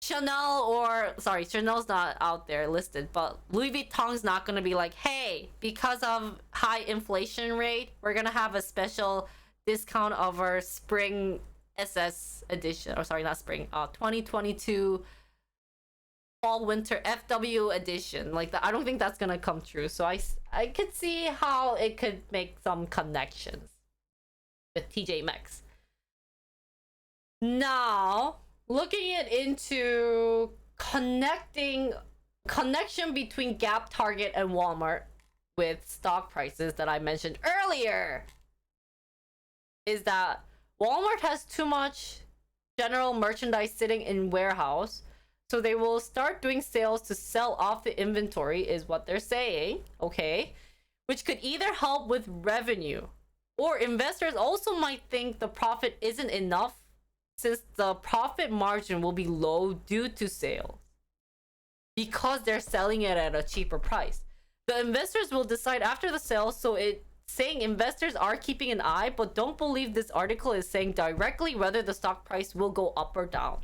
Chanel's not out there listed, but Louis Vuitton's not gonna be like, hey, because of high inflation rate, we're gonna have a special discount of our spring SS edition, or sorry, not spring, 2022 fall winter FW edition. Like that, I don't think that's gonna come true. So I could see how it could make some connections with TJ Maxx. Now, looking it into connection between Gap, Target, and Walmart with stock prices that I mentioned earlier is that Walmart has too much general merchandise sitting in warehouse, so they will start doing sales to sell off the inventory, is what they're saying, okay? Which could either help with revenue, or investors also might think the profit isn't enough since the profit margin will be low due to sales, because they're selling it at a cheaper price. The investors will decide after the sale, so it's saying investors are keeping an eye, but don't believe this article is saying directly whether the stock price will go up or down.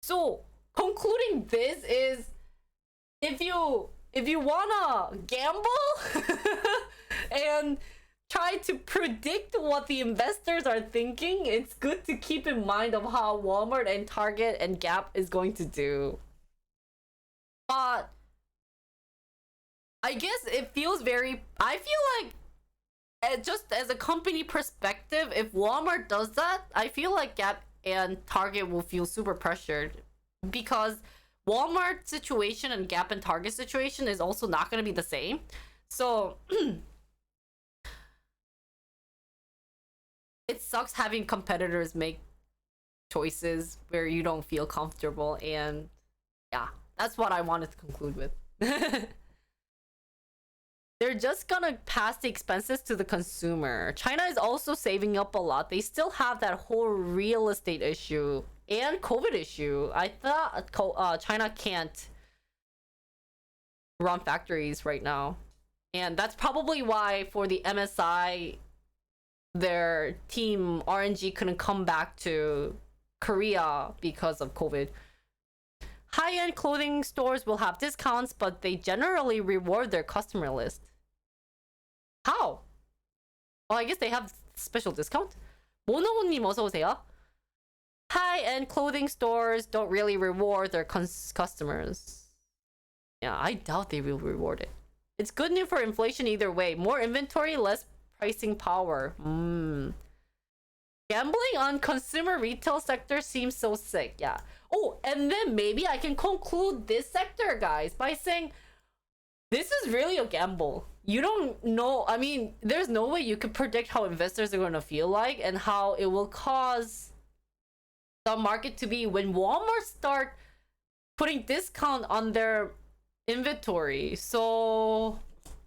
So concluding this is, if you wanna gamble and try to predict what the investors are thinking, it's good to keep in mind of how Walmart and Target and Gap is going to do. But I guess it feels I feel like, just as a company perspective, if Walmart does that, I feel like Gap and Target will feel super pressured, because Walmart situation and Gap and Target situation is also not going to be the same. So it sucks having competitors make choices where you don't feel comfortable, and yeah, that's what I wanted to conclude with. They're just gonna pass the expenses to the consumer. China is also saving up a lot. They still have that whole real estate issue and COVID issue. I thought China can't run factories right now. And that's probably why for the MSI, their team RNG couldn't come back to Korea because of COVID. High-end clothing stores will have discounts, but they generally reward their customer list. How? Well, I guess they have special discount? 모노모님 어서 오세요. High-end clothing stores don't really reward their customers. Yeah, I doubt they will reward it. It's good news for inflation either way. More inventory, less pricing power. Gambling on consumer retail sector seems so sick. Yeah. Oh, and then maybe I can conclude this sector, guys, by saying this is really a gamble. You don't know. I mean, there's no way you could predict how investors are going to feel like and how it will cause the market to be when Walmart start putting discount on their inventory. So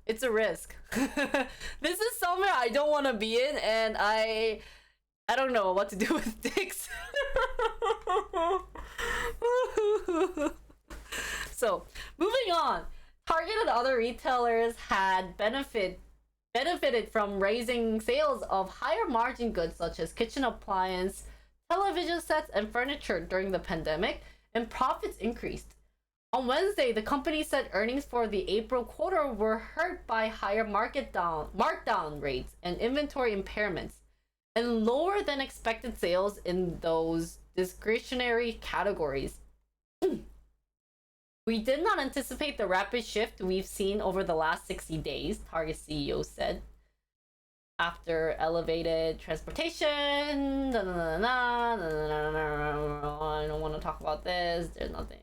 it's a risk. This is somewhere I don't want to be in, and I don't know what to do with dicks. So moving on, Target and other retailers had benefited from raising sales of higher margin goods such as kitchen appliance, television sets, and furniture during the pandemic, and profits increased. On Wednesday, the company said earnings for the April quarter were hurt by higher markdown rates and inventory impairments, and lower than expected sales in those discretionary categories. We did not anticipate the rapid shift we've seen over the last 60 days, Target CEO said. After elevated transportation, I don't want to talk about this, there's nothing.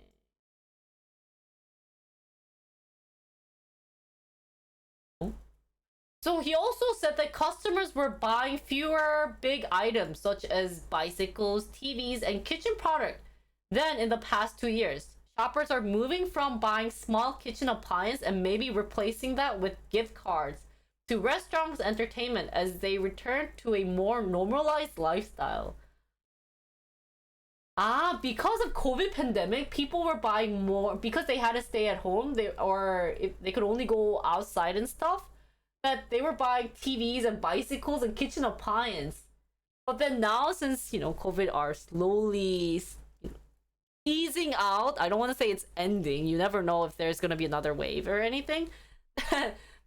So he also said that customers were buying fewer big items such as bicycles, TVs, and kitchen products than in the past 2 years. Shoppers are moving from buying small kitchen appliances and maybe replacing that with gift cards to restaurants, entertainment as they return to a more normalized lifestyle. Ah, because of COVID pandemic, people were buying more because they had to stay at home. Or if they could only go outside and stuff. That they were buying TVs and bicycles and kitchen appliances. But then now, since COVID are slowly easing out, I don't want to say it's ending. You never know if there's gonna be another wave or anything.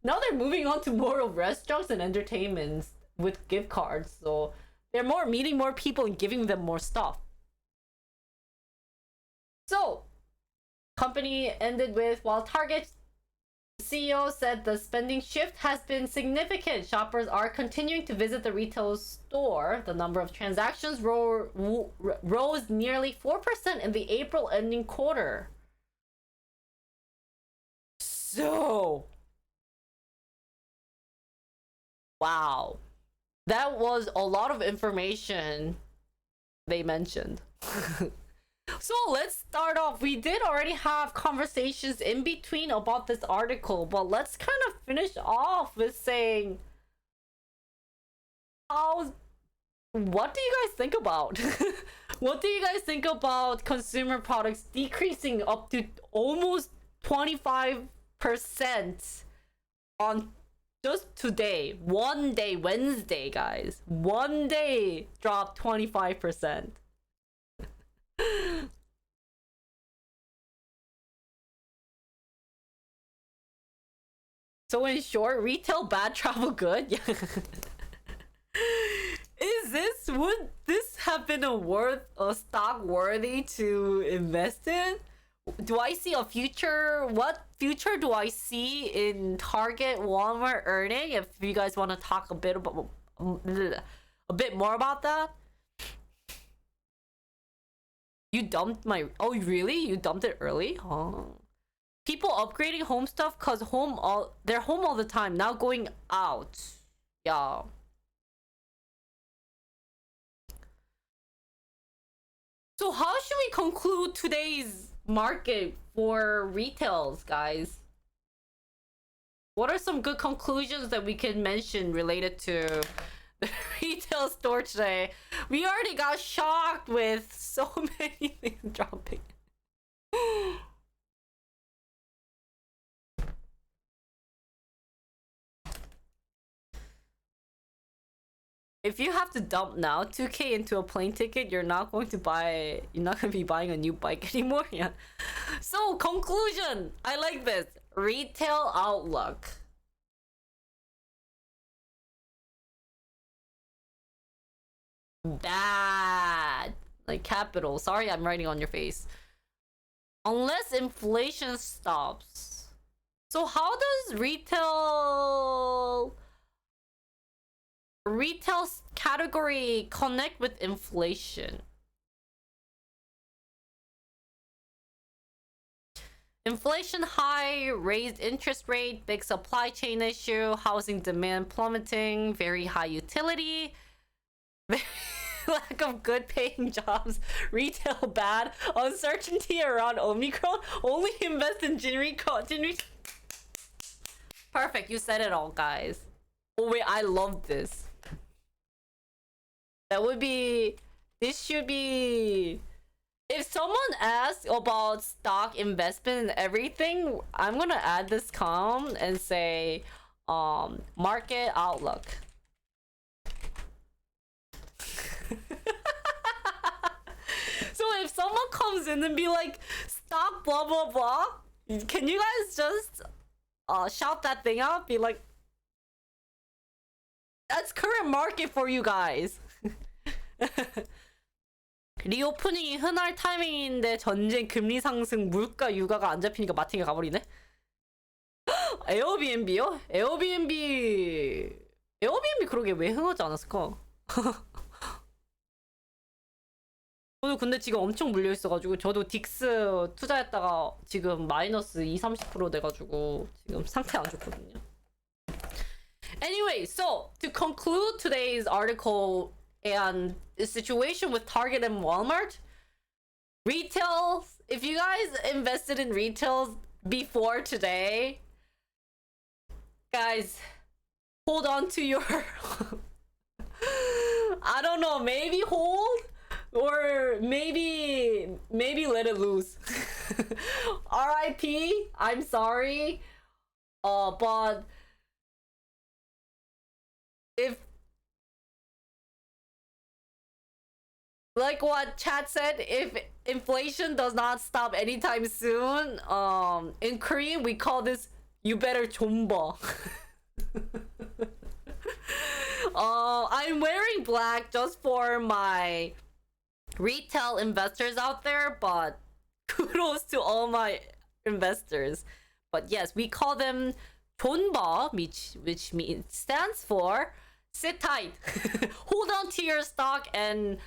Now they're moving on to more of restaurants and entertainments with gift cards. So they're meeting more people and giving them more stuff. So, company ended with, while Target's CEO said the spending shift has been significant, shoppers are continuing to visit the retail store. The number of transactions rose nearly 4% in the April ending quarter. So, wow. That was a lot of information they mentioned. So let's start off. We did already have conversations in between about this article, but let's kind of finish off with saying, what do you guys think about? What do you guys think about consumer products decreasing up to almost 25% on just today? One day, Wednesday, guys. One day dropped 25%. So in short, retail bad, travel good. Would this have been a stock worthy to invest in? Do I see a future? What future do I see in Target, Walmart earning? If you guys want to talk a bit more about that. You dumped my... Oh, really? You dumped it early? Oh. People upgrading home stuff because they're home all the time. Now going out. Yeah. So how should we conclude today's market for retails, guys? What are some good conclusions that we can mention related to the retail store today? We already got shocked with so many things dropping. If you have to dump now 2K into a plane ticket, you're not going to be buying a new bike anymore. Yeah. So conclusion, I like this. Retail outlook. Bad. Like capital. Sorry, I'm writing on your face. Unless inflation stops. So how does retail category connect with inflation? Inflation high, raised interest rate, big supply chain issue, housing demand plummeting, very high utility, lack of good paying jobs, retail bad, uncertainty around Omicron, only invest in generic. Perfect, you said it all, guys. Oh wait, I love this. This should be, if someone asks about stock investment and everything, I'm gonna add this column and say, market outlook. So if someone comes in and be like, stock blah blah blah, can you guys just shout that thing out? Be like, that's current market for you guys. 리오프닝이 흔할 타이밍인데 전쟁, 금리 상승, 물가, 유가가 안 잡히니까 마팅에 가버리네. 에어비앤비요? 에어비앤비 그러게 왜 흥하지 않았을까? 저도 근데 지금 엄청 물려있어가지고, 저도 딕스 투자했다가 지금 마이너스 20-30% 돼가지고 지금 상태 안 좋거든요. Anyway, so to conclude today's article and the situation with Target and Walmart, retail, if you guys invested in retail before today, guys, hold on to your I don't know, maybe hold or maybe let it loose. RIP, I'm sorry. But if, like what chat said, if inflation does not stop anytime soon, in Korean we call this you better 존버. I'm wearing black just for my retail investors out there, but kudos to all my investors. But yes, we call them 존버, which means stands for sit tight. Hold on to your stock and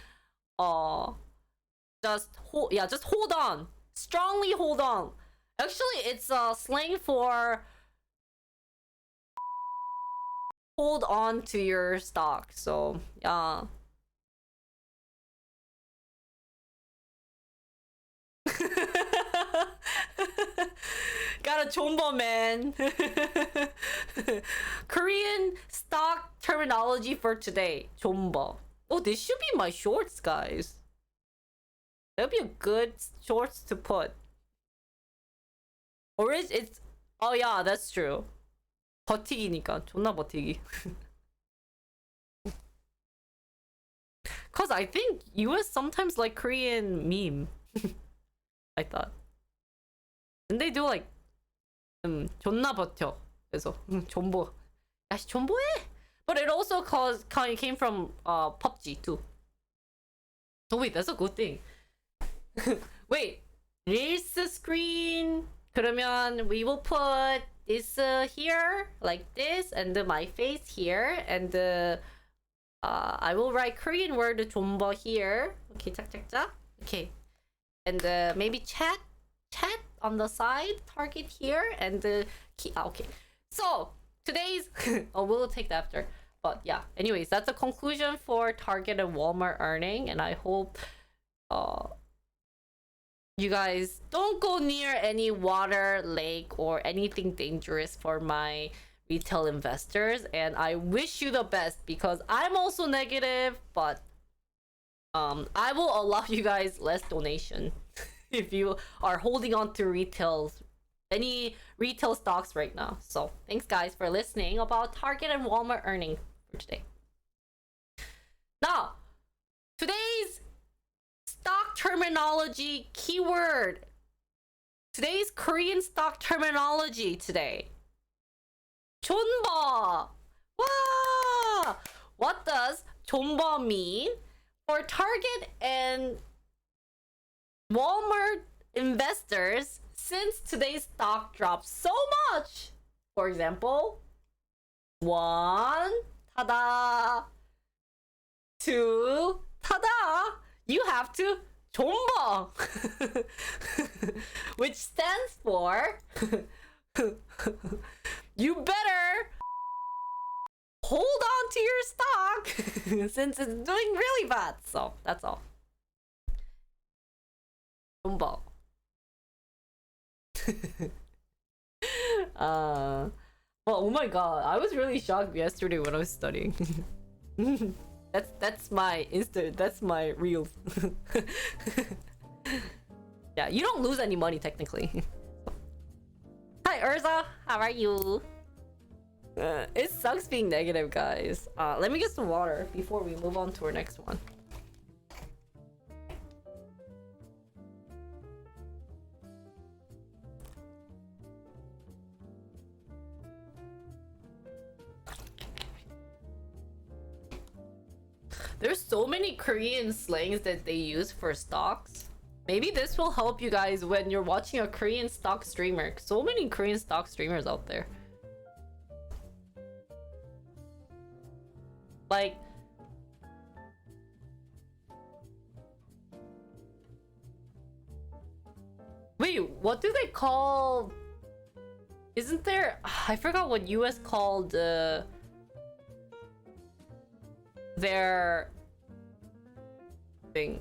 just hold on. Strongly hold on. Actually, it's slang for hold on to your stock. So yeah. Got a chombo, man. Korean stock terminology for today. chombo. Oh, this should be my shorts, guys. That'd be a good shorts to put. Or is it's oh yeah, that's true. 버티기니까 존나 버티기. Cause I think US sometimes like Korean meme. I thought. And they do like 존나 버텨. 그래서 존버. 야씨 존버해. But it also came from PUBG too. Oh wait, that's a good thing. Wait, Reels screen. 그러면 we will put this here like this, and my face here, and I will write Korean word 존버 here. Okay, 짝짝짝. Okay, and maybe chat on the side, target here, and key. Okay, so today's oh, we'll take that after. But yeah, anyways, that's the conclusion for Target and Walmart earning, and I hope you guys don't go near any water, lake, or anything dangerous for my retail investors. And I wish you the best because I'm also negative, but I will allow you guys less donation if you are holding on to any retail stocks right now. So thanks guys for listening about Target and Walmart earning for today. Now, today's stock terminology keyword. Today's Korean stock terminology today. 존버. Wow! What does 존버 mean? For Target and Walmart investors, since today's stock dropped so much. For example, 1, tada. 2, tada. You have to 존버, which stands for you better hold on to your stock since it's doing really bad. So that's all. 존버. Well, oh my god, I was really shocked yesterday when I was studying. That's my that's my reels. Yeah, you don't lose any money technically. Hi Urza, how are you? It sucks being negative, guys. Let me get some water before we move on to our next one. There's so many Korean slangs that they use for stocks. Maybe this will help you guys when you're watching a Korean stock streamer. So many Korean stock streamers out there. Like, wait, what do they call? Isn't there? I forgot what US called their thing.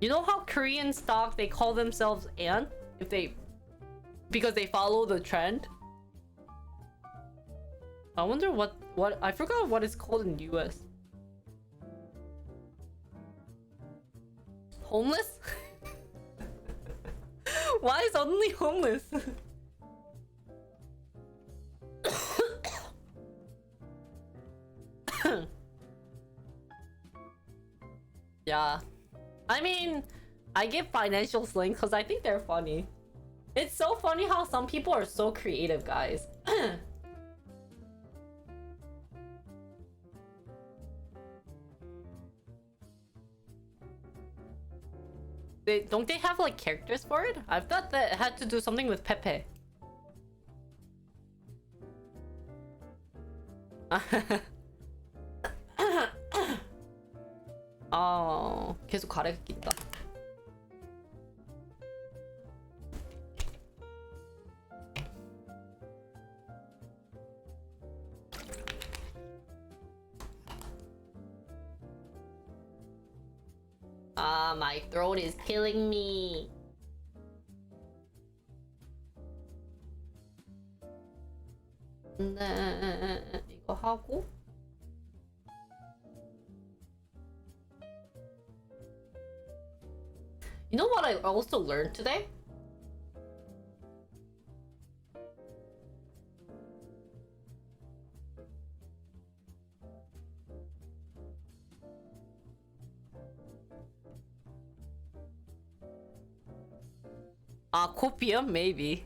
You know how Korean stock they call themselves ant if they because they follow the trend. I wonder what I forgot what it's called in the US. Homeless? Why suddenly homeless? Yeah. I mean, I give financial slings because I think they're funny. It's so funny how some people are so creative, guys. Don't they have like characters for it? I thought that it had to do something with Pepe. 계속 가래가 낀다. My throat is killing me. 네, 이거 하고 You know what I also learned today? Copium? Maybe.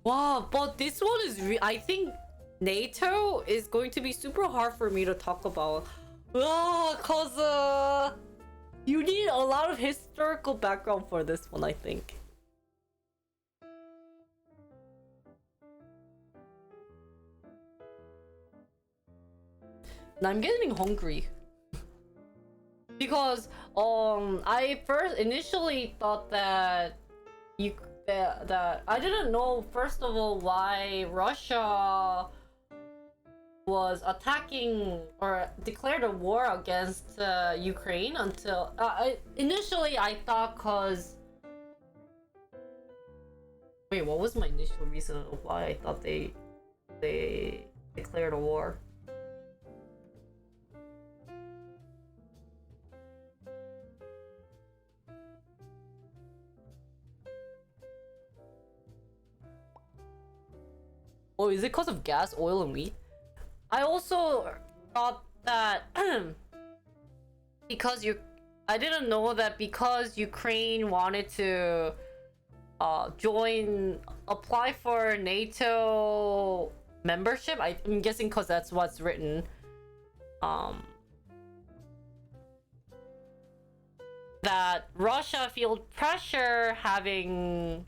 Wow, but this one is I think NATO is going to be super hard for me to talk about. Cause you need a lot of historical background for this one, I think. And I'm getting hungry. Because I first initially thought that that I didn't know first of all why Russia was attacking or declared a war against Ukraine until initially I thought cause wait, what was my initial reason of why I thought they declared a war? Oh, is it because of gas, oil, and wheat? I also thought that because I didn't know that because Ukraine wanted to apply for NATO membership. I'm guessing because that's what's written. That Russia felt pressure having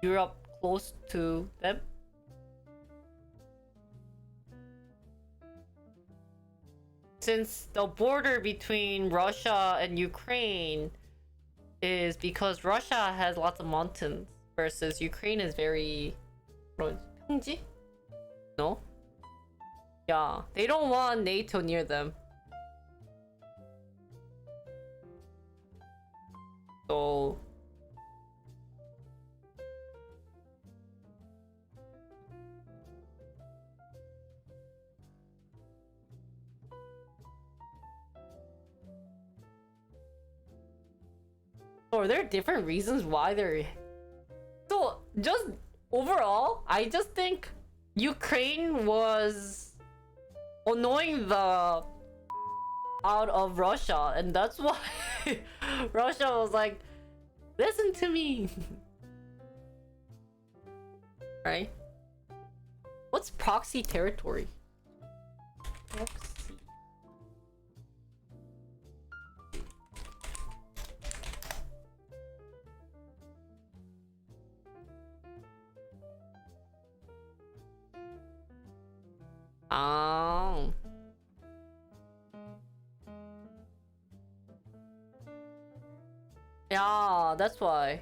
Europe close to them. Since the border between Russia and Ukraine is because Russia has lots of mountains versus Ukraine is very 평지? No? Yeah, they don't want NATO near them. So are there different reasons why they're so just overall I just think Ukraine was annoying the out of Russia and that's why Russia was like listen to me. Right? What's proxy territory? Proxy. Oh. Yeah, that's why.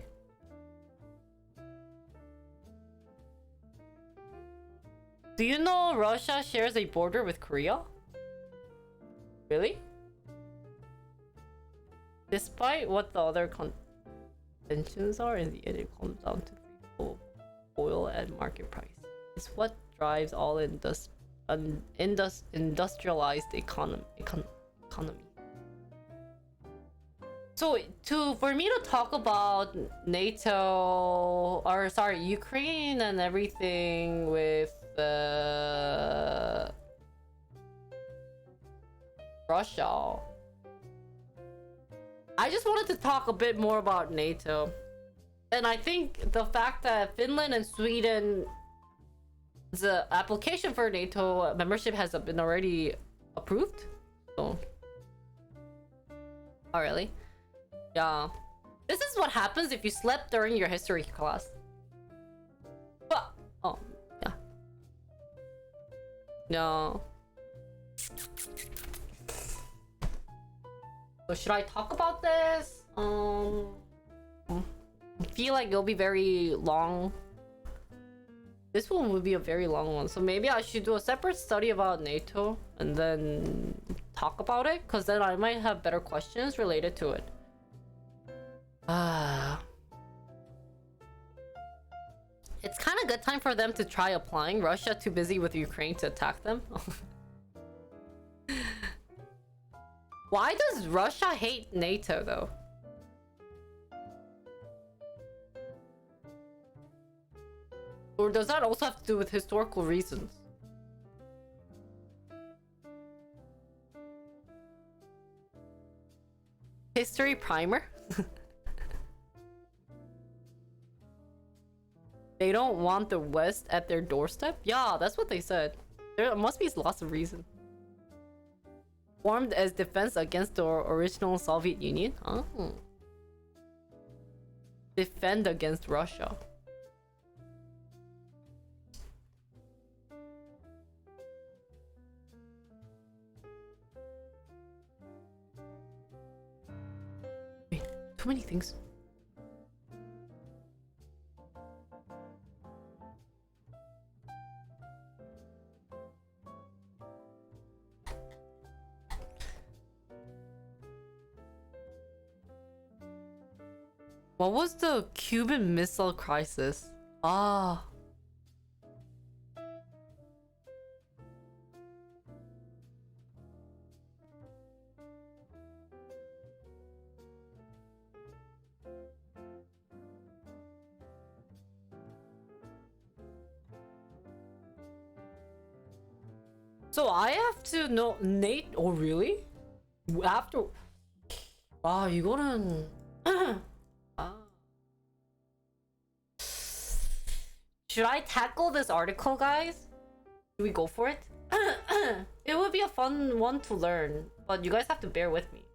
Do you know Russia shares a border with Korea? Really? Despite what the other conventions are, in the end it comes down to free oil and market price. It's what drives all industrialized economy. So for me to talk about NATO, or sorry, Ukraine and everything with Russia, I just wanted to talk a bit more about NATO. And I think the fact that Finland and Sweden, the application for NATO membership has been already approved. So, oh really? Yeah. This is what happens if you slept during your history class. But, oh, yeah. No. So should I talk about this? I feel like it'll be very long. This one would be a very long one. So maybe I should do a separate study about NATO and then talk about it, because then I might have better questions related to it. It's kind of good time for them to try applying. Russia too busy with Ukraine to attack them. Why does Russia hate NATO though? Or does that also have to do with historical reasons? History primer? They don't want the West at their doorstep? Yeah, that's what they said. There must be lots of reasons. Formed as defense against the original Soviet Union? Oh. Defend against Russia. Wait, too many things. What was the Cuban Missile Crisis? Ah. So I have to know Nate. Oh really? After. Wow, 이거는. Should I tackle this article, guys? Do we go for it? It would be a fun one to learn, but you guys have to bear with me.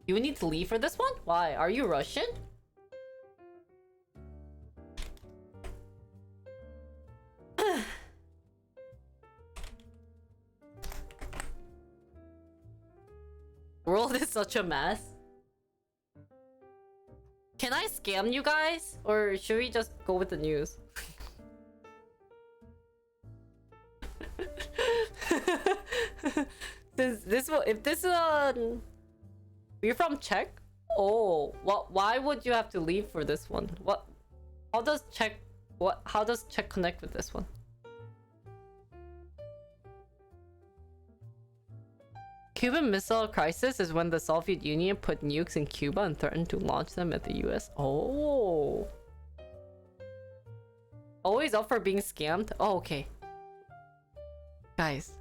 You need to leave for this one? Why? Are you Russian? World is such a mess. Can I scam you guys? Or should we just go with the news? If this you're from Czech? Oh, why would you have to leave for this one? How does Czech connect with this one? Cuban Missile Crisis is when the Soviet Union put nukes in Cuba and threatened to launch them at the US. Oh. Always up for being scammed? Oh, okay. Guys.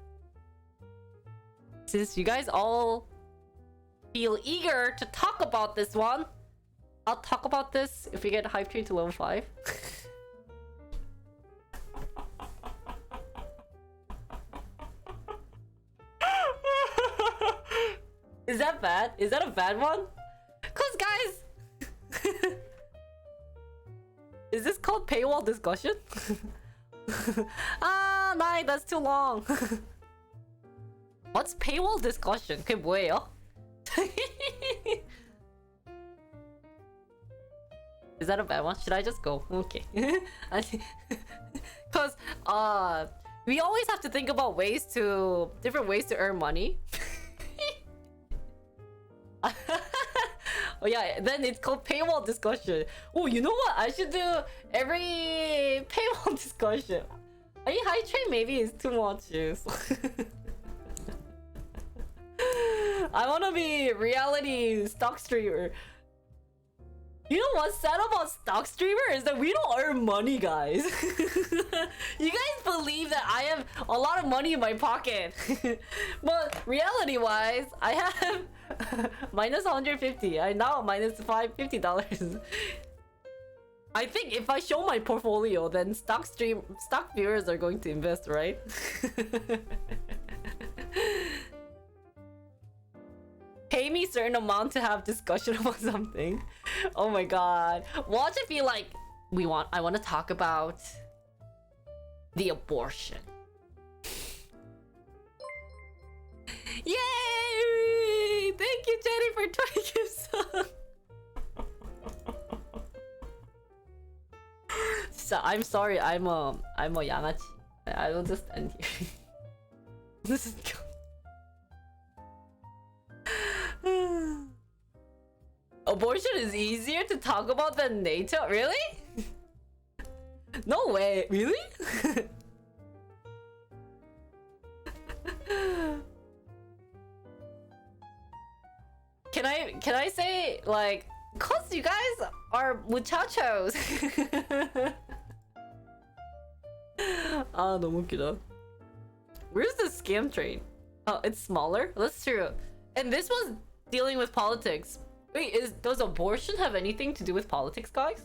Since you guys all feel eager to talk about this one, I'll talk about this if we get hype train to level 5. bad? Is that a bad one? Cause guys, is this called paywall discussion? Ah, nah, that's too long. What's paywall discussion? 그게 뭐예요? Is that a bad one? Should I just go? Okay. Cause we always have to think about different ways to earn money. Oh yeah, then it's called paywall discussion. Oh, you know what? I should do every paywall discussion. I mean, high train maybe is too much. I wanna be reality stock streamer. You know what's sad about stock streamer is that we don't earn money, guys. You guys believe that I have a lot of money in my pocket. But reality-wise, I have minus 150. I now minus $50. I think if I show my portfolio, then stock viewers are going to invest, right? Pay me certain amount to have discussion about something. Oh my god. Watch it be like, I want to talk about the abortion. Yay! Thank you, Jenny, for 20 gifts. So I'm sorry, I'm a 양아치. I will just end here. This is abortion is easier to talk about than NATO? Really? No way. Really? Can I say like, cause you guys are muchachos. 아, 너무 웃기다. Where's the scam train? Oh, it's smaller? That's true. And this was dealing with politics. Wait, does abortion have anything to do with politics, guys?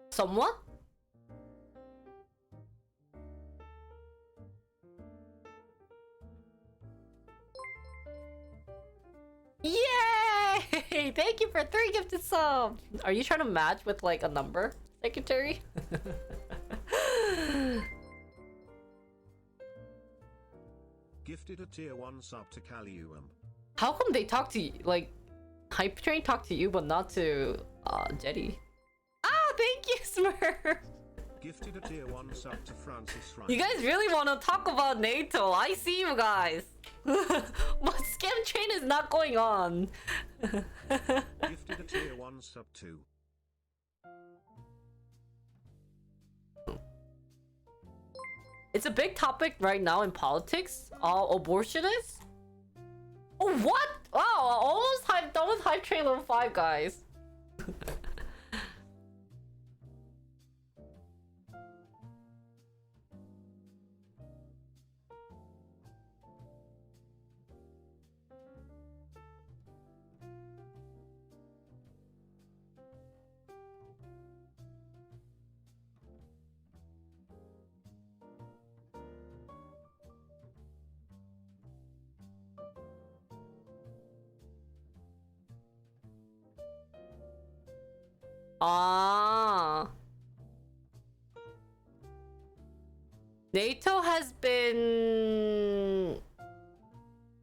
Somewhat? Yay! Thank you for 3 gifted subs! Are you trying to match with like a number, secretary? Gifted a tier 1 sub to Calium. How come they talk to you, like, Hype Train talk to you but not to Jetty? Ah, thank you, Smurf! Gifted a tier 1 sub to Francis Ryan. You guys really want to talk about NATO. I see you guys. But scam train is not going on. Gifted a tier 1 sub to. It's a big topic right now in politics. Abortionists. Oh, what? Wow, almost done with Hype Train level 5, guys. Ah. NATO has been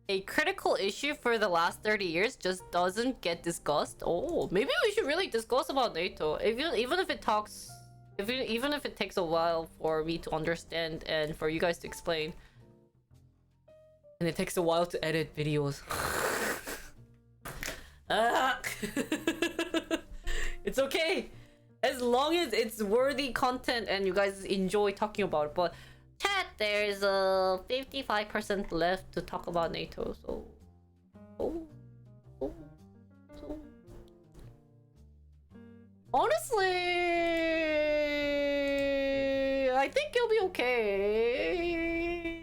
a critical issue for the last 30 years, just doesn't get discussed. Oh, maybe we should really discuss about NATO. Even if it takes a while for me to understand and for you guys to explain. And it takes a while to edit videos. Ah. It's okay, as long as it's worthy content and you guys enjoy talking about it. But chat, there's 55% left to talk about NATO. So, honestly, I think you'll be okay.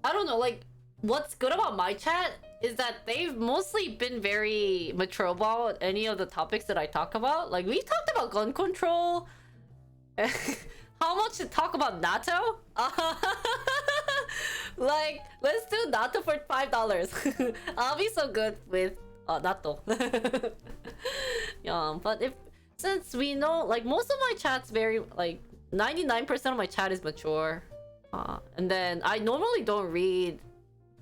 I don't know, like, what's good about my chat is that they've mostly been very mature about any of the topics that I talk about. Like, we talked about gun control. How much to talk about natto? Like, let's do natto for $5. I'll be so good with natto. Yeah, but since we know, like, most of my chat's very, like, 99% of my chat is mature. And then I normally don't read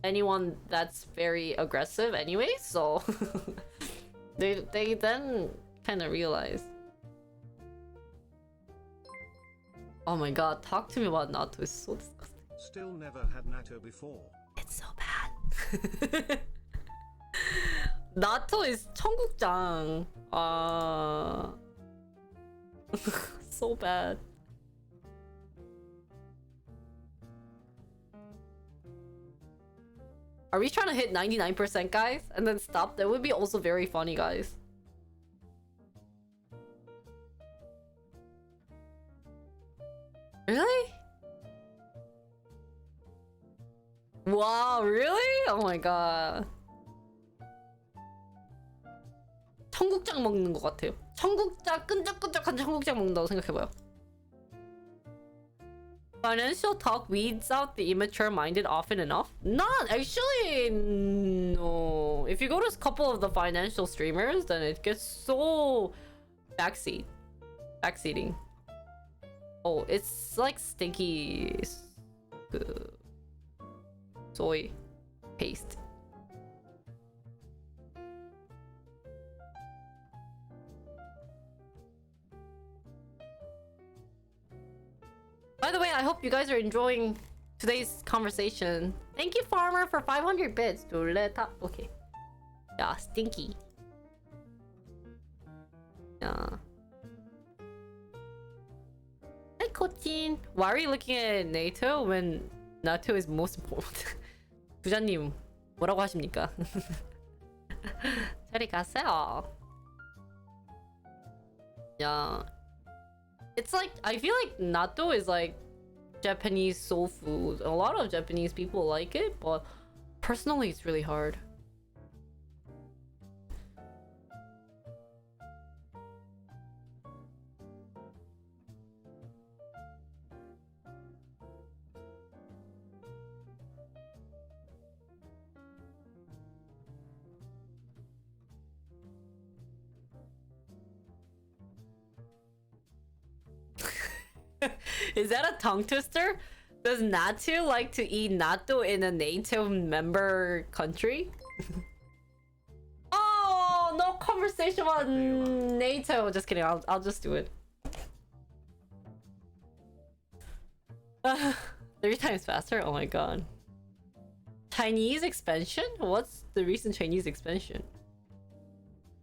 anyone that's very aggressive anyway, so they then kind of realize. Oh my god, talk to me about natto. It's so disgusting. Still never had natto before. It's so bad. natto is 청국장. So bad. Are we trying to hit 99%, guys? And then stop? That would be also very funny, guys. Really? Wow, really? Oh my god. 청국장 먹는 것 같아요. 청국장, 끈적끈적한 청국장 먹는다고 생각해봐요. Financial talk weeds out the immature-minded often enough? Not actually. No. If you go to a couple of the financial streamers, then it gets so backseating. Oh, it's like stinky soy paste. By the way, I hope you guys are enjoying today's conversation. Thank you, Farmer, for 500 bits. Okay. Yeah, stinky. Yeah. Hi, Kochin. Why are you looking at NATO when NATO is most important? 부자님, 뭐라고 하십니까? 저리 가세요. Yeah. It's like, I feel like natto is like Japanese soul food. A lot of Japanese people like it, but personally it's really hard. Is that a tongue twister? Does Natu like to eat natto in a NATO member country? Oh, no conversation about NATO. Just kidding. I'll just do it. 3 times faster? Oh my god. Chinese expansion? What's the recent Chinese expansion?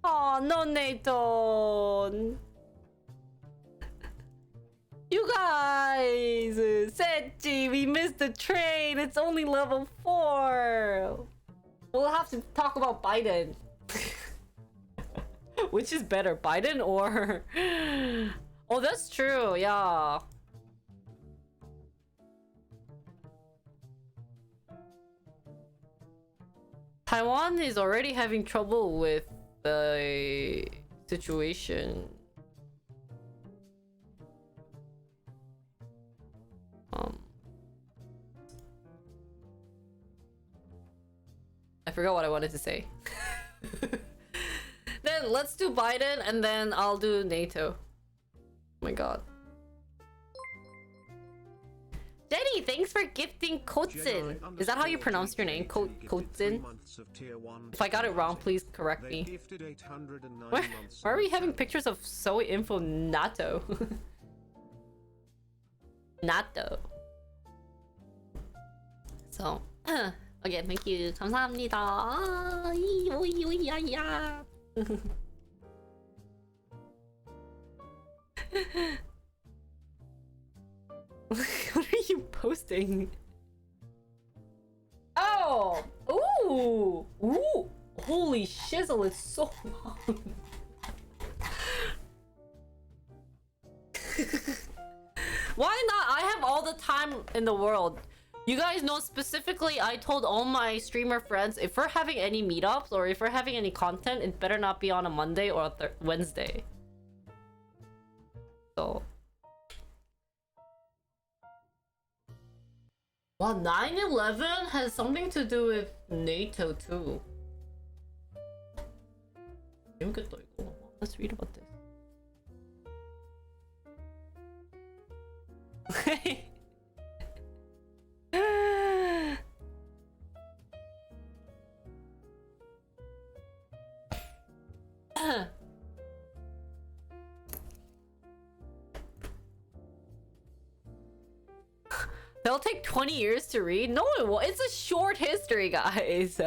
Oh, no NATO. You guys! Sechi, we missed the train! It's only level 4! We'll have to talk about Biden. Which is better, Biden or... Oh, that's true, yeah. Taiwan is already having trouble with the situation. I forgot what I wanted to say. Then let's do Biden and then I'll do NATO. Oh my god. Jenny, thanks for gifting Kotsin. Is that how you pronounce your name? Kotsin? If I got it wrong, please correct me. Why are we having pictures of Soy Info Natto? Natto. So, again, thank you. 감사합니다. 이오이오이야야. What are you posting? Oh! Ooh! Ooh! Holy shizzle, it's so long. Why not? I have all the time in the world. You guys know specifically, I told all my streamer friends, if we're having any meetups or if we're having any content, it better not be on a Monday or a Wednesday. So. Well, 9/11 has something to do with NATO too. 재밌겠다, 이거. Let's read about this. They'll take 20 years to read? No, it won't. It's a short history, guys.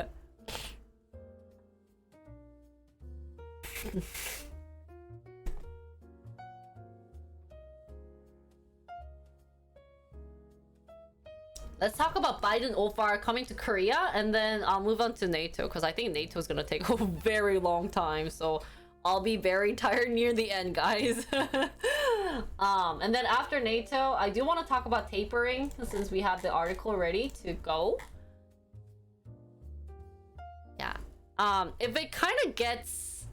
Let's talk about Biden OFAR coming to Korea, and then I'll move on to NATO, because I think NATO is gonna take a very long time, so I'll be very tired near the end, guys. And then after NATO, I do want to talk about tapering, since we have the article ready to go. Yeah. If it kind of gets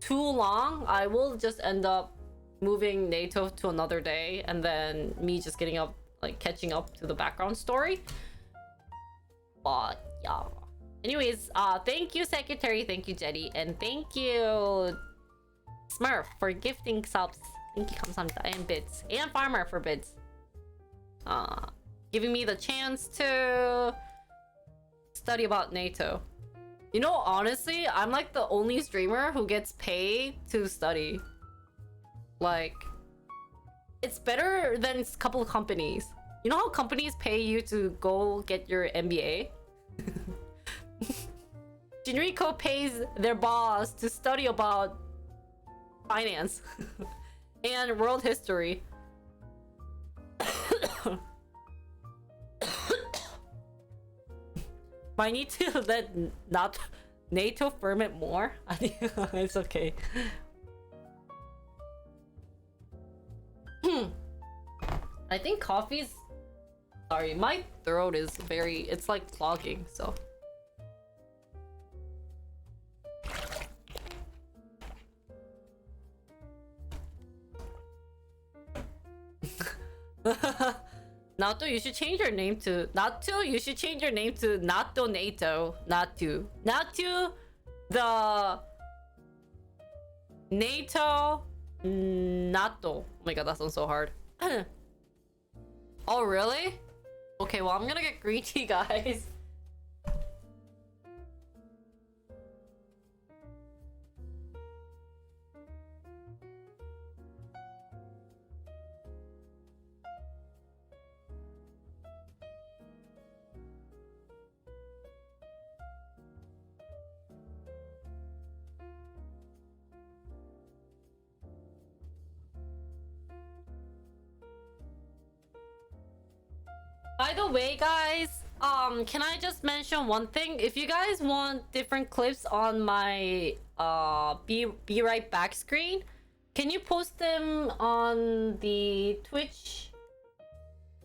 too long, I will just end up moving NATO to another day, and then me just getting up, like catching up to the background story. But yeah. Anyways, thank you, Secretary. Thank you, Jetty, and thank you, Smurf, for gifting subs. Thank you, 감사합니다. And Bits. And Farmer for Bits. Giving me the chance to study about NATO. You know, honestly, I'm like the only streamer who gets paid to study. Like, it's better than a couple of companies. You know how companies pay you to go get your MBA? Jinrico pays their boss to study about finance and world history. I need to let not NATO ferment more. I think it's okay. I think coffee's... Sorry, my throat is very... It's like clogging, so... Nato, you should change your name to... Nato, you should change your name to Nato NATO. Natu. Natu, the... NATO... Nato. Oh my god, that sounds so hard. Oh, really? Okay, well, I'm gonna get green tea, guys. By the way, guys, can I just mention one thing? If you guys want different clips on my be right back screen, can you post them on the Twitch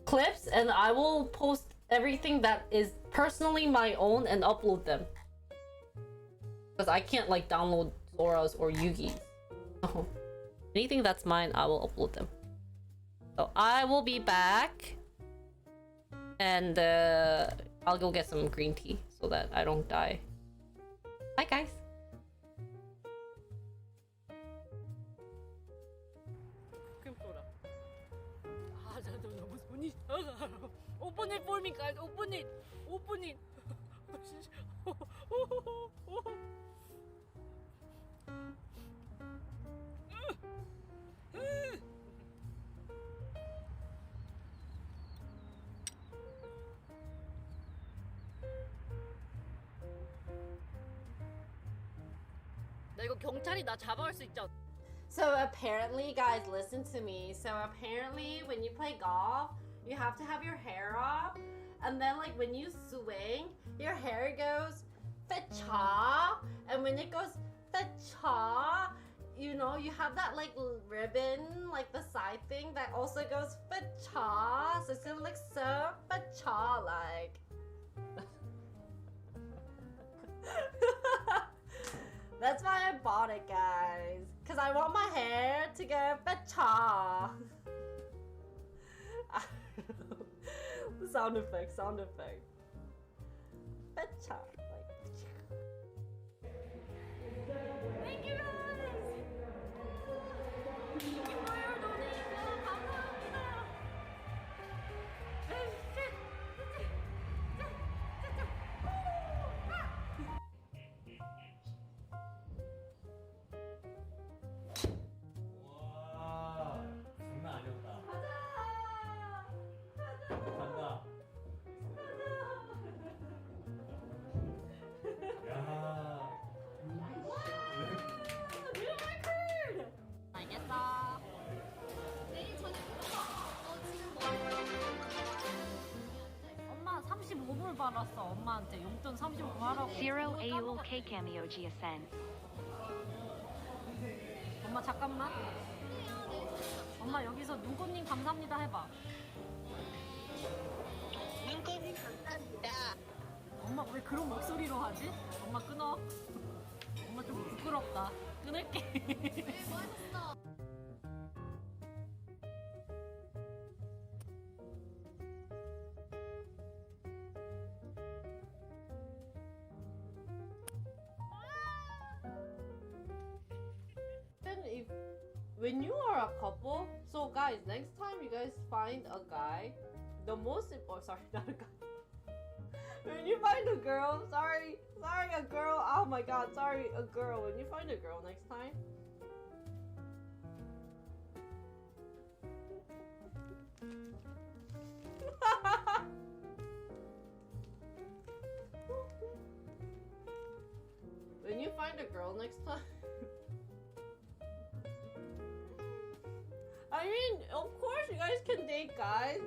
clips, and I will post everything that is personally my own and upload them, because I can't like download Zora's or Yugi's. So anything that's mine, I will upload them. So I will be back. And I'll go get some green tea so that I don't die. Bye, guys. Open it for me, guys. Open it. Open it. 나 이거 경찰이 나 잡아갈 수 있지 않... So apparently, guys, listen to me. So apparently, when you play golf, you have to have your hair up, and then like when you swing, your hair goes fa-cha, and when it goes fa-cha, you know, know, you have that like ribbon, like the side thing that also goes fa-cha, so it's gonna look so fa-cha like. That's why I bought it, guys. Cause I want my hair to go fa-cha. The sound effect. Fa-cha. Thank you guys. Thank you for your donation. 감사합니다. 와, 장난 아니었다. 간다. 야. 알겠어. 엄마 35불 받았어. 엄마한테 용돈 35불 하라고. Zero AUL K cameo GSN. 엄마 잠깐만. 엄마 여기서 누구님 감사합니다 해봐. 눈꽃님 감사합니다. 엄마 왜 그런 목소리로 하지? 엄마 끊어. 엄마 좀 부끄럽다. 끊을게. Then if when you are a couple, so guys, next time you guys find a guy, the most sorry, not a guy. When you find a girl, sorry, a girl. Oh my god, sorry, a girl. When you find a girl next time. When you find a girl next time. I mean, of course you guys can date guys.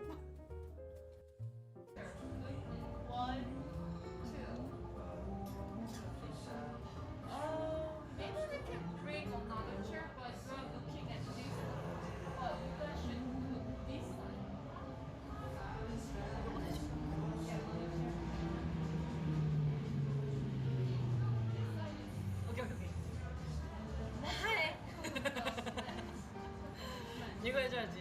One, two. Maybe we can bring another chair, but we're looking at this one. But we should put this one. 오케이. 하이. 이거 해줘야지.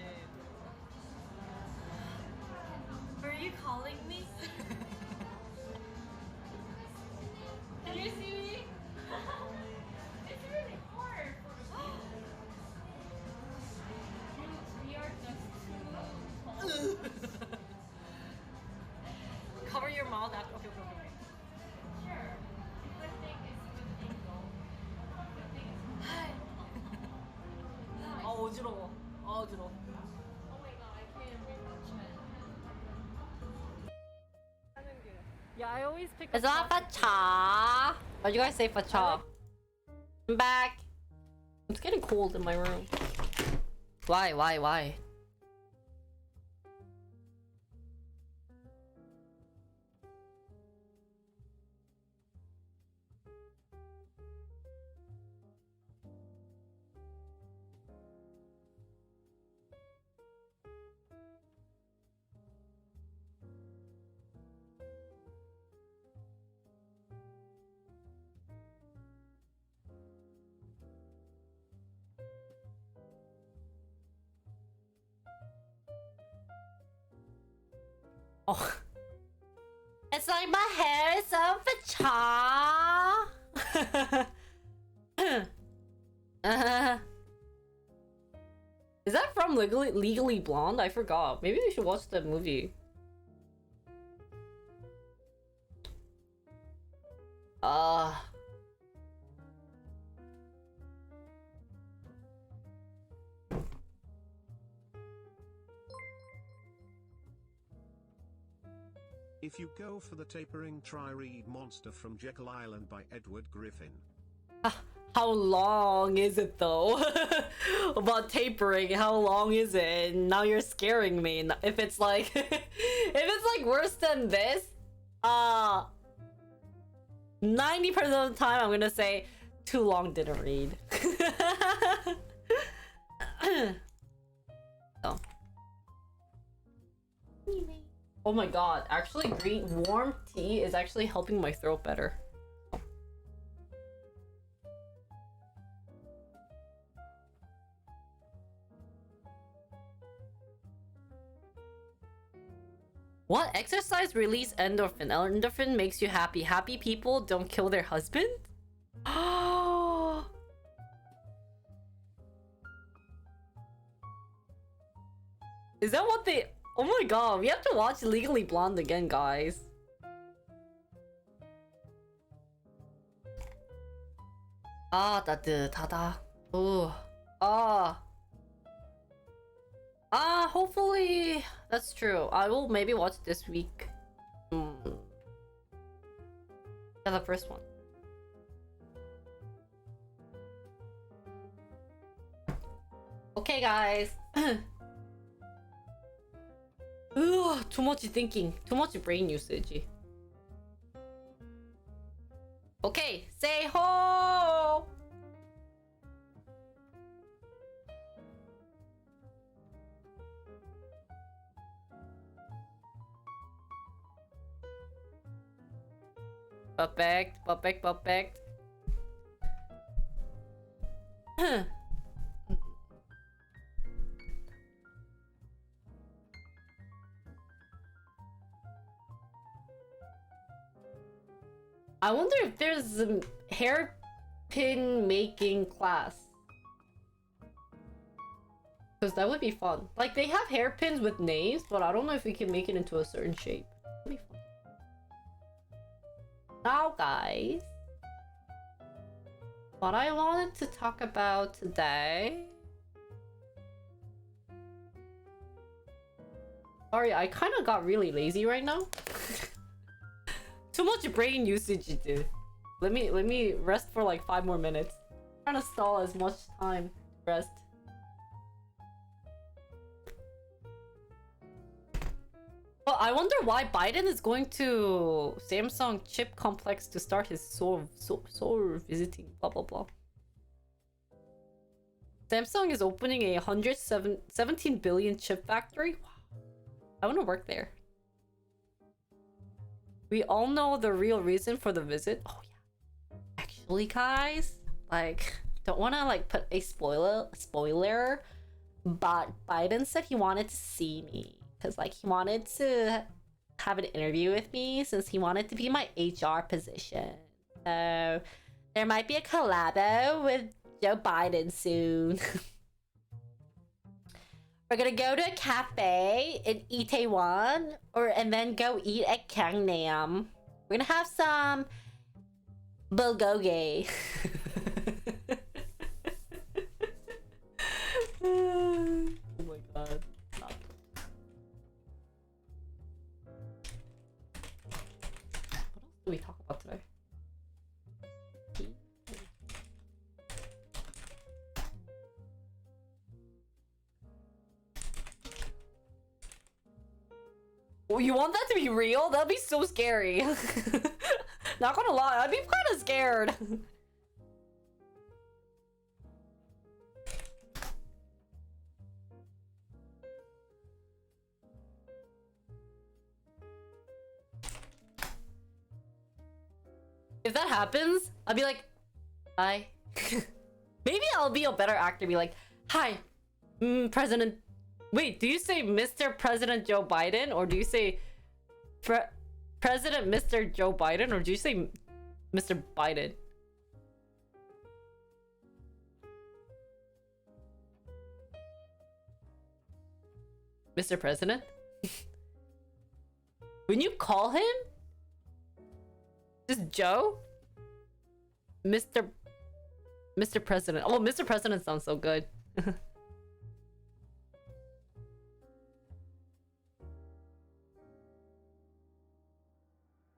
Are you calling me? Can you see me? It's really hard for me. We are just too tall. Cover your mouth. Okay. Sure. Good thing is good angle. Good thing is nice. 아 어지러워. 어지러워. Oh my god, I can't read much. Yeah, I always pick. It's not fa-cha. Why'd you guys say fa-cha? I'm back. It's getting cold in my room. Why? Oh. It's like my hair is so fa-cha. Is that from Legally Blonde? I forgot. Maybe we should watch the movie. If you go for the tapering, try read Monster from Jekyll Island by Edward Griffin. How long is it though? About tapering, how long is it? Now you're scaring me. If it's like if it's like worse than this, 90% of the time I'm gonna say too long didn't read. So. Oh my god, actually green warm tea is actually helping my throat better. What? Exercise release endorphin. Endorphin makes you happy. Happy people don't kill their husband? Is that what they... Oh my god, we have to watch Legally Blonde again, guys. 아, 따뜻하다. Ooh. Hopefully that's true. I will maybe watch this week. Yeah, the first one. Okay, guys. Ugh, too much thinking. Too much brain usage. Okay, say ho! Perfect, perfect, perfect. I wonder if there's a hairpin making class. Because that would be fun. Like, they have hairpins with names, but I don't know if we can make it into a certain shape. That'd be fun. Now, guys, what I wanted to talk about today... Sorry, I kind of got really lazy right now. Too much brain usage, dude. Let me rest for like 5 more minutes. I'm trying to stall as much time to rest. But I wonder why Biden is going to Samsung chip complex to start his Seoul visiting, blah blah blah. Samsung is opening a 17 billion chip factory. Wow. I want to work there. We all know the real reason for the visit. Oh yeah. Actually, guys, like, don't want to like put a spoiler, but Biden said he wanted to see me because like he wanted to have an interview with me since he wanted to be my HR position. So there might be a collabo with Joe Biden soon. We're gonna go to a cafe in Itaewon, and then go eat at Gangnam. We're gonna have some bulgogi. Oh my god. Stop. What else do we talk about today? Oh, you want that to be real? That'd be so scary. Not gonna lie, I'd be kind of scared. If that happens, I'll be like, hi. Maybe I'll be a better actor, be like, hi, President. Wait, do you say Mr. President Joe Biden, or do you say President Mr. Joe Biden, or do you say Mr. Biden? Mr. President? When you call him just Joe? Mr. President. Oh, Mr. President sounds so good.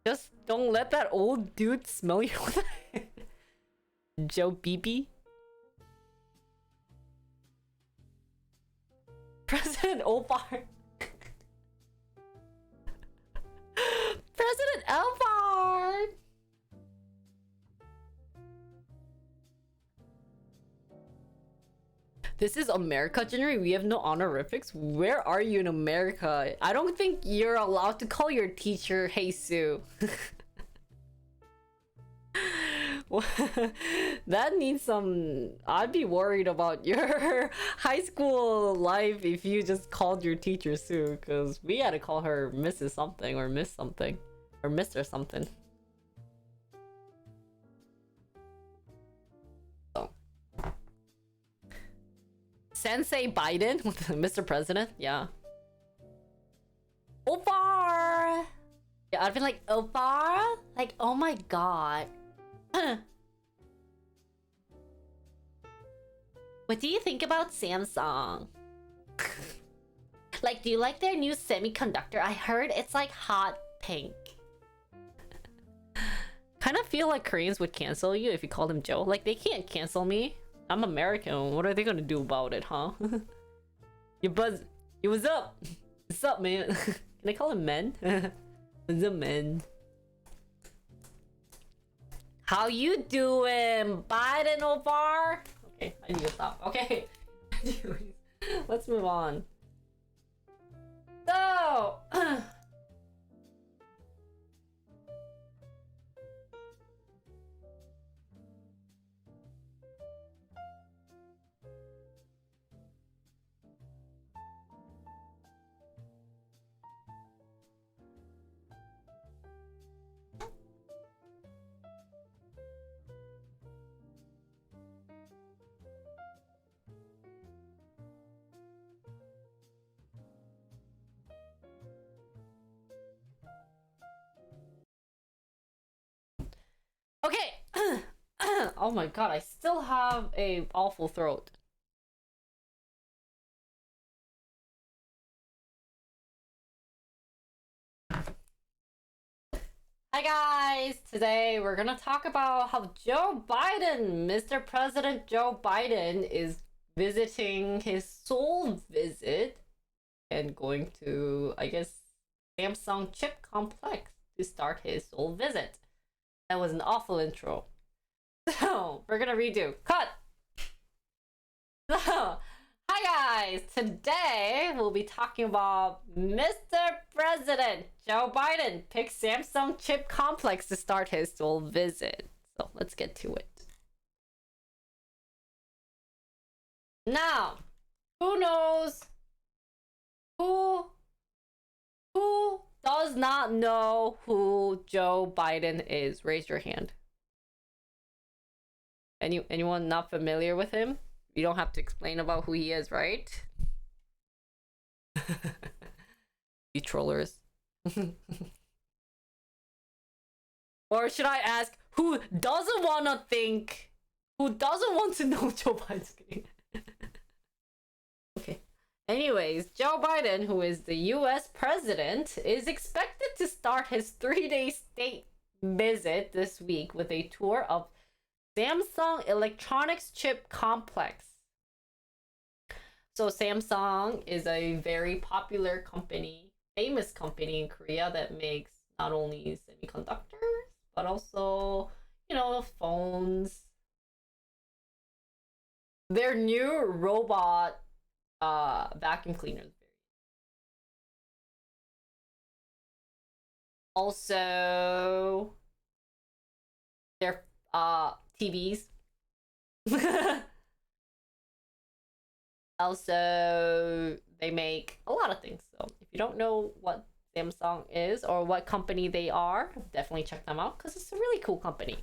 Just don't let that old dude smell you. Joe BB. President Opar. President Elfar. This is America, January. We have no honorifics. Where are you in America? I don't think you're allowed to call your teacher Hey Sue. That needs some. I'd be worried about your high school life if you just called your teacher Sue, because we had to call her Mrs. something or Miss something or Mr. something. So. Sensei Biden, Mr. President, yeah. Opar! Yeah, I'd be like, Opar? Like, oh my god. What do you think about Samsung? Like, do you like their new semiconductor? I heard it's like hot pink. Kind of feel like Koreans would cancel you if you called him Joe. Like, they can't cancel me. I'm American. What are they gonna do about it, huh? You buzz. Yo, what's up? What's up, man? Can I call him men? What's up, man? How you doing, Biden Ovar? Okay, I need to stop. Okay. Anyways, let's move on. So... Okay. Oh my god, I still have a awful throat. Hi guys! Today we're gonna talk about how Joe Biden, Mr. President Joe Biden, is visiting his Seoul visit and going to, I guess, Samsung chip complex to start his Seoul visit. That was an awful intro. So, we're gonna redo. Cut! So, hi guys! Today, we'll be talking about Mr. President Joe Biden picks Samsung chip complex to start his Seoul visit. So, let's get to it. Now, who knows? Who does not know who Joe Biden is? Raise your hand. Anyone not familiar with him? You don't have to explain about who he is, right? You trollers. Or should I ask, who doesn't want to know Joe Biden's name? Okay. Anyways, Joe Biden, who is the US president, is expected to start his 3-day state visit this week with a tour of Samsung Electronics Chip Complex. So Samsung is a very popular company, famous company in Korea that makes not only semiconductors, but also, you know, phones. Their new robot vacuum cleaners. Also, their TVs. Also, they make a lot of things. So if you don't know what Samsung is or what company they are, definitely check them out because it's a really cool company.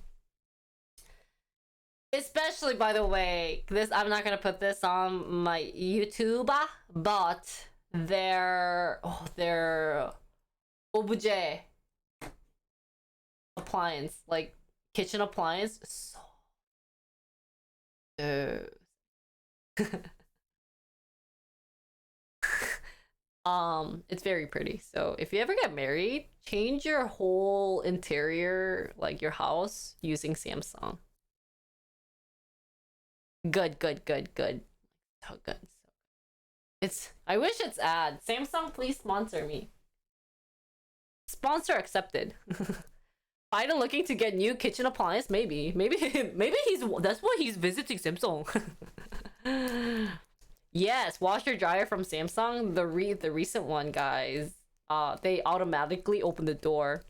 Especially, by the way, this, I'm not gonna put this on my YouTube, but their objet appliance, like kitchen appliance, so it's very pretty. So if you ever get married, change your whole interior, like your house, using Samsung. Good. So good. It's, I wish it's ad. Samsung, please sponsor me. Sponsor accepted. Biden looking to get new kitchen appliance? Maybe he's, that's why he's visiting Samsung. Yes, washer dryer from Samsung, the recent one, guys. They automatically open the door.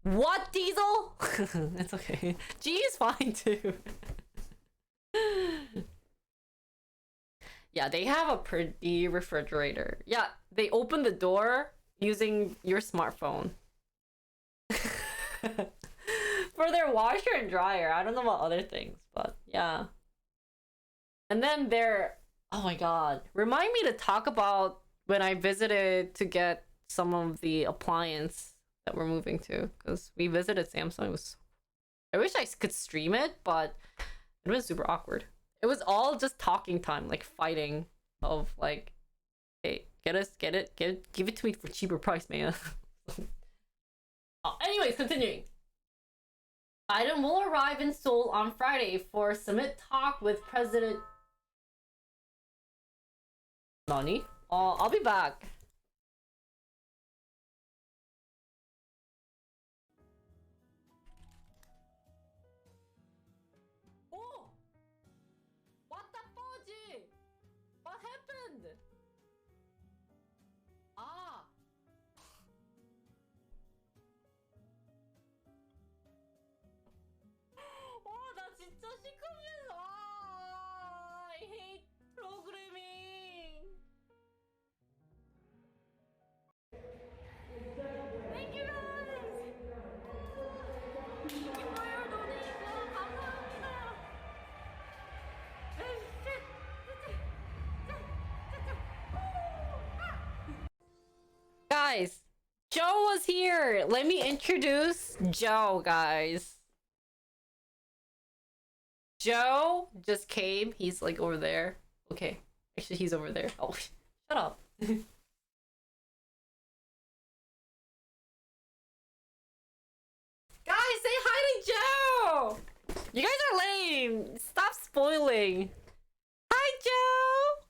What, Diesel? It's okay. G is fine too. Yeah, they have a pretty refrigerator. Yeah, they open the door using your smartphone. For their washer and dryer. I don't know about other things, but yeah. And then oh my god. Remind me to talk about when I visited to get some of the appliance that we're moving to. Because we visited Samsung. I wish I could stream it, but it was super awkward. It was all just talking time, like fighting of like, hey, get it, give it to me for cheaper price, man. Anyways, continuing. Biden will arrive in Seoul on Friday for summit talk with President Nani. I'll be back. Oh! What the fudge? What happened? Ah! 나 진짜 시커면서 I hate programming. Thank you guys. Thank you for your donation. 감사합니다. Guys, Joe was here. Let me introduce Joe, guys. Joe just came. He's like over there. Okay. Actually, he's over there. Oh, shut up. Guys, say hi to Joe! You guys are lame. Stop spoiling. Hi, Joe!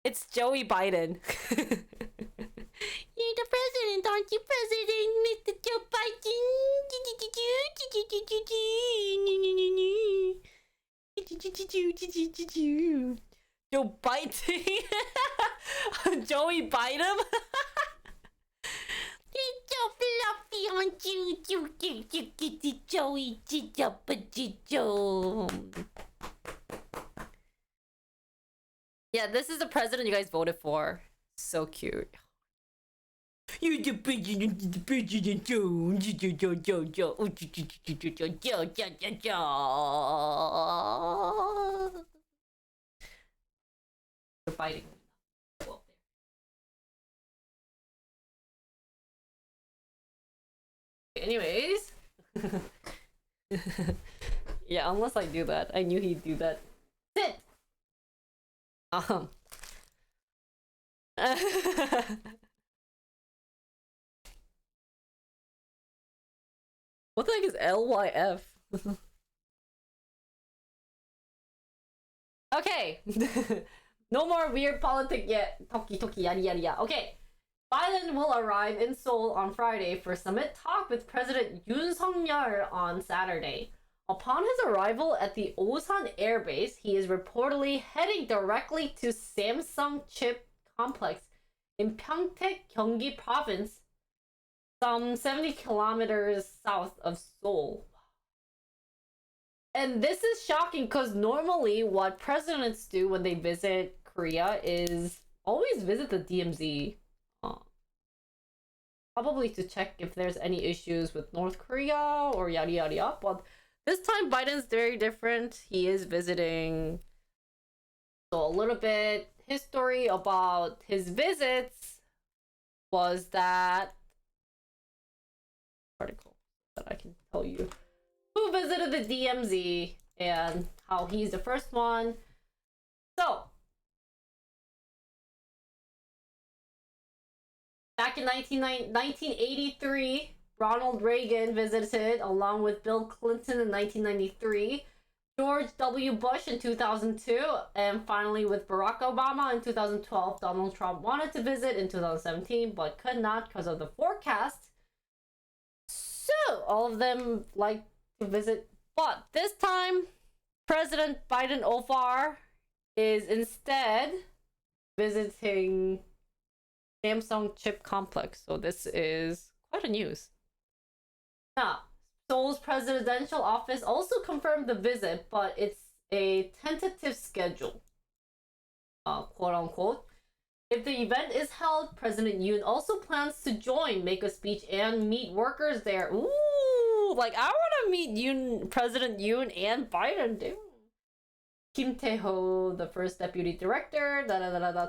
It's Joey Biden. You're the president, aren't you, President? Mr. Joe Biden. Joe Biden. Joey Biden. You're so fluffy, aren't you? Joey. Yeah, this is the president you guys voted for. So cute. You're the president, Joe. They're fighting. Anyways. Yeah, unless I do that. I knew he'd do that. Sit! What the heck is LYF? Okay. No more weird politics yet. Toki, yada yada yada. Okay. Biden will arrive in Seoul on Friday for summit talk with President Yoon Suk-yeol on Saturday. Upon his arrival at the Osan Air Base, he is reportedly heading directly to Samsung chip complex in Pyeongtaek, Gyeonggi Province, some 70 kilometers south of Seoul. And this is shocking because normally what presidents do when they visit Korea is always visit the DMZ. Probably to check if there's any issues with North Korea or yada yada yada. But this time Biden's very different. He is visiting. So a little bit history about his visits was that article that I can tell you who visited the DMZ and how he's the first one. So back in 1983, Ronald Reagan visited along with Bill Clinton in 1993, George W. Bush in 2002, and finally with Barack Obama in 2012. Donald Trump wanted to visit in 2017 but could not because of the forecast. So all of them like to visit, but this time President Biden Ofar is instead visiting Samsung chip complex. So this is quite a news. Now, Seoul's presidential office also confirmed the visit, but it's a tentative schedule, quote unquote. If the event is held, President Yoon also plans to join, make a speech, and meet workers there. Ooh, like I want to meet President Yoon and Biden, dude. Kim Tae-ho, the first deputy director,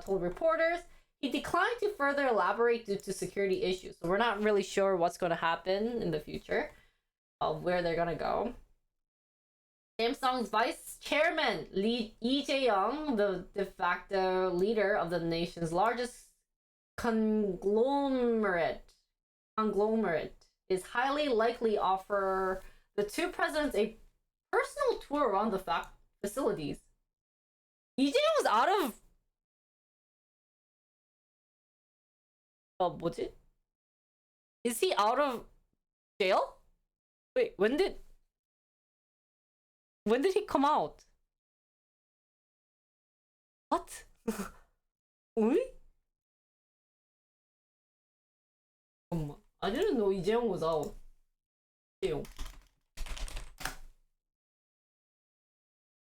told reporters he declined to further elaborate due to security issues. So we're not really sure what's going to happen in the future, of where they're going to go. Samsung's vice chairman, Lee Jae-young, the de facto leader of the nation's largest conglomerate, is highly likely offer the two presidents a personal tour around the facilities. Lee Jae-young was out of 뭐지? Is he out of jail? Wait, when did he come out? What? I didn't know Lee Jae-young was out.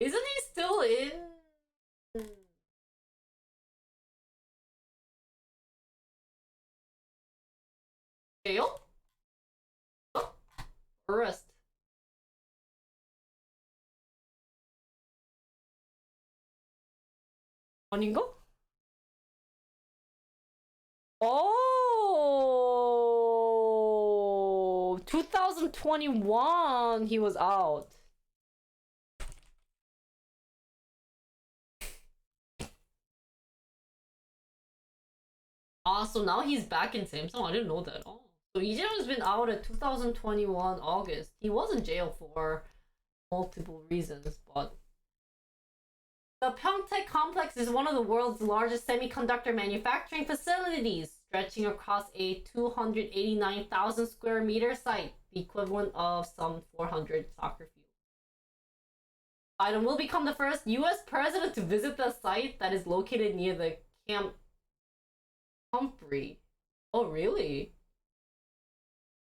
Isn't he still in jail? Oh, arrest. 아닌가? Oh, 2021 he was out. So now he's back in Samsung. I didn't know that. Oh, so Lee Jae-young's been out at 2021 August. He was in jail for multiple reasons, but the Pyeongtaek complex is one of the world's largest semiconductor manufacturing facilities, stretching across a 289,000 square meter site, the equivalent of some 400 soccer fields. Biden will become the first US president to visit the site that is located near the Camp Humphrey. Oh, really?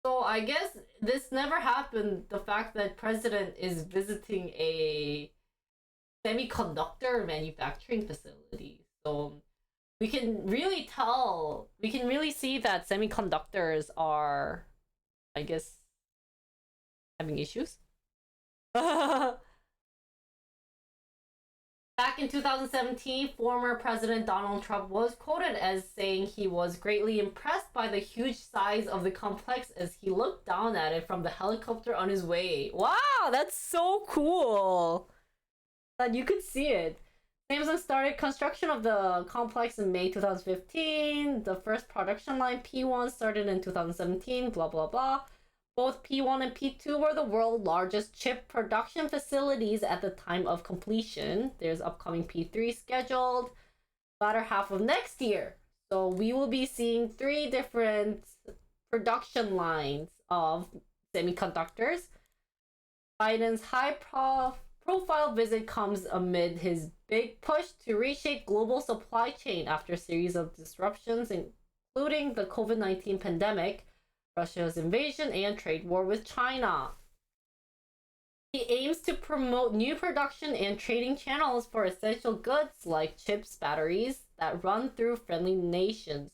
So I guess this never happened, the fact that president is visiting a semiconductor manufacturing facility. So we can really see that semiconductors are, I guess, having issues. Back in 2017, former President Donald Trump was quoted as saying he was greatly impressed by the huge size of the complex as he looked down at it from the helicopter on his way. Wow, that's so cool that you could see it. Samsung started construction of the complex in May 2015. The first production line, P1, started in 2017, blah, blah, blah. Both P1 and P2 were the world's largest chip production facilities at the time of completion. There's upcoming P3 scheduled latter half of next year. So we will be seeing 3 different production lines of semiconductors. Biden's high-profile visit comes amid his big push to reshape global supply chain after a series of disruptions, including the COVID-19 pandemic, Russia's invasion, and trade war with China. He aims to promote new production and trading channels for essential goods like chips, batteries that run through friendly nations.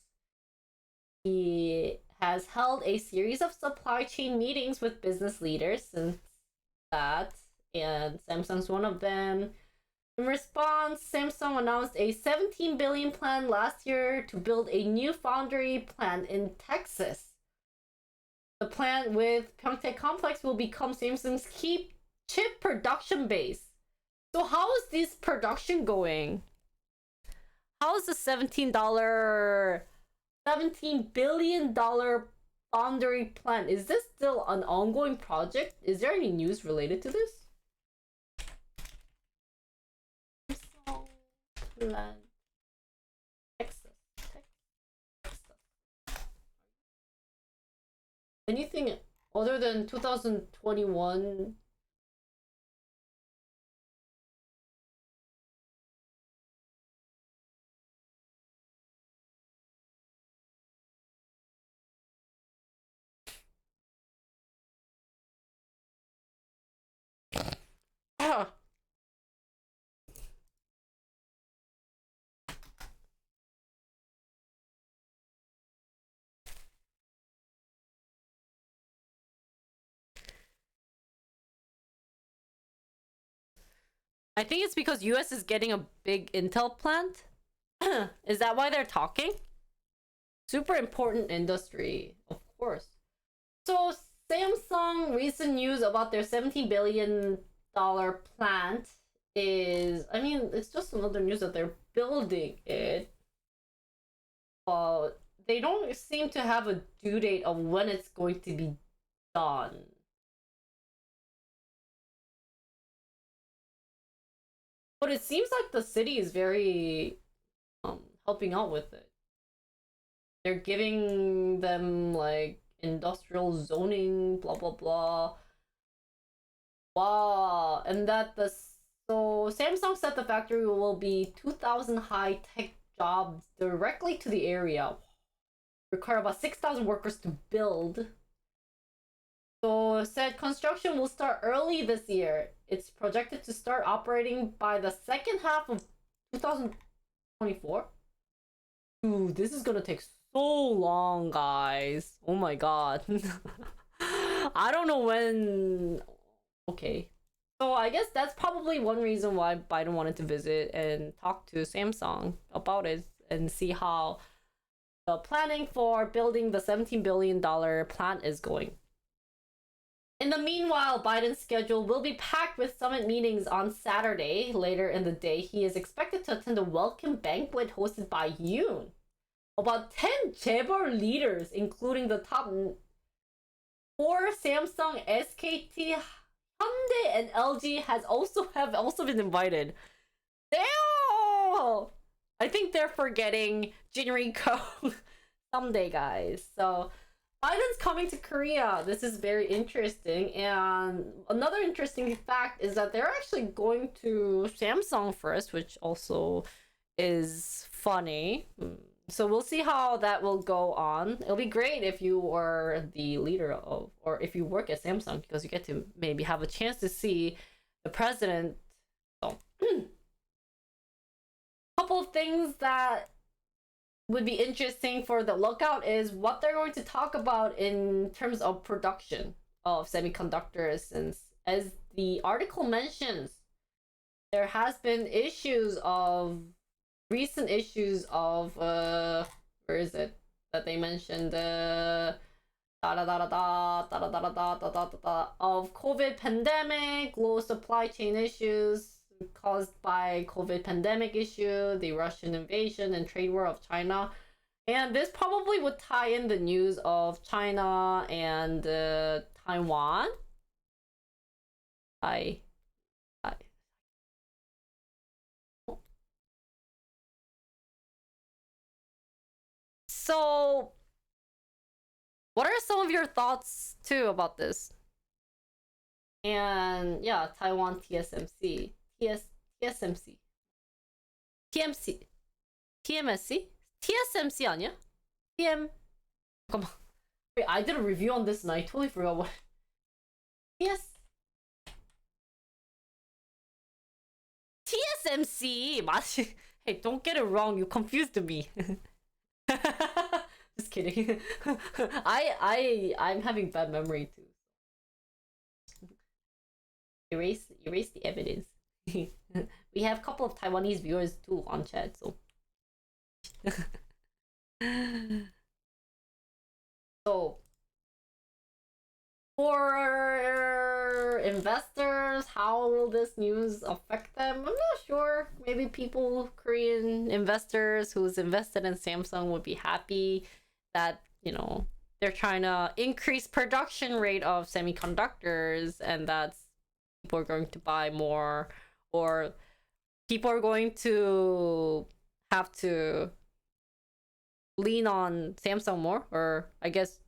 He has held a series of supply chain meetings with business leaders since that, and Samsung's one of them. In response, Samsung announced a $17 billion plan last year to build a new foundry plant in Texas. The plant with Pyeongtaek complex will become Samsung's key chip production base. So how is this production going? How is the $17 billion foundry plant? Is this still an ongoing project? Is there any news related to this? Samsung plant. Texas. Anything other than 2021 I think it's because US is getting a big Intel plant. Is that why they're talking? Super important industry, of course. So Samsung recent news about their $17 billion plant is, I mean, it's just another news that they're building it. They don't seem to have a due date of when it's going to be done. But it seems like the city is very helping out with it. They're giving them like industrial zoning, blah blah blah. Wow, and that so Samsung said the factory will be 2,000 high-tech jobs directly to the area. Require about 6,000 workers to build. So said construction will start early this year. It's projected to start operating by the second half of 2024. Dude, this is gonna take so long, guys. Oh my god. I don't know when. Okay. So I guess that's probably one reason why Biden wanted to visit and talk to Samsung about it and see how the planning for building the $17 billion plant is going. In the meanwhile, Biden's schedule will be packed with summit meetings on Saturday. Later in the day, he is expected to attend a welcome banquet hosted by Yoon. About 10 재벌 leaders, including the top 4 Samsung, SKT, Hyundai, and LG have also been invited. Damn! I think they're forgetting Jinri-ko someday, guys. So Biden's coming to Korea. This is very interesting. And another interesting fact is that they're actually going to Samsung first, which also is funny. So we'll see how that will go on. It'll be great if you are the leader of, or if you work at Samsung, because you get to maybe have a chance to see the president. So, couple of things that would be interesting for the lookout is what they're going to talk about in terms of production of semiconductors, since as the article mentions, there has been recent issues of where is it that they mentioned of COVID pandemic, low supply chain issues caused by COVID pandemic issue, the Russian invasion and trade war of China. And this probably would tie in the news of China and Taiwan. So, what are some of your thoughts too about this? And yeah, Taiwan TSMC. TSMC. TMC. TMSC? TSMC 아니야? 잠깐만. Wait, I did a review on this and I totally forgot what. TSMC. 맞지? Hey, don't get it wrong. You confused me. Just kidding. I'm having bad memory too. Erase the evidence. We have a couple of Taiwanese viewers too on chat, so. So, for investors, how will this news affect them? I'm not sure. Maybe Korean investors who's invested in Samsung would be happy that, they're trying to increase production rate of semiconductors, and that's people are going to buy more, or people are going to have to lean on Samsung more, or I guess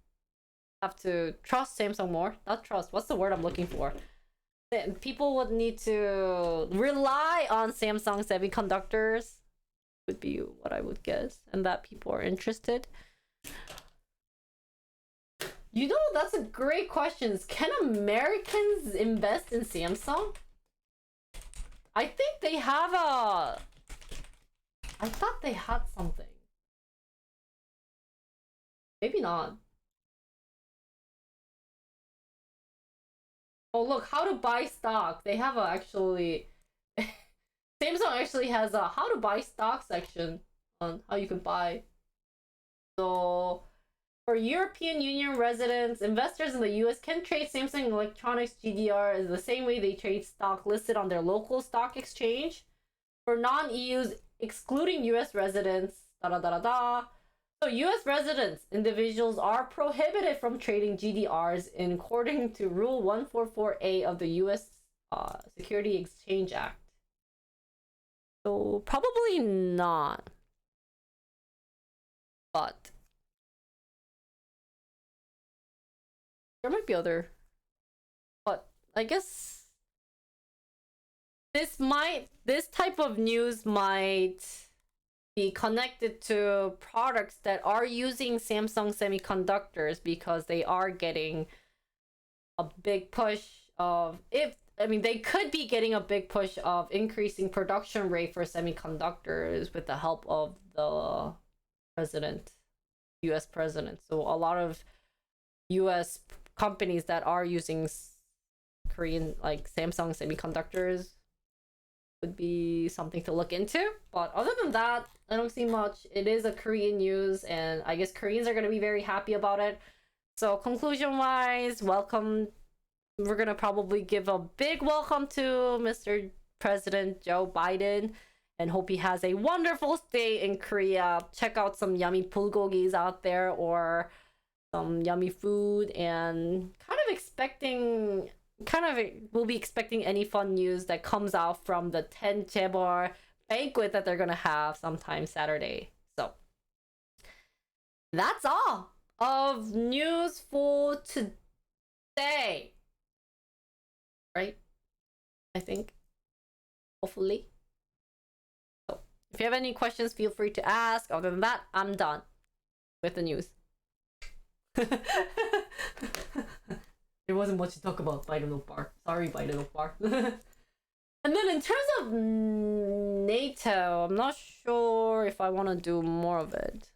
have to trust Samsung more. Not trust, what's the word I'm looking for? People would need to rely on Samsung semiconductors, would be what I would guess, and that people are interested. That's a great question. Can Americans invest in Samsung? I think they have I thought they had something. Maybe not. Oh look, how to buy stock. They have Samsung actually has a how to buy stock section on how you can buy. So for European Union residents, investors in the US can trade Samsung Electronics GDR the same way they trade stock listed on their local stock exchange. For non-EUs, excluding US residents, da da da da da. So US residents, individuals are prohibited from trading GDRs in according to Rule 144A of the US Security Exchange Act. So probably not. But there might be other. But I guess this type of news might be connected to products that are using Samsung semiconductors because they are getting a big push of they could be getting a big push of increasing production rate for semiconductors with the help of the US president. So a lot of US companies that are using Korean like Samsung semiconductors would be something to look into. But other than that, I don't see much. It is a Korean news, and I guess Koreans are going to be very happy about it. So conclusion wise, welcome. We're going to probably give a big welcome to Mr. President Joe Biden and hope he has a wonderful stay in Korea. Check out some yummy bulgogis out there or some yummy food, and we'll be expecting any fun news that comes out from the 10 Chaebol banquet that they're gonna have sometime Saturday. So that's all of news for today, right? I think, hopefully. So if you have any questions, feel free to ask. Other than that, I'm done with the news. There wasn't much to talk about Biden Opar. Sorry, Biden Opar. And then in terms of NATO, I'm not sure if I want to do more of it.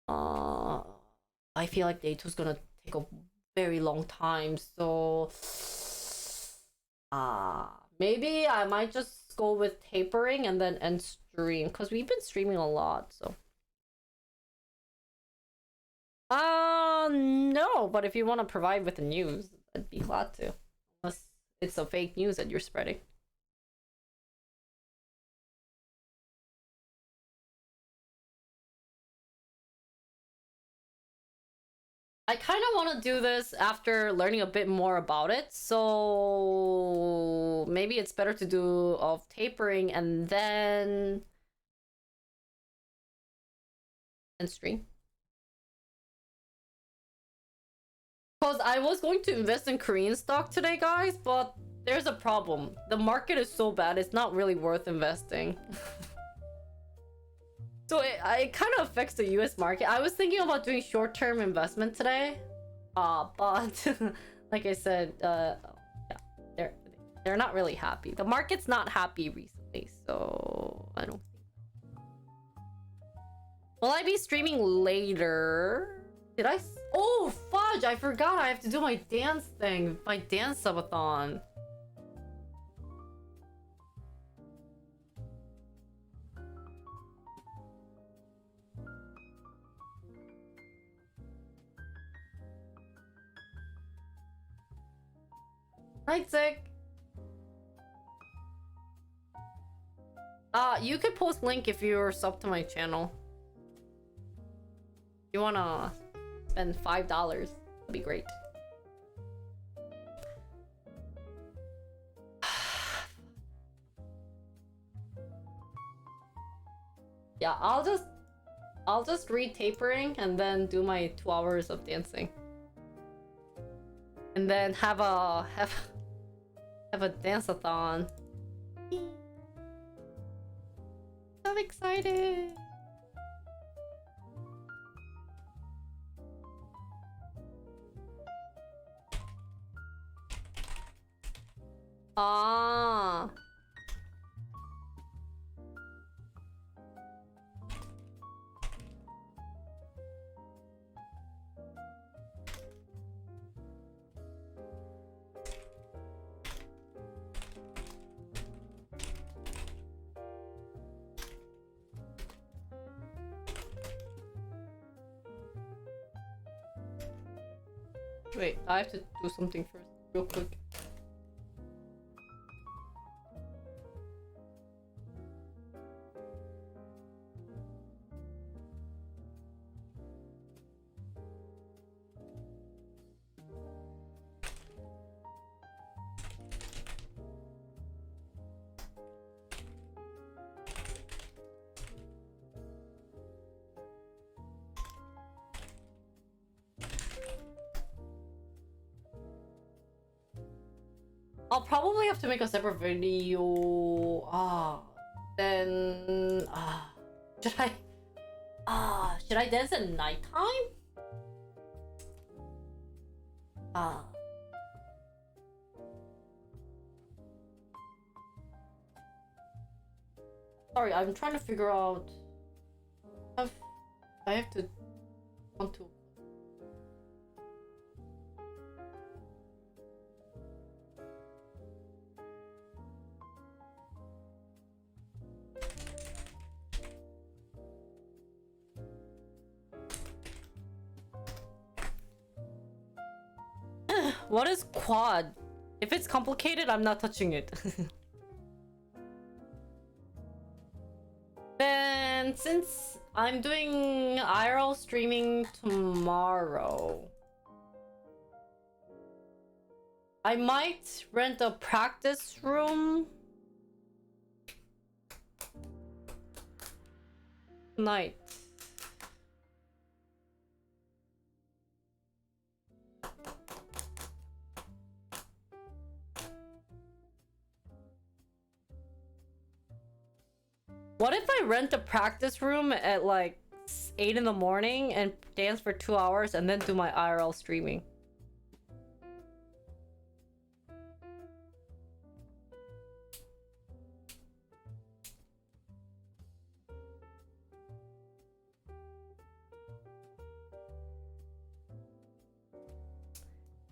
I feel like NATO's gonna take a very long time, so maybe I might just go with tapering and then end stream, because we've been streaming a lot, so. No, but if you want to provide with the news, I'd be glad to. Unless it's a fake news that you're spreading. I kind of want to do this after learning a bit more about it, so maybe it's better to do of tapering and then stream. Because I was going to invest in Korean stock today, guys, but there's a problem. The market is so bad, it's not really worth investing. So it kind of affects the US market. I was thinking about doing short-term investment today. But like I said, yeah, they're not really happy. The market's not happy recently, so I don't think. Will I be streaming later? Did I? Oh, fudge! I forgot I have to do my dance thing. My dance subathon. Night, Zick. You could post link if you're sub to my channel. You wanna spend $5? That'd be great. Yeah, I'll just read tapering and then do my 2 hours of dancing. And then have a dance-a-thon. I'm excited. Ah. Wait, I have to do something first, real quick. I'll probably have to make a separate video. Then should I dance at nighttime? Sorry, I'm trying to figure out. I have to want to. What is quad? If it's complicated, I'm not touching it. Then, since I'm doing IRL streaming tomorrow, I might rent a practice room tonight. What if I rent a practice room at like 8 in the morning and dance for 2 hours and then do my IRL streaming?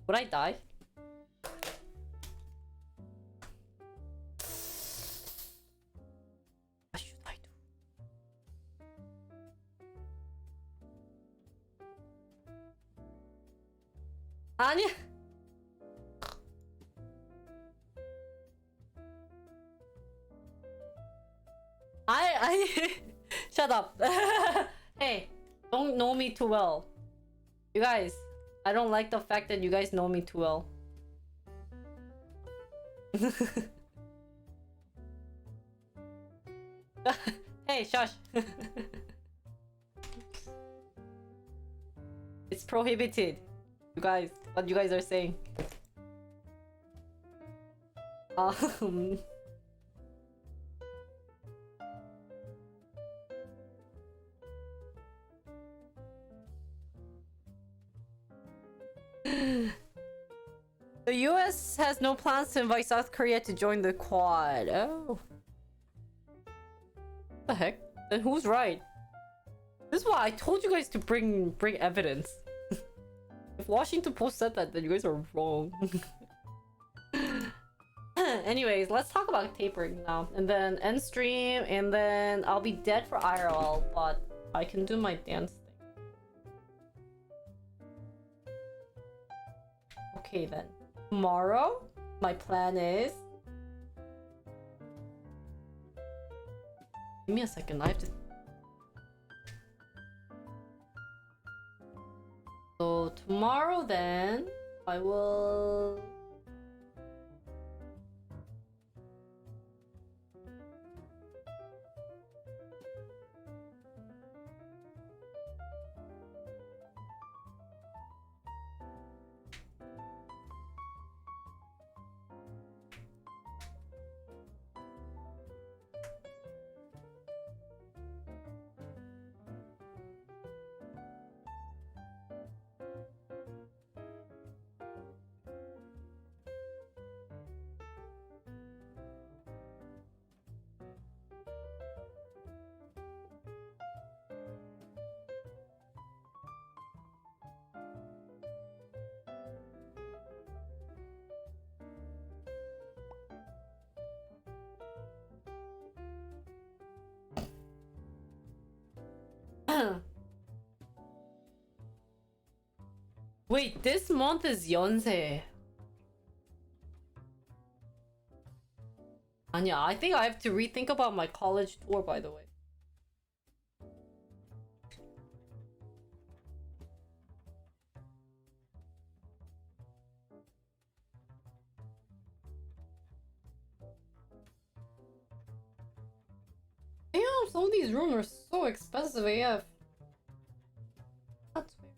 Would I die? What should I do? 아니. I shut up. Hey, don't know me too well. You guys, I don't like the fact that you guys know me too well. Hey, shush. It's prohibited. You guys, what you guys are saying. The US has no plans to invite South Korea to join the Quad. Oh. What the heck? Then who's right? This is why I told you guys to bring evidence. If Washington Post said that, then you guys are wrong. Anyways, let's talk about tapering now. And then end stream, and then I'll be dead for IRL, but I can do my dance thing. Okay then. Tomorrow, my plan is... Give me a second, I have to... So tomorrow then, I will... Wait, this month is 연세. Anya, I think I have to rethink about my college tour, by the way. Damn, some of these rooms are so expensive AF. That's weird.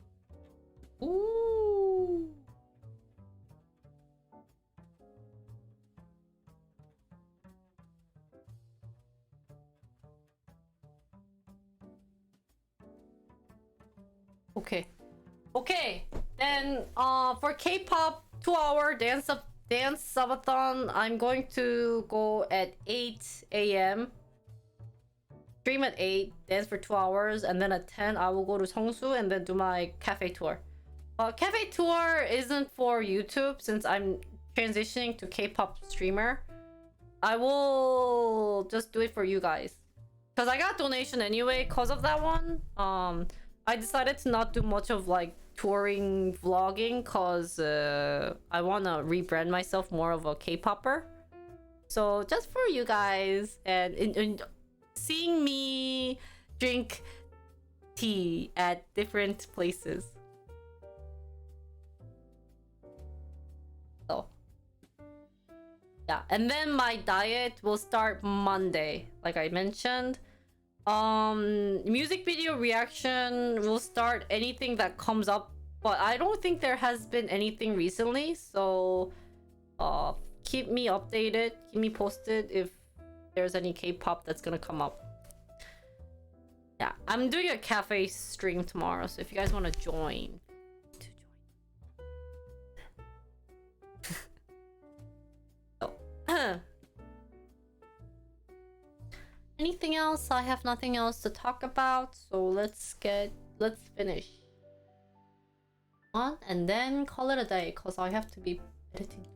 Ooh. Okay. Okay. Then for K-pop 2-hour dance subathon, I'm going to go at 8 a.m. Stream at 8, dance for 2 hours, and then at 10 I will go to Seongsu and then do my cafe tour. Cafe tour isn't for YouTube since I'm transitioning to K-pop streamer. I will just do it for you guys. Because I got donation anyway because of that one. I decided to not do much of like touring vlogging because I want to rebrand myself more of a K-popper. So just for you guys and seeing me drink tea at different places. So yeah, and then my diet will start Monday, like I mentioned. Music video reaction will start anything that comes up, but I don't think there has been anything recently, so keep me updated, keep me posted if there's any K-pop that's gonna come up. Yeah, I'm doing a cafe stream tomorrow, so if you guys want to join. Oh. Anything else? I have nothing else to talk about, so let's finish on and then call it a day because I have to be editing.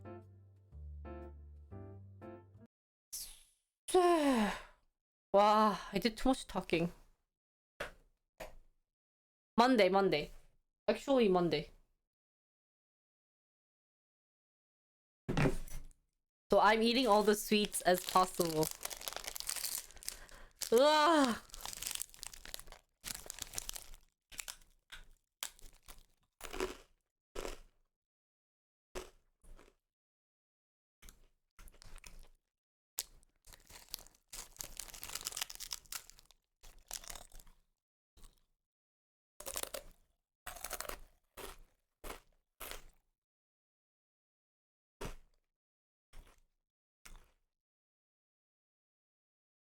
Wow, I did too much talking. Monday. Actually, Monday. So I'm eating all the sweets as possible. Ugh.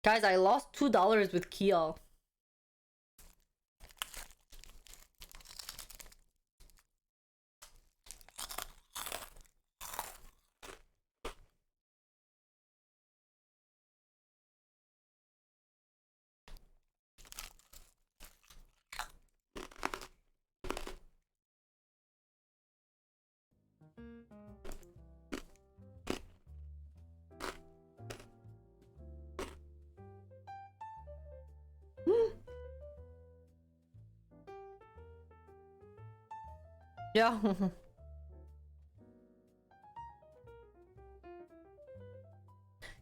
Guys, I lost $2 with Kia. Yeah.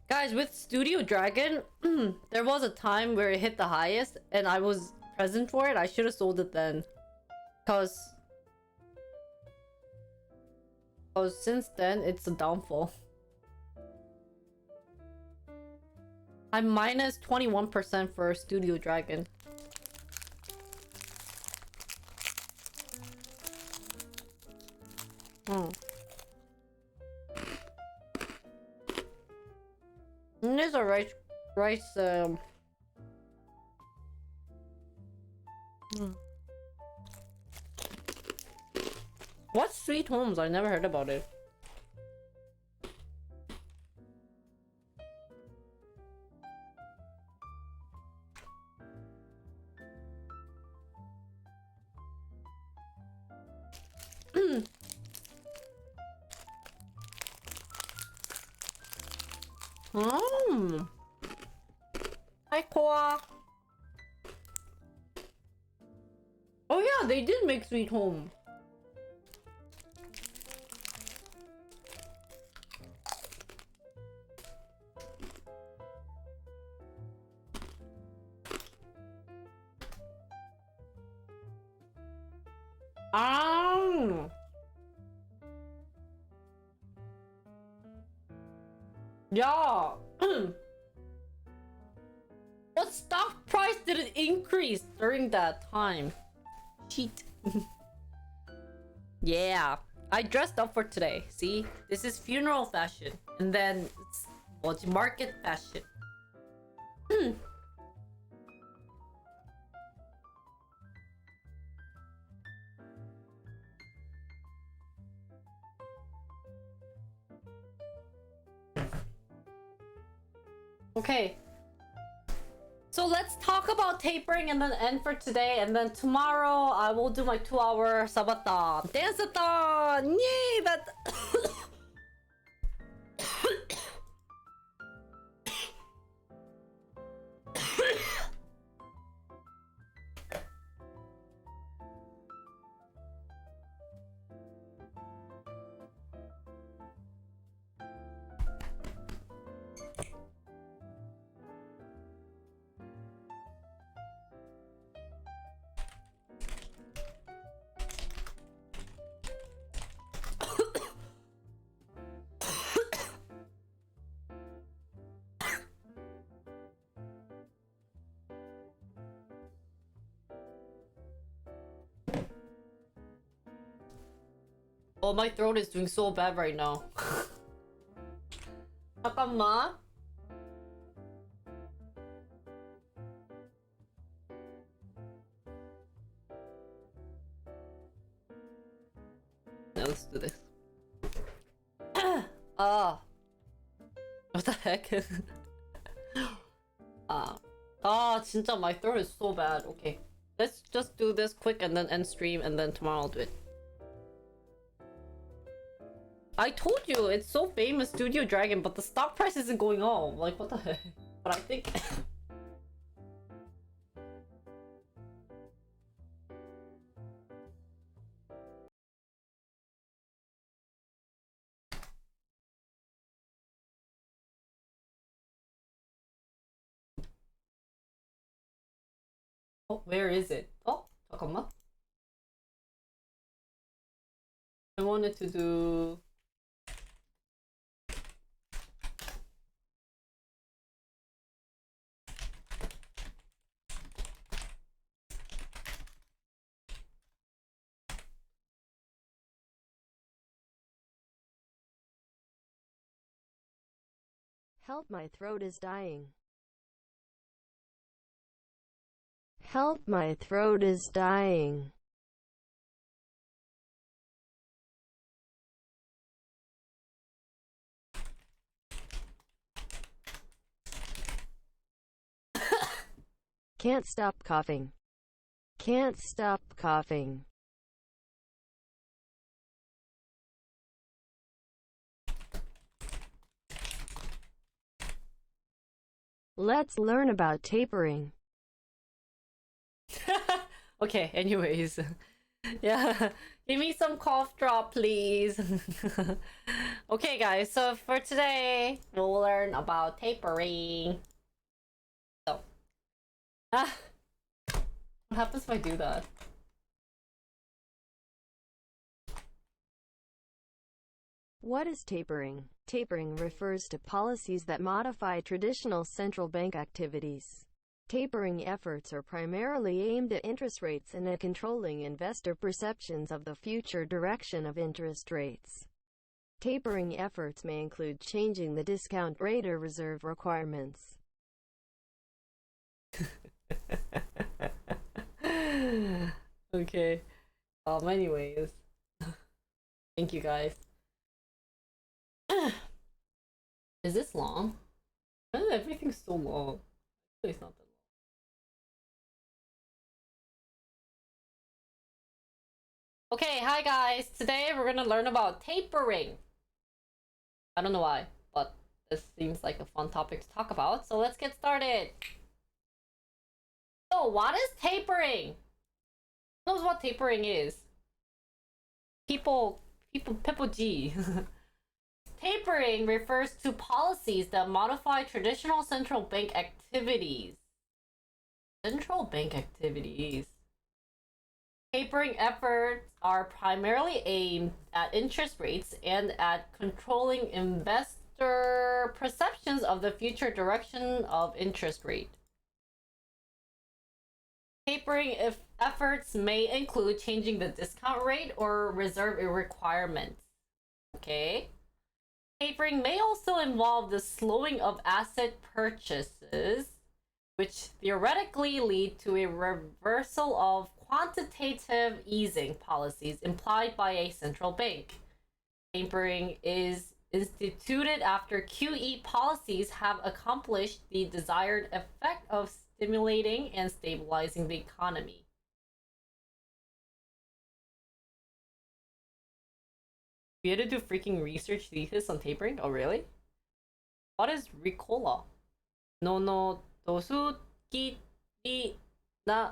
Guys, with Studio Dragon, there was a time where it hit the highest and I was present for it. I should have sold it then. Cause since then, it's a downfall. I'm minus 21% for Studio Dragon. And there's a rice What's Sweet Homes? I never heard about it. Hi, Koa. Oh yeah, they did make Sweet Home. Ah. Yeah. What stock price did it increase during that time? Cheat. Yeah. I dressed up for today. See? This is funeral fashion. And then it's what's market fashion. Okay. So let's talk about tapering and then end for today. And then tomorrow I will do my 2-hour sabaton. Dance-a-thon! Yay! That... Oh, my throat is doing so bad right now. 잠깐만. Now let's do this. What the heck? 진짜 my throat is so bad. Okay. Let's just do this quick and then end stream and then tomorrow I'll do it. I told you it's so famous, Studio Dragon, but the stock price isn't going up. Like, what the heck? But I think... Oh, where is it? Oh, 잠깐만. I wanted to do... Help, my throat is dying. Help, my throat is dying. Can't stop coughing. Can't stop coughing. Let's learn about tapering. Okay, anyways. Yeah, give me some cough drop, please. Okay, guys, so for today, we'll learn about tapering. So, what happens if I do that? What is tapering? Tapering refers to policies that modify traditional central bank activities. Tapering efforts are primarily aimed at interest rates and at controlling investor perceptions of the future direction of interest rates. Tapering efforts may include changing the discount rate or reserve requirements. Okay. Anyways. Thank you, guys. Is this long? Why is everything so long? Actually, it's not that long. Okay, hi guys. Today we're gonna learn about tapering. I don't know why, but this seems like a fun topic to talk about. So let's get started. So what is tapering? Who knows what tapering is? People G. Tapering refers to policies that modify traditional central bank activities. Central bank activities. Tapering efforts are primarily aimed at interest rates and at controlling investor perceptions of the future direction of interest rate. Tapering efforts may include changing the discount rate or reserve requirements. Okay. Tapering may also involve the slowing of asset purchases, which theoretically lead to a reversal of quantitative easing policies implied by a central bank. Tapering is instituted after QE policies have accomplished the desired effect of stimulating and stabilizing the economy. We had to do freaking research thesis on tapering? Oh, really? What is Ricola? No, dosuki ni na.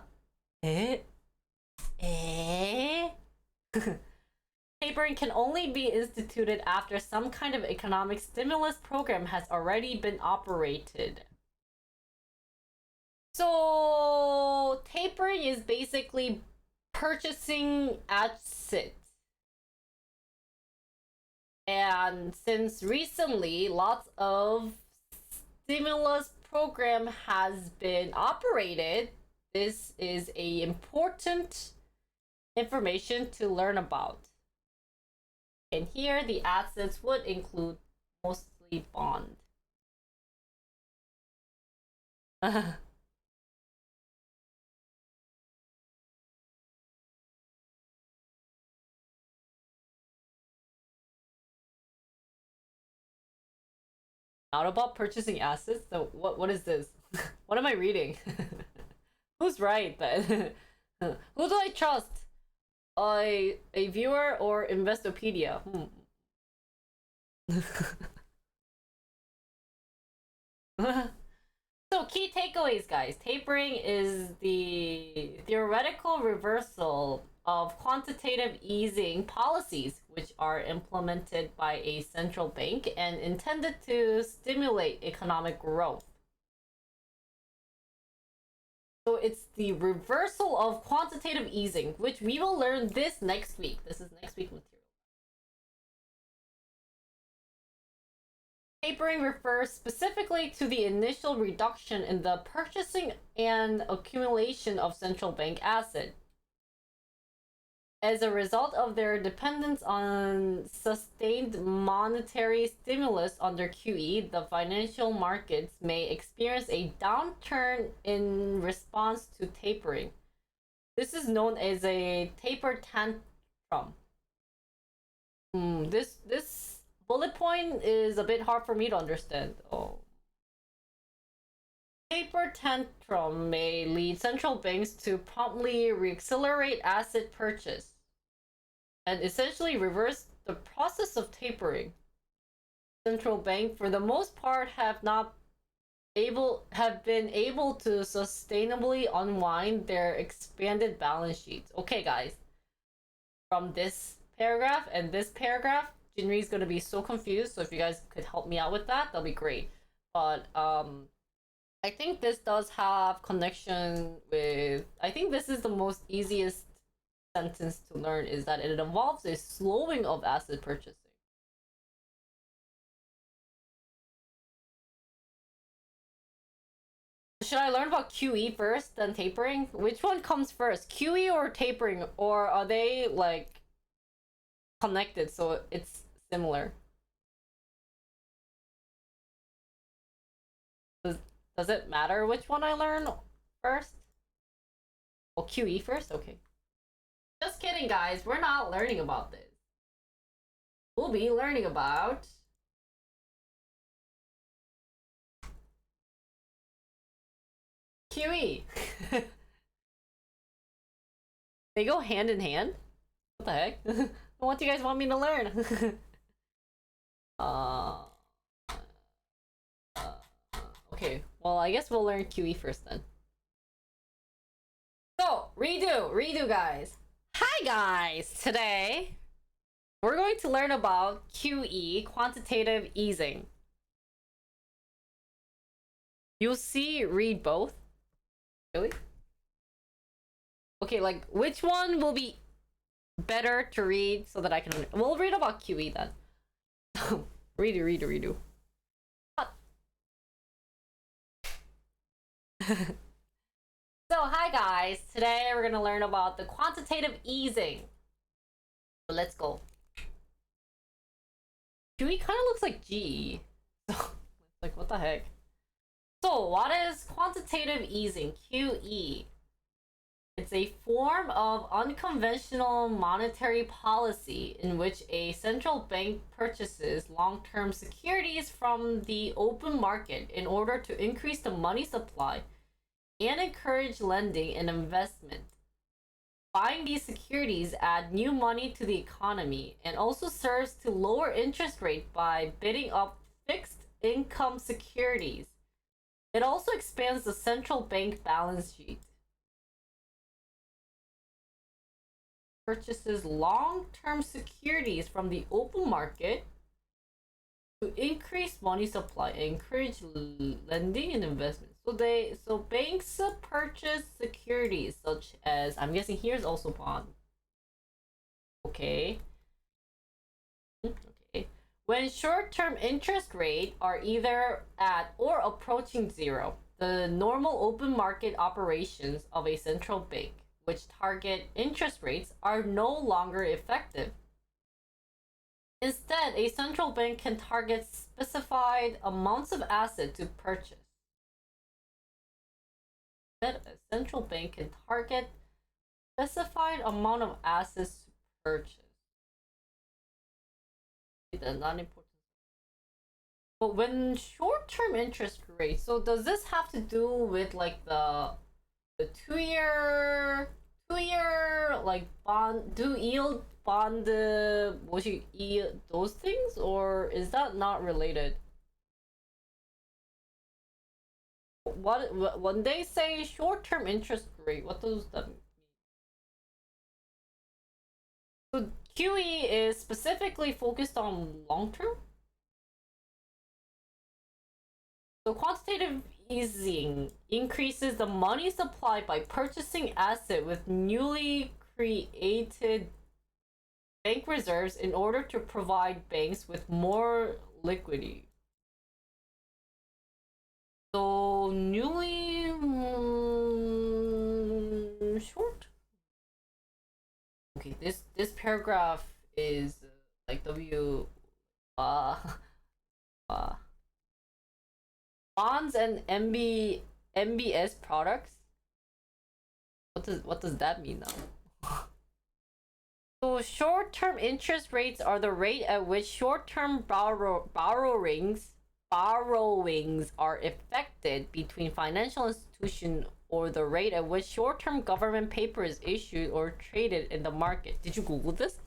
Tapering can only be instituted after some kind of economic stimulus program has already been operated. So, tapering is basically purchasing assets. And since recently, lots of stimulus program has been operated, this is a important information to learn about. And here the assets would include mostly bond. Not about purchasing assets? So what is this? What am I reading? Who's right then? Who do I trust? A viewer or Investopedia? So key takeaways, guys. Tapering is the theoretical reversal of quantitative easing policies which are implemented by a central bank and intended to stimulate economic growth. So it's the reversal of quantitative easing, which we will learn this next week. This is next week material. Tapering refers specifically to the initial reduction in the purchasing and accumulation of central bank assets. As a result of their dependence on sustained monetary stimulus under QE, the financial markets may experience a downturn in response to tapering. This is known as a taper tantrum. This bullet point is a bit hard for me to understand. Taper tantrum may lead central banks to promptly reaccelerate asset purchase and essentially reverse the process of tapering. Central banks, for the most part, have been able to sustainably unwind their expanded balance sheets. Okay, guys. From this paragraph and this paragraph, Jinri is going to be so confused. So if you guys could help me out with that, that'll be great. But I think this does have connection with, I think this is the most easiest sentence to learn, is that it involves a slowing of asset purchasing. Should I learn about QE first, then tapering? Which one comes first, QE or tapering? Or are they like connected so it's similar? Does it matter which one I learn first? Well, QE first? Okay. Just kidding, guys. We're not learning about this. We'll be learning about QE. They go hand in hand? What the heck? What do you guys want me to learn? Okay, well, I guess we'll learn QE first then. So, redo, guys. Hi, guys. Today, we're going to learn about QE, quantitative easing. You'll see, read both. Really? Okay, like which one will be better to read so that I can. We'll read about QE then. redo. So, hi guys. Today we're gonna learn about the quantitative easing. So let's go. QE kind of looks like GE. Like, what the heck? So, what is quantitative easing? QE. It's a form of unconventional monetary policy in which a central bank purchases long-term securities from the open market in order to increase the money supply and encourage lending and investment. Buying these securities add new money to the economy and also serves to lower interest rate by bidding up fixed income securities. It also expands the central bank balance sheet. Purchases long-term securities from the open market to increase money supply and encourage lending and investment. So banks purchase securities such as, I'm guessing here's also bond. Okay. When short-term interest rates are either at or approaching zero, the normal open market operations of a central bank, which target interest rates, are no longer effective. Instead, a central bank can target specified amounts of assets to purchase. That a central bank can target specified amount of assets to purchase. That's not important. But when short-term interest rates, so does this have to do with like the two-year like bond, do yield bond, those things, or is that not related? What when they say short-term interest rate, what does that mean? So QE is specifically focused on long-term. So quantitative easing increases the money supply by purchasing assets with newly created bank reserves in order to provide banks with more liquidity. So newly short. Okay, this paragraph is like bonds and MBS products. What does that mean now? So short-term interest rates are the rate at which short-term borrowings are effected between financial institutions, or the rate at which short-term government paper is issued or traded in the market. Did you Google this?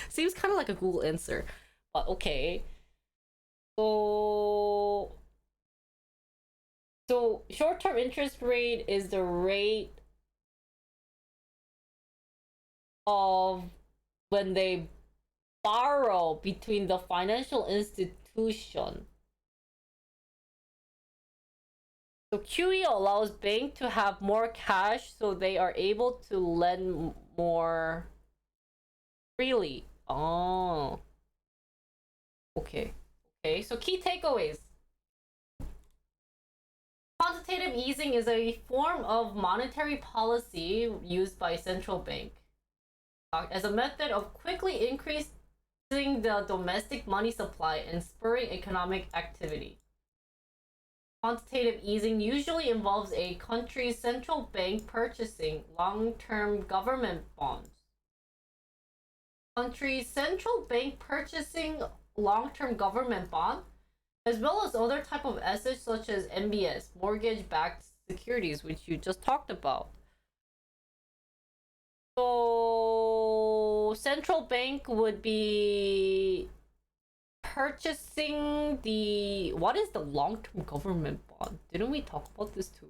Seems kind of like a Google answer, but okay. So short-term interest rate is the rate of when they borrow between the financial institution. So QE allows banks to have more cash, so they are able to lend more freely. Oh. Okay. So key takeaways. Quantitative easing is a form of monetary policy used by central bank as a method of quickly increasing the domestic money supply and spurring economic activity. Quantitative easing usually involves a country's central bank purchasing long-term government bonds. Country's central bank purchasing long-term government bond, as well as other type of assets such as MBS, mortgage-backed securities, which you just talked about. So central bank would be purchasing the, what is the long-term government bond? Didn't we talk about this too?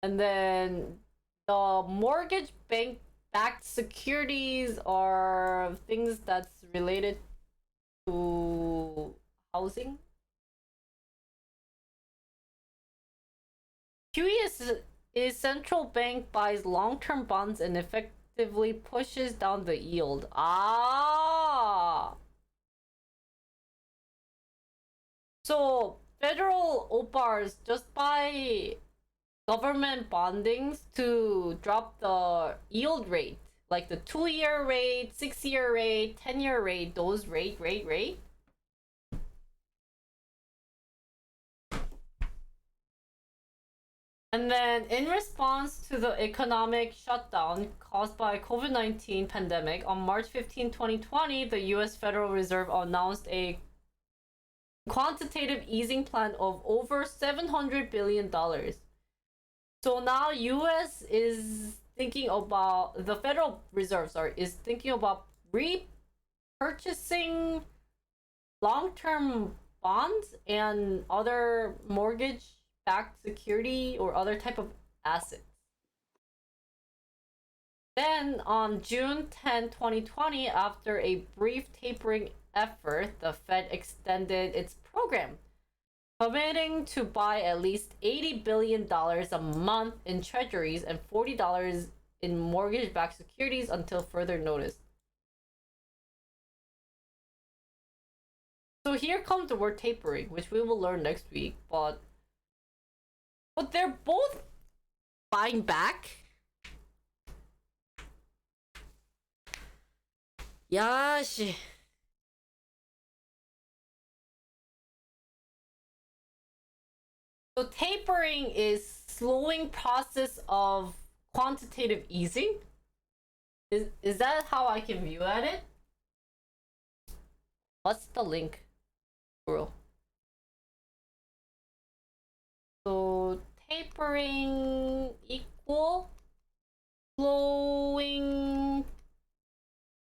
And then the mortgage bank backed securities are things that's related to housing. QE is central bank buys long-term bonds and effectively pushes down the yield. Ah. So federal OPARs just buy government bondings to drop the yield rate, like the 2-year rate, 6-year rate, 10-year rate, those rate. And then in response to the economic shutdown caused by COVID-19 pandemic, on March 15, 2020, the US Federal Reserve announced a quantitative easing plan of over $700 billion. So now US is thinking about, the Federal Reserve, is thinking about repurchasing long-term bonds and other mortgage-backed security or other type of assets. Then on June 10, 2020, after a brief tapering effort, the Fed extended its program, committing to buy at least $80 billion a month in treasuries and $40 in mortgage-backed securities until further notice. So here comes the word tapering, which we will learn next week, but they're both buying back. Yash. So tapering is slowing process of quantitative easing. Is that how I can view at it? What's the link, bro? So tapering equal slowing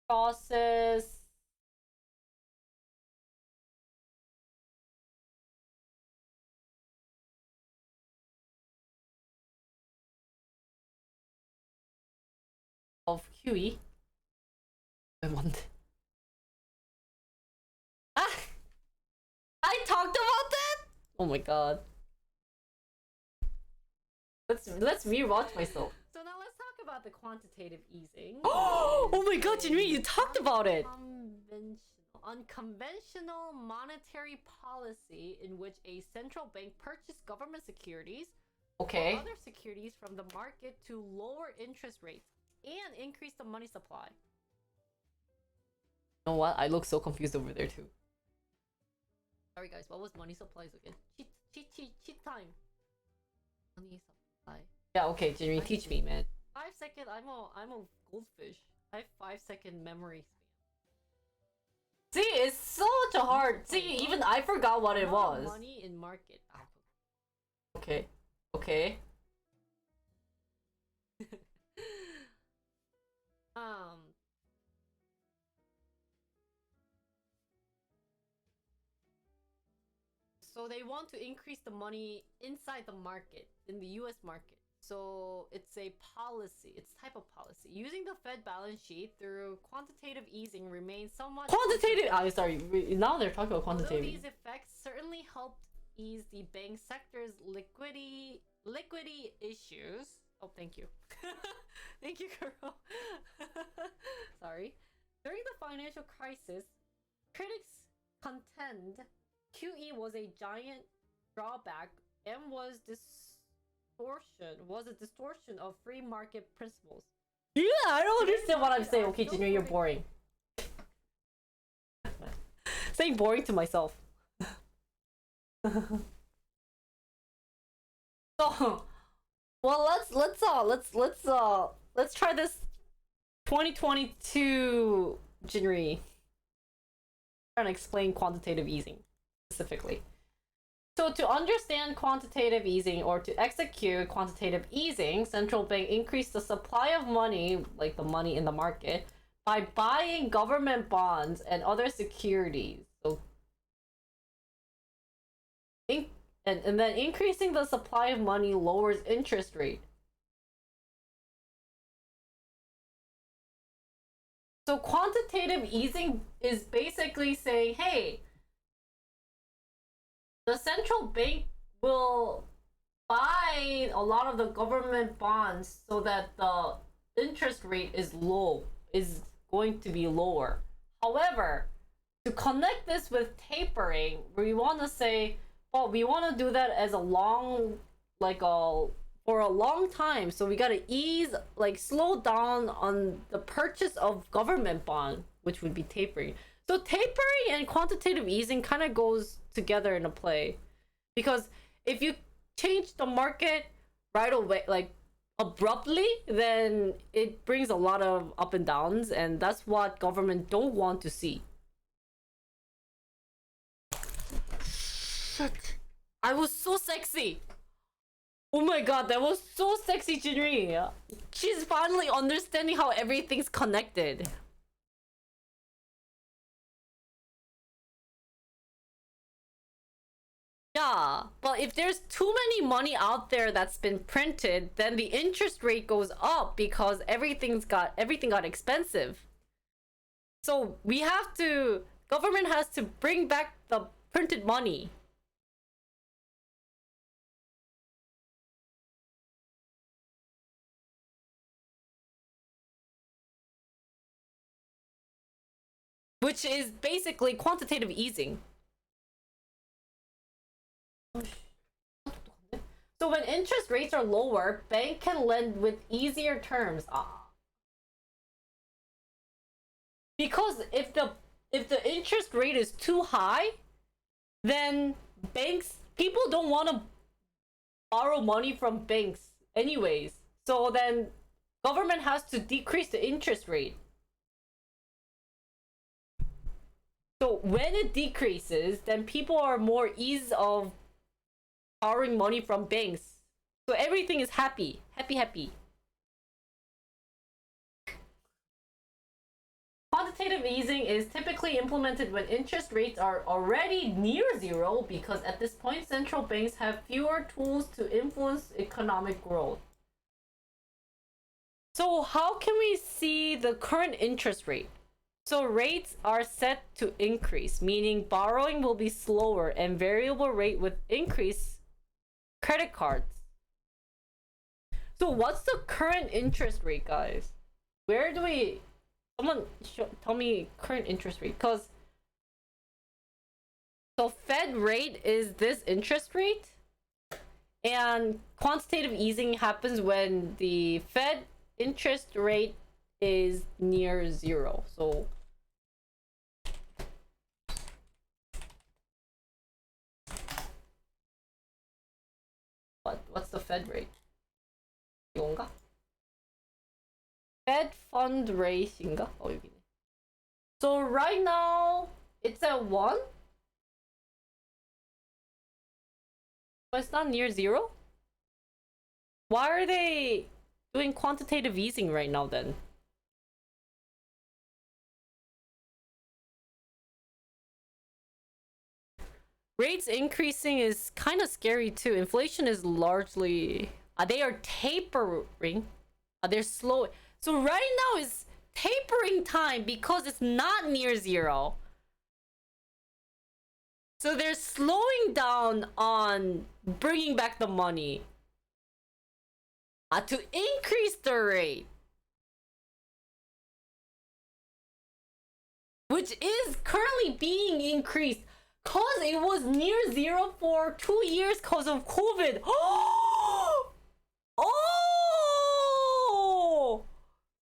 process of QE. I talked about that? Oh my god. Let's rewatch myself. So now let's talk about the quantitative easing. Oh my god, Jinri, you talked about it! Unconventional monetary policy in which a central bank purchased government securities or other securities from the market to lower interest rates and increase the money supply. You know what? I look so confused over there too. Sorry guys, what was money supplies again? Cheat time. Money supply. Yeah, okay, Jimmy, teach me, man. 5 second. I'm a goldfish. I have 5-second memory span. See, it's such a hard. See, even I forgot what it was. Money in market. Okay. Okay. So they want to increase the money inside the market, in the US market. So it's a policy, it's type of policy. Using the Fed balance sheet through quantitative easing remains somewhat... Quantitative! Now they're talking about quantitative. Although these effects certainly helped ease the bank sector's liquidity issues. Oh, thank you. Thank you, girl. Sorry. During the financial crisis, critics contend QE was a giant drawback and was a distortion of free market principles. Yeah, I don't understand what I'm saying. Okay, Junior, you're boring. Saying boring to myself. So, well, let's try this 2022 Jinri. Trying to explain quantitative easing specifically. So to understand quantitative easing or to execute quantitative easing, central bank increased the supply of money, like the money in the market, by buying government bonds and other securities. So and then increasing the supply of money lowers interest rate. So quantitative easing is basically saying, hey, the central bank will buy a lot of the government bonds so that the interest rate is going to be lower. However, to connect this with tapering, we want to say, well, we want to do that as a long, for a long time. So we got to slow down on the purchase of government bond, which would be tapering. So tapering and quantitative easing kind of goes together in a play, because if you change the market right away, abruptly, then it brings a lot of up and downs, and that's what government don't want to see. Shit. I was so sexy. Oh my god, that was so sexy, Jinri. She's finally understanding how everything's connected. Yeah, but if there's too many money out there that's been printed, then the interest rate goes up because everything got expensive. So government has to bring back the printed money. Which is basically quantitative easing. So when interest rates are lower, bank can lend with easier terms. Because if the interest rate is too high, then people don't want to borrow money from banks anyways. So then government has to decrease the interest rate. So when it decreases, then people are more ease of borrowing money from banks. So everything is happy. Happy. Quantitative easing is typically implemented when interest rates are already near zero, because at this point central banks have fewer tools to influence economic growth. So how can we see the current interest rate? So rates are set to increase, meaning borrowing will be slower, and variable rate with increase credit cards. So what's the current interest rate, guys? Someone tell me current interest rate, because so Fed rate is this interest rate, and quantitative easing happens when the Fed interest rate is near zero. So what's the Fed rate? 이건가? Fed fund rate인가? 여기네. So right now it's at 1. But it's not near zero? Why are they doing quantitative easing right now then? Rates increasing is kind of scary too. Inflation is largely... they are tapering. They're slow. So right now is tapering time because it's not near zero. So they're slowing down on bringing back the money to increase the rate, which is currently being increased because it was near zero for 2 years because of COVID. Oh!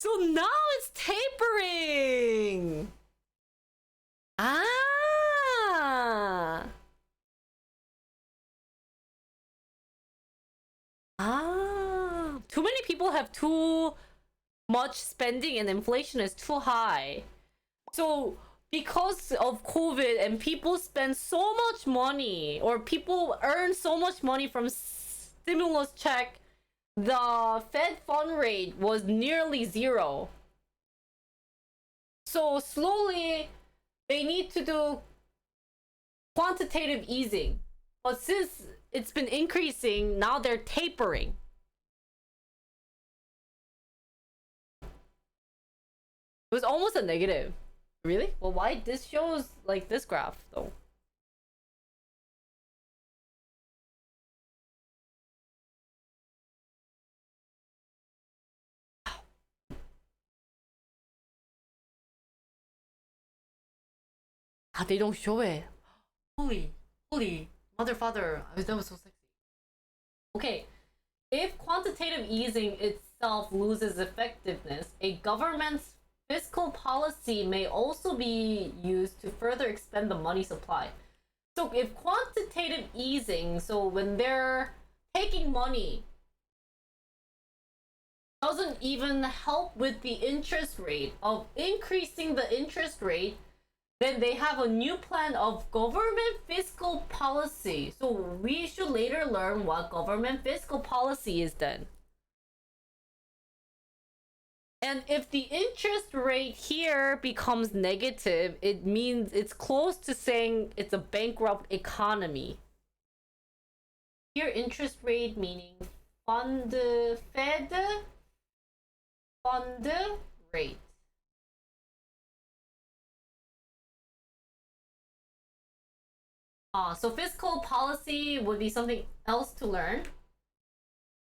So now it's tapering. Too many people have too much spending and inflation is too high. So because of COVID and people spend so much money, or people earn so much money from stimulus check, the Fed fund rate was nearly zero. So slowly they need to do quantitative easing. But since it's been increasing, now they're tapering. It was almost a negative. Really? Well, why this shows like this graph though? Ah, they don't show it. Holy, mother, father. That was so sexy. Okay, if quantitative easing itself loses effectiveness, a government's fiscal policy may also be used to further expand the money supply. So if quantitative easing, so when they're taking money, doesn't even help with the interest rate of increasing the interest rate, then they have a new plan of government fiscal policy. So we should later learn what government fiscal policy is then. And if the interest rate here becomes negative, it means it's close to saying it's a bankrupt economy. Here, interest rate meaning fund rate. So fiscal policy would be something else to learn.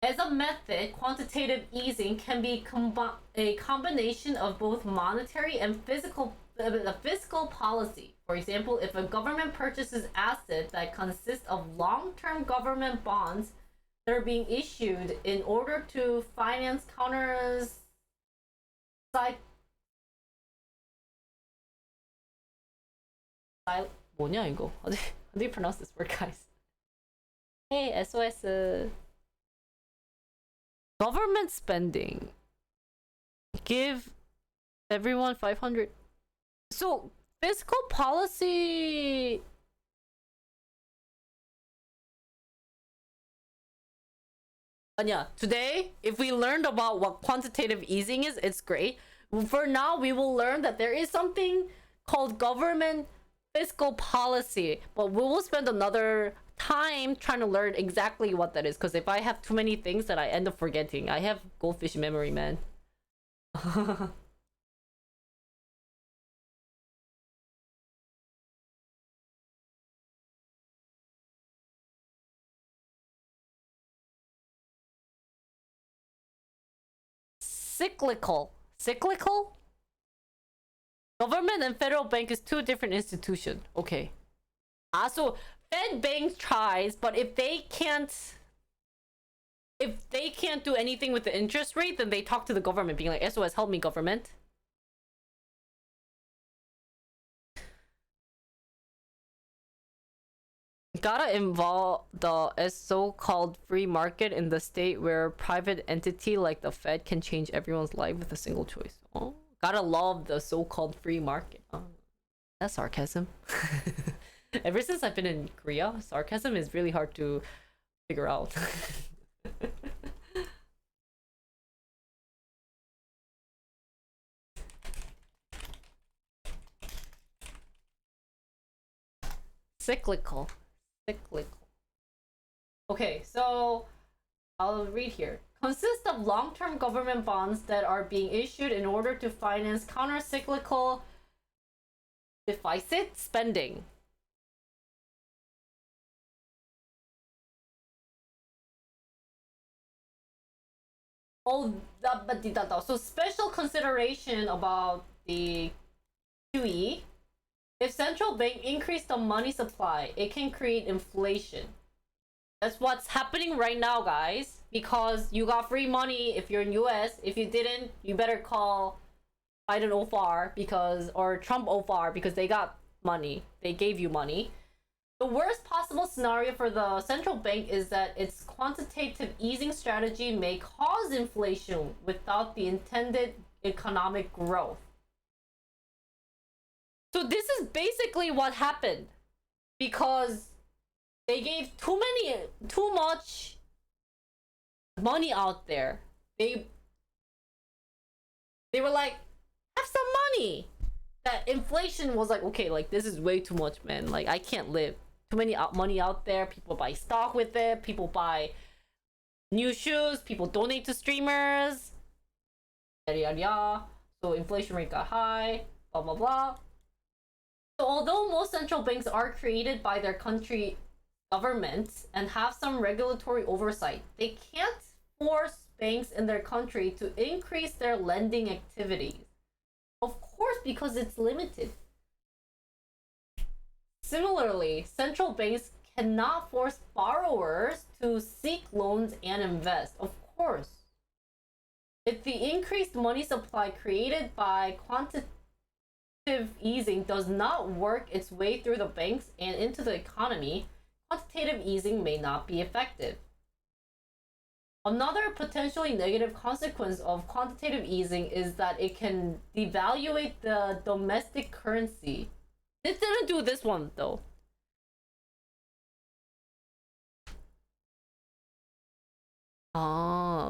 As a method, quantitative easing can be a combination of both monetary and fiscal policy. For example, if a government purchases assets that consist of long-term government bonds that are being issued in order to finance 뭐냐 이거? How do you pronounce this word, guys? Hey, SOS. Government spending. Give everyone 500. So fiscal policy. Yeah, today, if we learned about what quantitative easing is, it's great. For now, we will learn that there is something called government fiscal policy, but we will spend another time trying to learn exactly what that is, because if I have too many things that I end up forgetting. I have goldfish memory, man. Cyclical. Government and federal bank is two different institutions. Okay. So Fed bank tries, but if they can't do anything with the interest rate, then they talk to the government, being like, SOS, help me, government. Gotta involve the so-called free market in the state where private entity like the Fed can change everyone's life with a single choice. Oh, gotta love the so-called free market. Oh, that's sarcasm. Ever since I've been in Korea, sarcasm is really hard to figure out. Cyclical. Okay, so I'll read here. Consists of long-term government bonds that are being issued in order to finance counter-cyclical deficit spending. So special consideration about the QE. If central bank increase the money supply, it can create inflation. That's what's happening right now, guys. Because you got free money if you're in US. If you didn't, you better call Biden OFAR or Trump OFAR, because they got money. They gave you money. The worst possible scenario for the central bank is that its quantitative easing strategy may cause inflation without the intended economic growth. So this is basically what happened, because they gave too much money out there. They were like, have some money. That inflation was like, okay, like this is way too much, man. Like I can't live. Too many money out there. People buy stock with it. People buy new shoes. People donate to streamers. Yada yada yada. So inflation rate got high. Blah blah blah. So although most central banks are created by their country governments and have some regulatory oversight, they can't force banks in their country to increase their lending activities. Of course, because it's limited. Similarly, central banks cannot force borrowers to seek loans and invest. Of course. If the increased money supply created by quantitative easing does not work its way through the banks and into the economy, quantitative easing may not be effective. Another potentially negative consequence of quantitative easing is that it can devaluate the domestic currency. It didn't do this one though.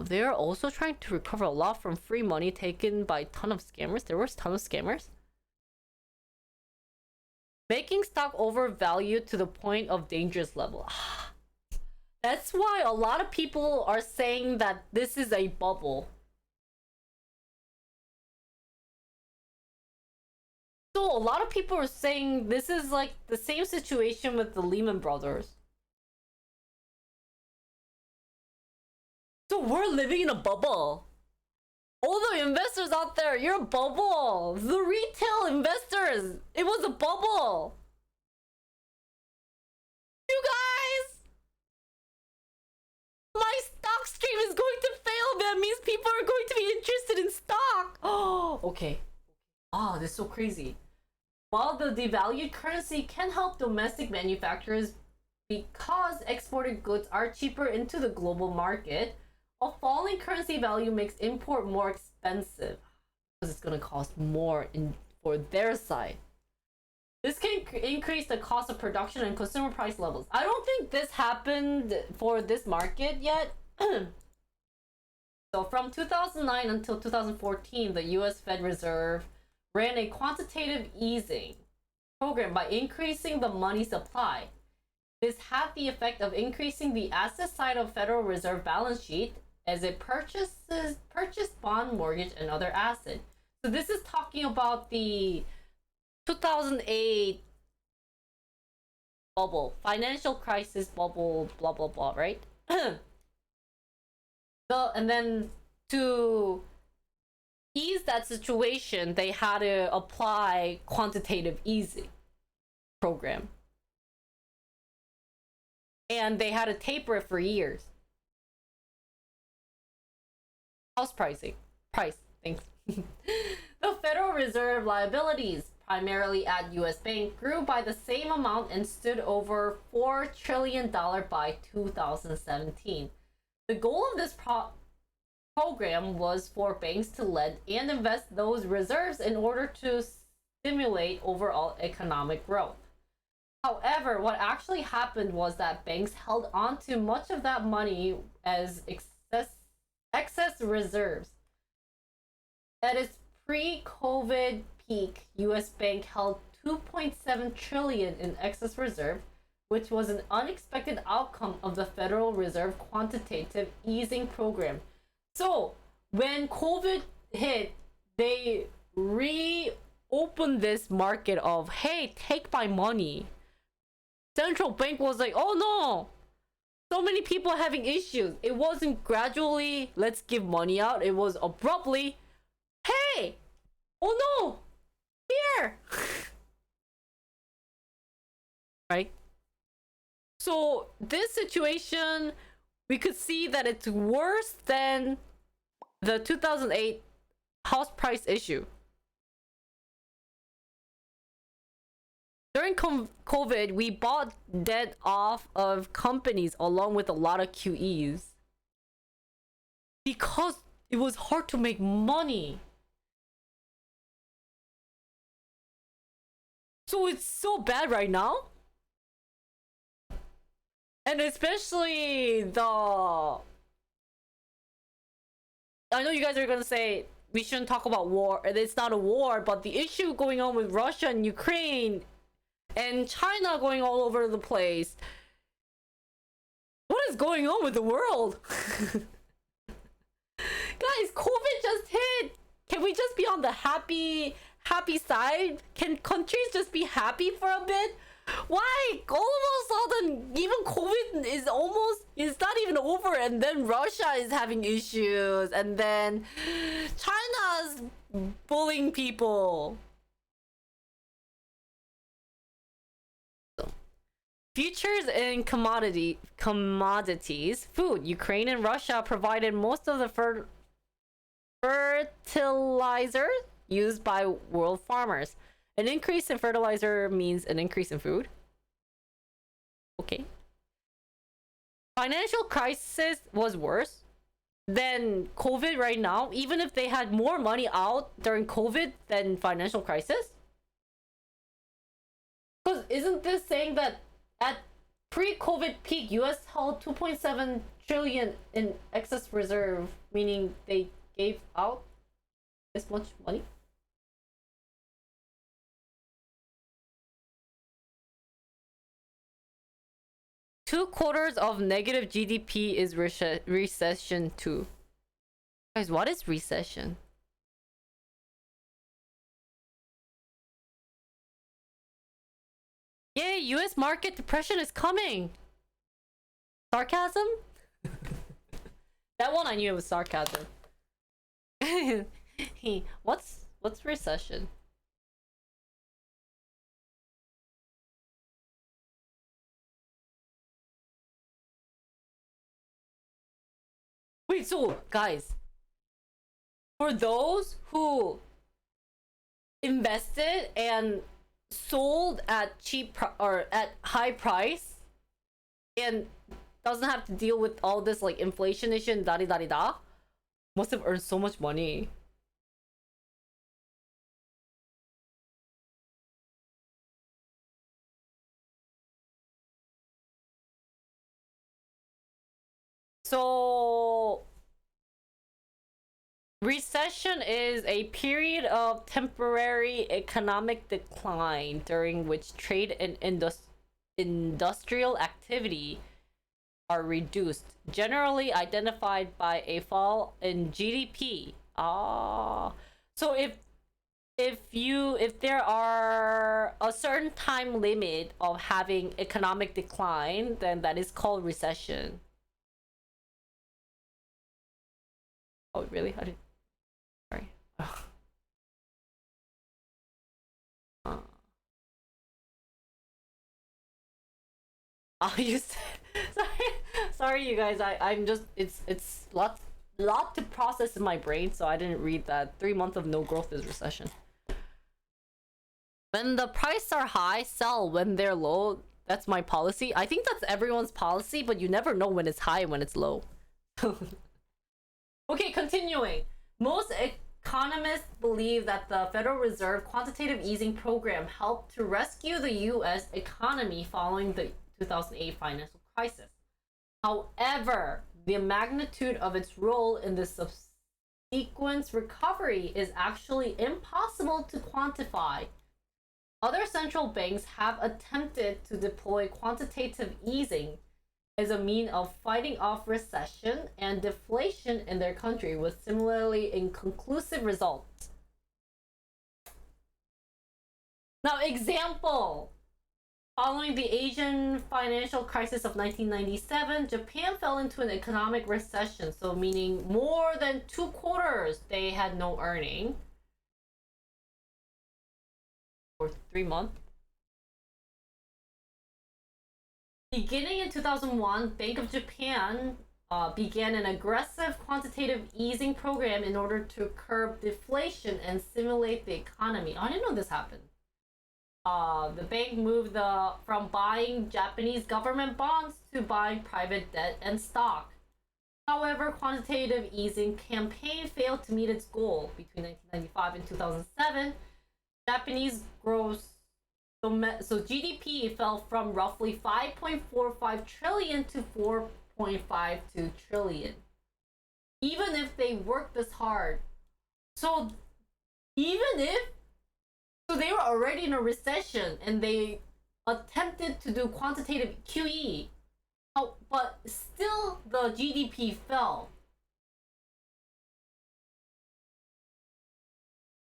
They're also trying to recover a lot from free money taken by a ton of scammers. There was a ton of scammers. Making stock overvalued to the point of dangerous level. That's why a lot of people are saying that this is a bubble. So a lot of people are saying this is like the same situation with the Lehman Brothers. So we're living in a bubble. All the investors out there, you're a bubble. The retail investors, it was a bubble. You guys, my stock stream is going to fail. That means people are going to be interested in stock. Oh, okay. Oh, this is so crazy. While the devalued currency can help domestic manufacturers because exported goods are cheaper into the global market, a falling currency value makes import more expensive because it's going to cost more for their side. This can increase the cost of production and consumer price levels. I don't think this happened for this market yet. So from 2009 until 2014, the US Fed Reserve ran a quantitative easing program by increasing the money supply. This had the effect of increasing the asset side of Federal Reserve balance sheet as it purchased bond, mortgage, and other assets. So this is talking about the 2008 bubble, financial crisis bubble, blah blah blah, right? And then to ease that situation, they had to apply quantitative easing program, and they had to taper it for years. House price, thanks. The Federal Reserve liabilities, primarily at US Bank, grew by the same amount and stood over $4 trillion by 2017. The goal of this program was for banks to lend and invest those reserves in order to stimulate overall economic growth. However, what actually happened was that banks held on to much of that money as excess reserves. At its pre-COVID peak, US Bank held 2.7 trillion in excess reserve, which was an unexpected outcome of the Federal Reserve quantitative easing program. So, when COVID hit, they reopened this market of, hey, take my money. Central bank was like, oh no, so many people having issues. It wasn't gradually, let's give money out. It was abruptly, hey, oh no, here. Right? So this situation, we could see that it's worse than the 2008 house price issue. During COVID, we bought debt off of companies along with a lot of QEs because it was hard to make money. So it's so bad right now. And especially I know you guys are gonna say we shouldn't talk about war. It's not a war, but the issue going on with Russia and Ukraine and China going all over the place. What is going on with the world? Guys, COVID just hit. Can we just be on the happy side? Can countries just be happy for a bit? Why all of a sudden even COVID is not even over, and then Russia is having issues, and then China's bullying people? Futures in commodities, food. Ukraine and Russia provided most of the fertilizer used by world farmers. An increase in fertilizer means an increase in food. Okay. Financial crisis was worse than COVID right now, even if they had more money out during COVID than financial crisis. Because isn't this saying that at pre-COVID peak, US held 2.7 trillion in excess reserve, meaning they gave out this much money? Two quarters of negative GDP is recession too. Guys, what is recession? Yay, US market depression is coming. Sarcasm? That one I knew it was sarcasm. What's recession? Wait, so guys, for those who invested and sold at or at high price and doesn't have to deal with all this like inflation issue and da must have earned so much money. So recession is a period of temporary economic decline during which trade and industrial activity are reduced, generally identified by a fall in GDP. So if there are a certain time limit of having economic decline, then that is called recession. Oh, really? I didn't. Sorry. You said, sorry, you guys. I'm just it's lot to process in my brain, so I didn't read that. 3 months of no growth is recession. When the prices are high, sell. When they're low, that's my policy. I think that's everyone's policy, but you never know when it's high and when it's low. Okay, continuing. Most economists believe that the Federal Reserve quantitative easing program helped to rescue the US economy following the 2008 financial crisis. However, the magnitude of its role in the subsequent recovery is actually impossible to quantify. Other central banks have attempted to deploy quantitative easing as a mean of fighting off recession and deflation in their country with similarly inconclusive results. Now, example. Following the Asian financial crisis of 1997, Japan fell into an economic recession, so meaning more than 2 quarters they had no earning. For 3 months. Beginning in 2001, Bank of Japan began an aggressive quantitative easing program in order to curb deflation and stimulate the economy. I didn't know this happened. The bank moved from buying Japanese government bonds to buying private debt and stock. However, quantitative easing campaign failed to meet its goal. Between 1995 and 2007, Japanese gross so GDP fell from roughly 5.45 trillion to 4.52 trillion. Even if they worked this hard. So they were already in a recession and they attempted to do quantitative QE. But still the GDP fell.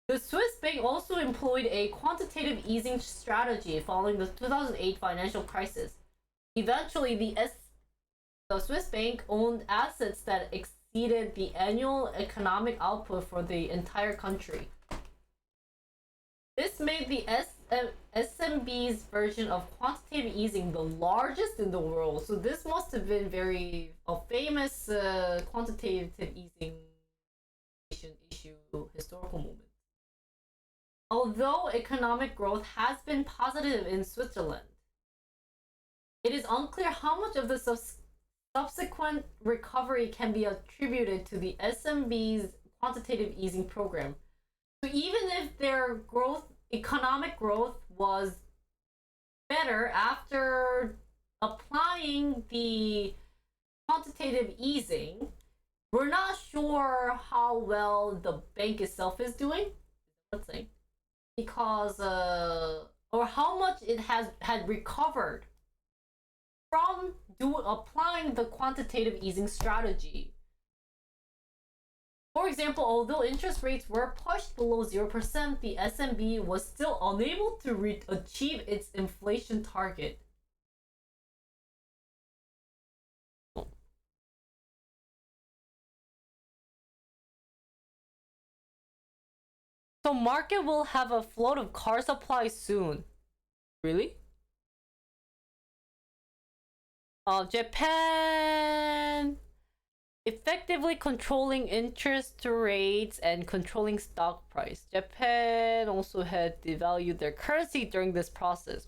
The Swiss bank also employed a quantitative easing strategy following the 2008 financial crisis. Eventually, the Swiss bank owned assets that exceeded the annual economic output for the entire country. This made the SMB's version of quantitative easing the largest in the world. So this must have been a famous quantitative easing issue historical moment. Although economic growth has been positive in Switzerland, it is unclear how much of the subsequent recovery can be attributed to the SMB's quantitative easing program. So even if their economic growth was better after applying the quantitative easing, we're not sure how well the bank itself is doing. Let's say, because or how much it had recovered from applying the quantitative easing strategy. For example, although interest rates were pushed below 0%, the SMB was still unable to achieve its inflation target. So market will have a flood of car supply soon. Really? Japan effectively controlling interest rates and controlling stock price. Japan also had devalued their currency during this process.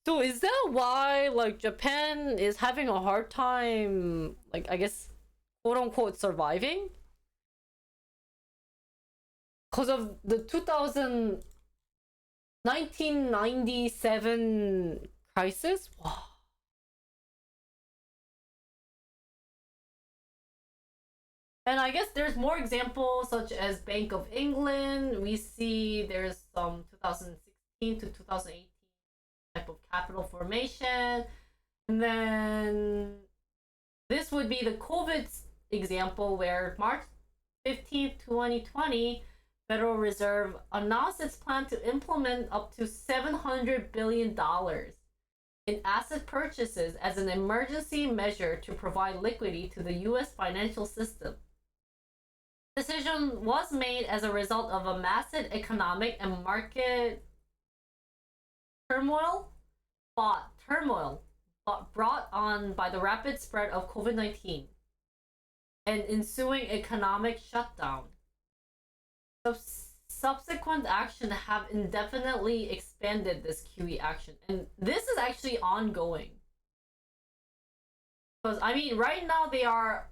So is that why like Japan is having a hard time, like I guess quote unquote surviving? Because of the 1997 crisis? Wow. And I guess there's more examples such as Bank of England. We see there's some 2016 to 2018 type of capital formation. And then this would be the COVID example where March 15th, 2020, Federal Reserve announced its plan to implement up to $700 billion in asset purchases as an emergency measure to provide liquidity to the US financial system. Decision was made as a result of a massive economic and market turmoil brought on by the rapid spread of COVID-19 and ensuing economic shutdown. Subsequent action have indefinitely expanded this QE action, and this is actually ongoing. Because I mean, right now they are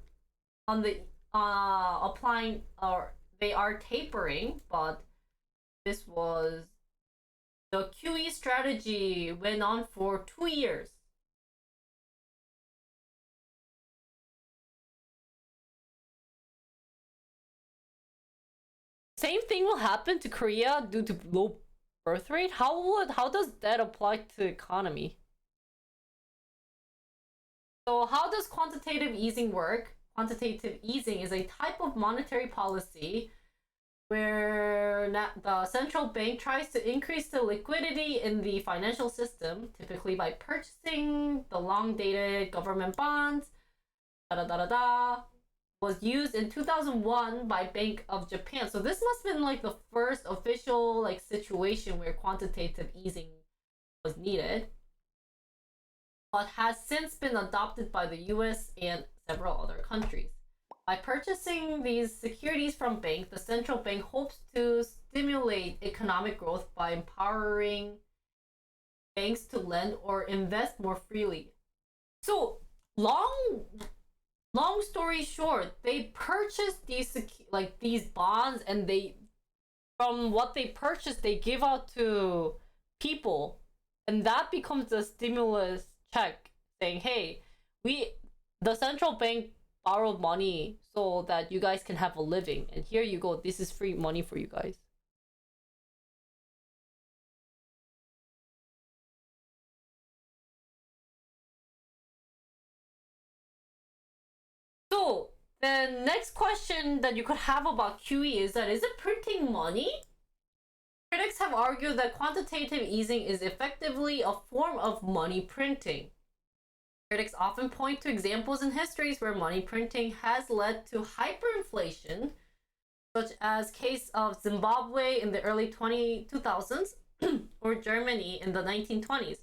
on the applying, or they are tapering, but this was the QE strategy went on for 2 years. Same thing will happen to Korea due to low birth rate. How does that apply to economy? So how does quantitative easing work? Quantitative easing is a type of monetary policy where the central bank tries to increase the liquidity in the financial system, typically by purchasing the long-dated government bonds, was used in 2001 by Bank of Japan. So this must have been like the first official like situation where quantitative easing was needed, but has since been adopted by the US and several other countries. By purchasing these securities from banks, the central bank hopes to stimulate economic growth by empowering banks to lend or invest more freely. So long story short, they purchased these bonds, and they, from what they purchased, they give out to people, and that becomes the stimulus check saying, hey, the central bank borrowed money so that you guys can have a living, and here you go, this is free money for you guys. So the next question that you could have about QE is it printing money? Critics have argued that quantitative easing is effectively a form of money printing. Critics often point to examples in histories where money printing has led to hyperinflation, such as case of Zimbabwe in the early 2000s or Germany in the 1920s.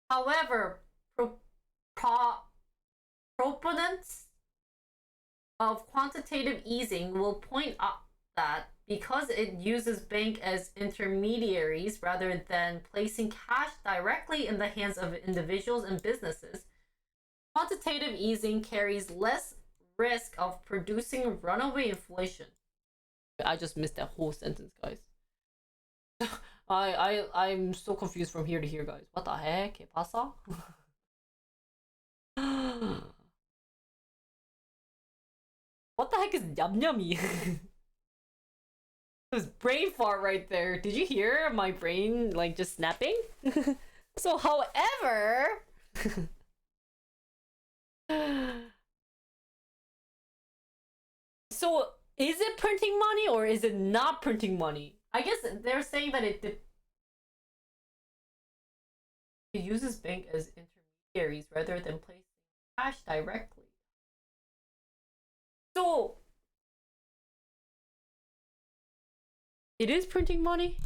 However, proponents of quantitative easing will point out that because it uses banks as intermediaries rather than placing cash directly in the hands of individuals and businesses, quantitative easing carries less risk of producing runaway inflation. I just missed that whole sentence, guys. I'm so confused from here to here, guys. What the heck? ¿Qué pasa? What the heck is yummy? It was brain fart right there. Did you hear my brain like just snapping? So, however, so is it printing money or is it not printing money? I guess they're saying that it uses bank as intermediaries rather than placing cash directly. So it is printing money?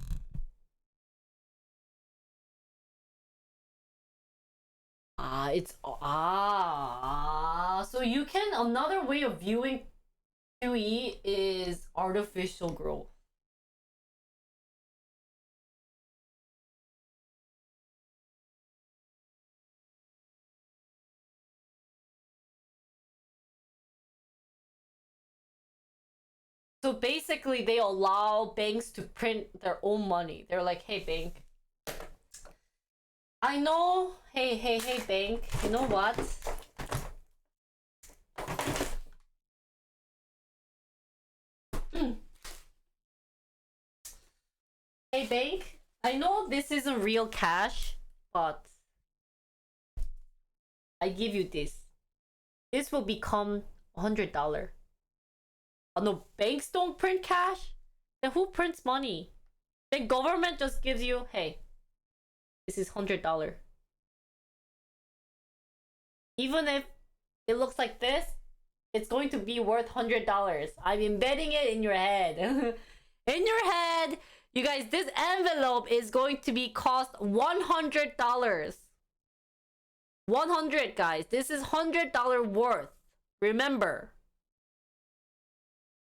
So you can, another way of viewing QE is artificial growth. So basically, they allow banks to print their own money. They're like, hey, bank. I know. Hey, bank. You know what? Hey, bank. I know this isn't real cash, but I give you this. This will become $100. Oh, no, banks don't print cash? Then who prints money? The government just gives you, hey, this is $100. Even if it looks like this, it's going to be worth $100. I'm embedding it in your head. In your head, you guys, this envelope is going to be cost $100. 100, guys. This is $100 worth. Remember.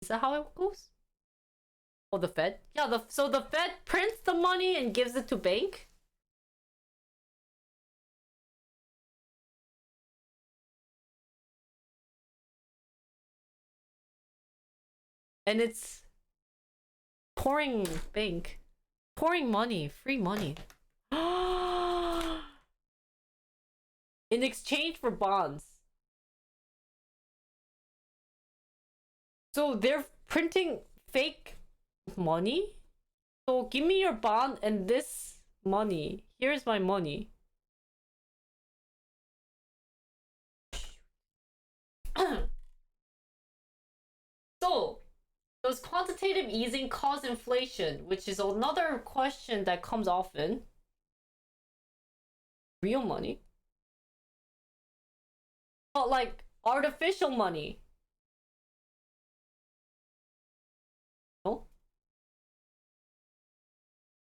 Is that how it goes? Oh, the Fed? Yeah, so the Fed prints the money and gives it to bank? And it's pouring bank. Pouring money. Free money. In exchange for bonds. So they're printing fake money? So give me your bond and this money. Here's my money. So, does quantitative easing cause inflation? Which is another question that comes often. Real money? But like artificial money. No?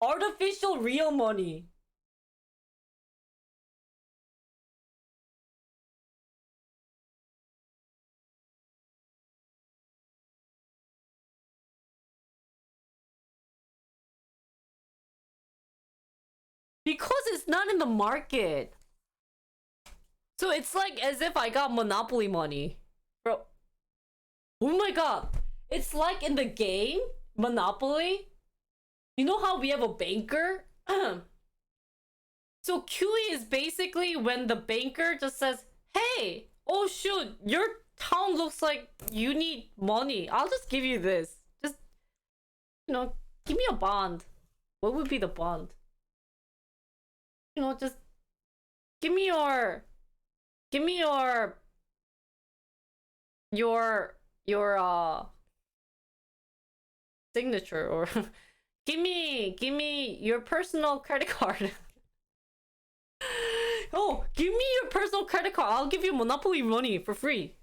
Artificial real money. Because it's not in the market. So it's like as if I got Monopoly money. Bro. Oh my god. It's like in the game, Monopoly. You know how we have a banker? So QE is basically when the banker just says, hey, oh shoot, your town looks like you need money. I'll just give you this. Just, give me a bond. What would be the bond? Just give me your signature, or give me your personal credit card. Oh, give me your personal credit card. I'll give you Monopoly money for free.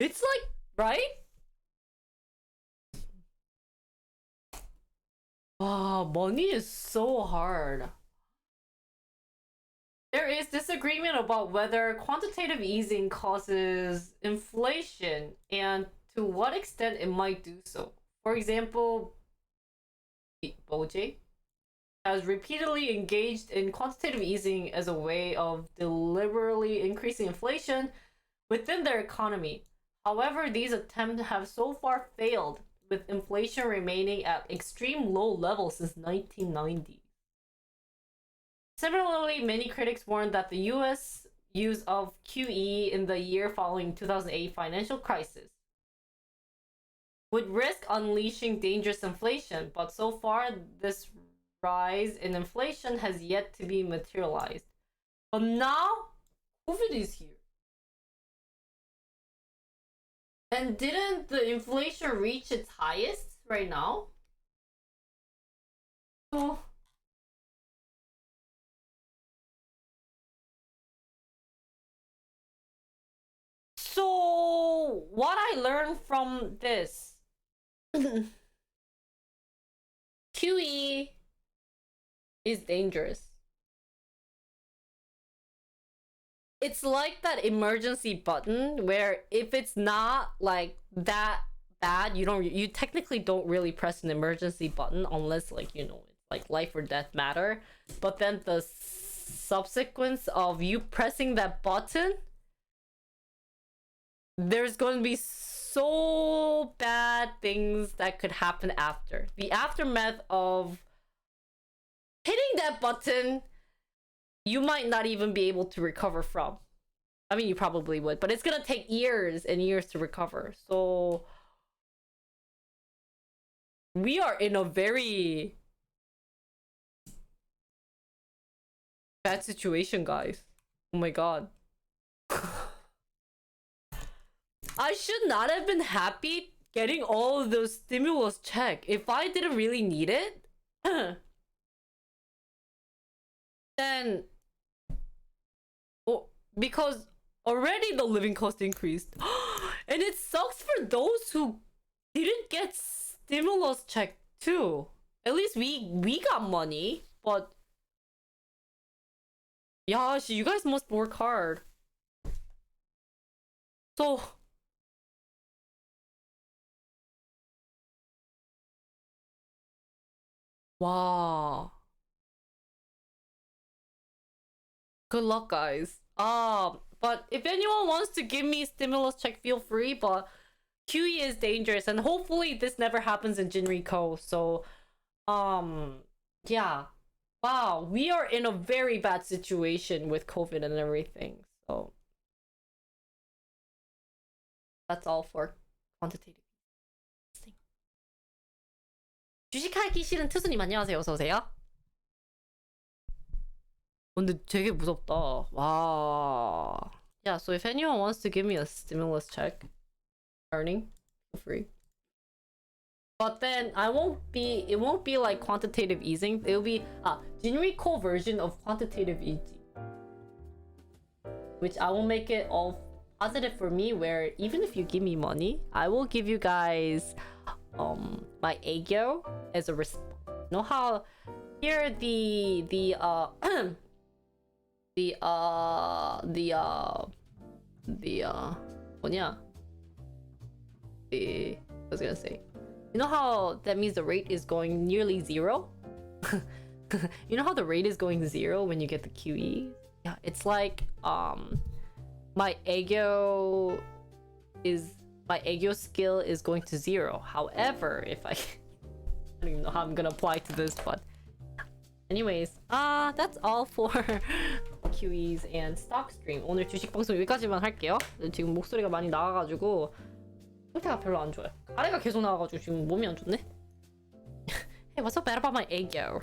It's like, right? Wow, money is so hard. There is disagreement about whether quantitative easing causes inflation and to what extent it might do so. For example, Boje has repeatedly engaged in quantitative easing as a way of deliberately increasing inflation within their economy. However, these attempts have so far failed, with inflation remaining at extreme low levels since 1990. Similarly, many critics warned that the US use of QE in the year following 2008 financial crisis would risk unleashing dangerous inflation, but so far this rise in inflation has yet to be materialized. But now, COVID is here. And didn't the inflation reach its highest right now? So what I learned from this QE is dangerous. It's like that emergency button where if it's not like that bad, you technically don't really press an emergency button unless like it's like life or death matter. But then the subsequence of you pressing that button, there's going to be so bad things that could happen after. The aftermath of hitting that button, you might not even be able to recover from. I mean, you probably would, but it's gonna take years and years to recover. So we are in a very bad situation, guys. Oh my god. I should not have been happy getting all of those stimulus check. If I didn't really need it, then because already the living cost increased. And it sucks for those who didn't get stimulus check too. At least we got money, but yeah, you guys must work hard. So wow. Good luck, guys. But if anyone wants to give me stimulus check, feel free. But QE is dangerous, and hopefully this never happens in Jinrico. So, yeah. Wow, we are in a very bad situation with COVID and everything. So that's all for quantitative. 주식하기 싫은 투수님 안녕하세요. 어서 오세요. 근데 되게 무섭다. 와. Yeah, so if anyone wants to give me a stimulus check, earning, feel free. But then it won't be like quantitative easing. It'll be Jinrico version of quantitative easing. Which I will make it all positive for me, where even if you give me money, I will give you guys my aegyo as a response. You know how here I was gonna say, you know how that means the rate is going nearly zero? You know how the rate is going zero when you get the QE? Yeah, it's like my aegyo skill is going to zero. However, if I don't even know how I'm gonna apply to this, but anyways, that's all for QEs and stock stream. 오늘 주식 방송 여기까지만 할게요. 지금 목소리가 많이 나가가지고 상태가 별로 안 좋아요. 가래가 계속 나와가지고 지금 몸이 안 좋네. Hey, what's so bad about my aegyo?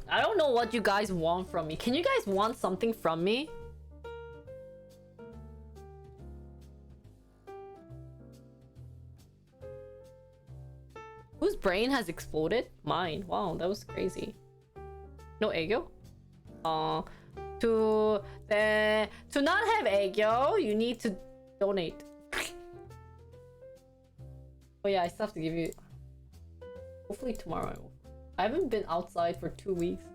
I don't know what you guys want from me. Can you guys want something from me? Whose brain has exploded? Mine. Wow, that was crazy. No aegyo? To not have 애교, you need to donate. Oh yeah, I still have to give you. Hopefully tomorrow. I haven't been outside for 2 weeks.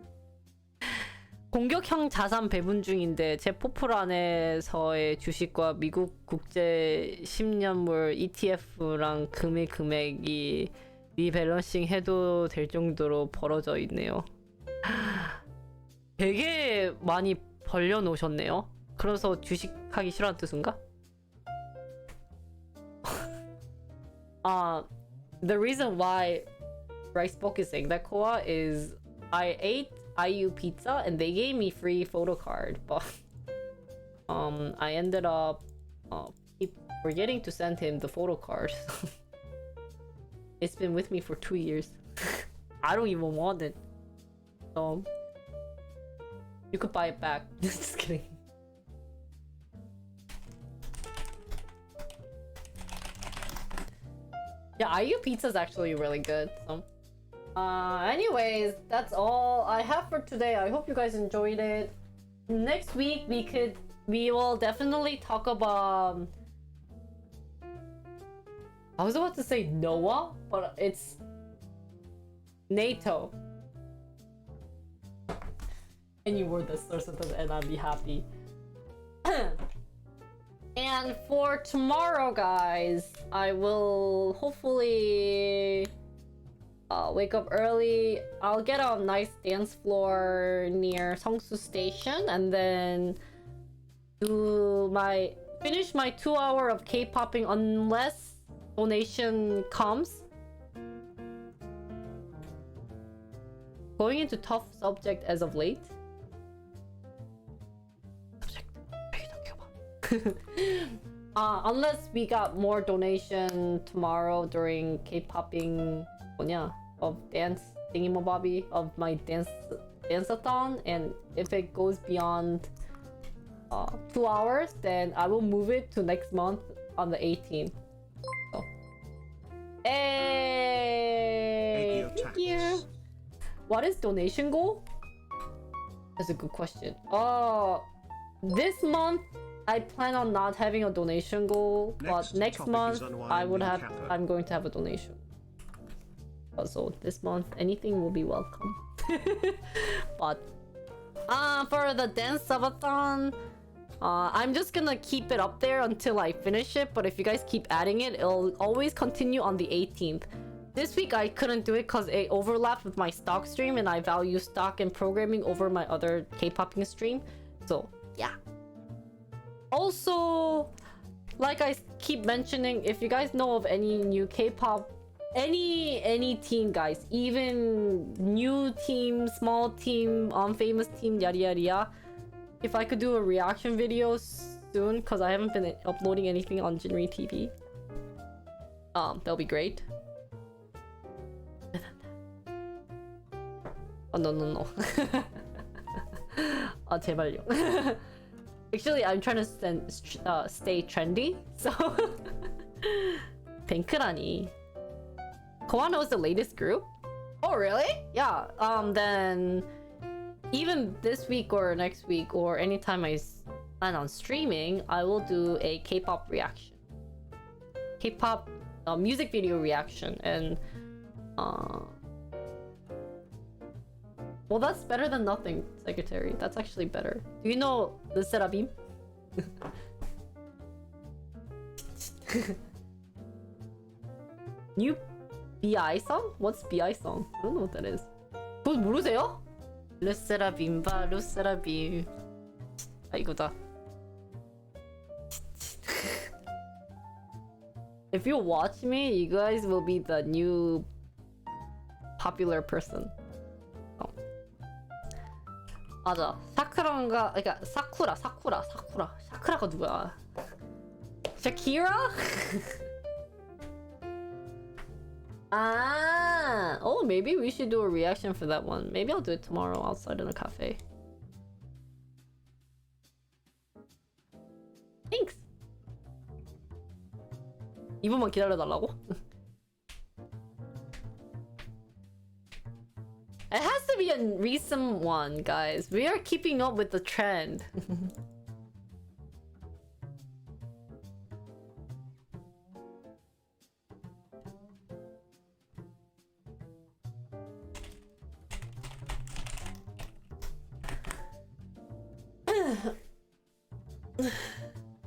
공격형 자산 배분 중인데 제 포폴안에서의 주식과 미국 국제 10년물 ETF랑 금액이 리밸런싱 해도 될 정도로 벌어져 있네요. 되게 많이 벌려놓으셨네요. 그래서 주식하기 싫어하는 뜻인가? The reason why Ricebook is saying that, Koa, is I ate IU pizza and they gave me free photo card, but I ended up keep forgetting to send him the photo card. It's been with me for 2 years. I don't even want it. So you could buy it back. Just kidding. Yeah, IU pizza is actually really good. So, anyways, that's all I have for today. I hope you guys enjoyed it. Next week we will definitely talk about. I was about to say Noah, but it's NATO. Any word that starts with an N, I'd be happy. And for tomorrow, guys, I will hopefully wake up early. I'll get a nice dance floor near Seongsu Station and then finish my 2 hour of K-popping unless donation comes. Going into tough subject as of late. Unless we got more donation tomorrow during K-popping of dance thingamabobby of my dance-a-thon, and if it goes beyond 2 hours, then I will move it to next month on the 18th. So. Hey, thank you. What is donation goal? That's a good question. This month I plan on not having a donation goal, but next month I'm going to have a donation. So this month anything will be welcome. But for the dance subathon, I'm just gonna keep it up there until I finish it, but if you guys keep adding it, it'll always continue on the 18th. This week I couldn't do it because it overlapped with my stock stream and I value stock and programming over my other K-popping stream. So yeah. Also, like I keep mentioning, if you guys know of any new K-pop, any team, guys, even new team, small team, famous team, yada yada yada, if I could do a reaction video soon, because I haven't been uploading anything on Jinri TV, that'll be great. Oh no. 제발요. Actually, I'm trying to stay trendy, so 뱅크라니. Koa knows the latest group? Oh, really? Yeah. Then even this week or next week or anytime I plan on streaming, I will do a K-pop reaction. K-pop music video reaction, and well, that's better than nothing, Secretary. That's actually better. Do you know the Serabim? New BI song? What's BI song? I don't know what that is. 그거 모르세요? 루세라빔 바 루세라빔. 아 이거다. If you watch me, you guys will be the new popular person. 맞아. 사쿠라가 그러니까 사쿠라가 누구야? Shakira? Oh, maybe we should do a reaction for that one. Maybe I'll do it tomorrow outside in a cafe. Thanks. 2분만 기다려달라고? It has to be be a recent one, guys. We are keeping up with the trend.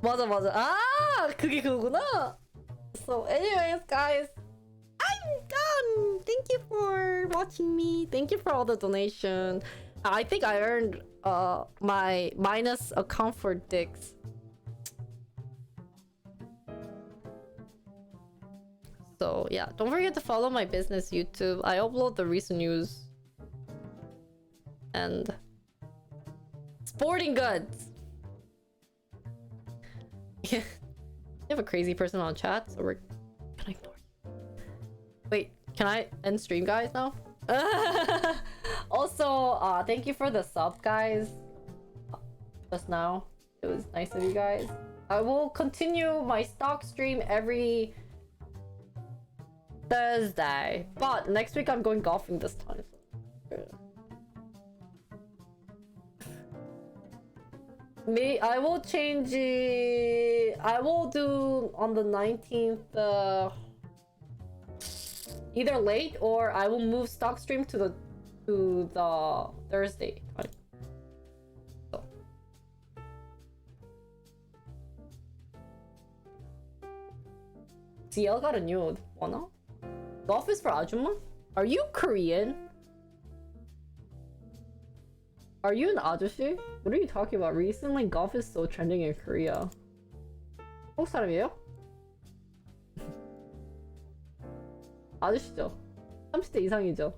맞아 맞아. 아, 그게 그거구나. So anyways, guys, I'm done. Thank you for watching me. Thank you for all the donation. I think I earned my minus account for dicks. So yeah, don't forget to follow my business YouTube. I upload the recent news and sporting goods. Yeah. You have a crazy person on chat, so we're gonna ignore you. Wait, can I end stream, guys, now? Also, thank you for the sub, guys. Just now. It was nice of you guys. I will continue my stock stream every Thursday. But next week I'm going golfing this time. I will change it. I will do on the 19th either late or I will move stock stream to the Thursday. So. CL got a new one. Golf is for Ajumma? Are you Korean? Are you an 아저씨? What are you talking about? Recently, golf is so trending in Korea. 한국 사람이에요? 아저씨죠? 30대 이상이죠?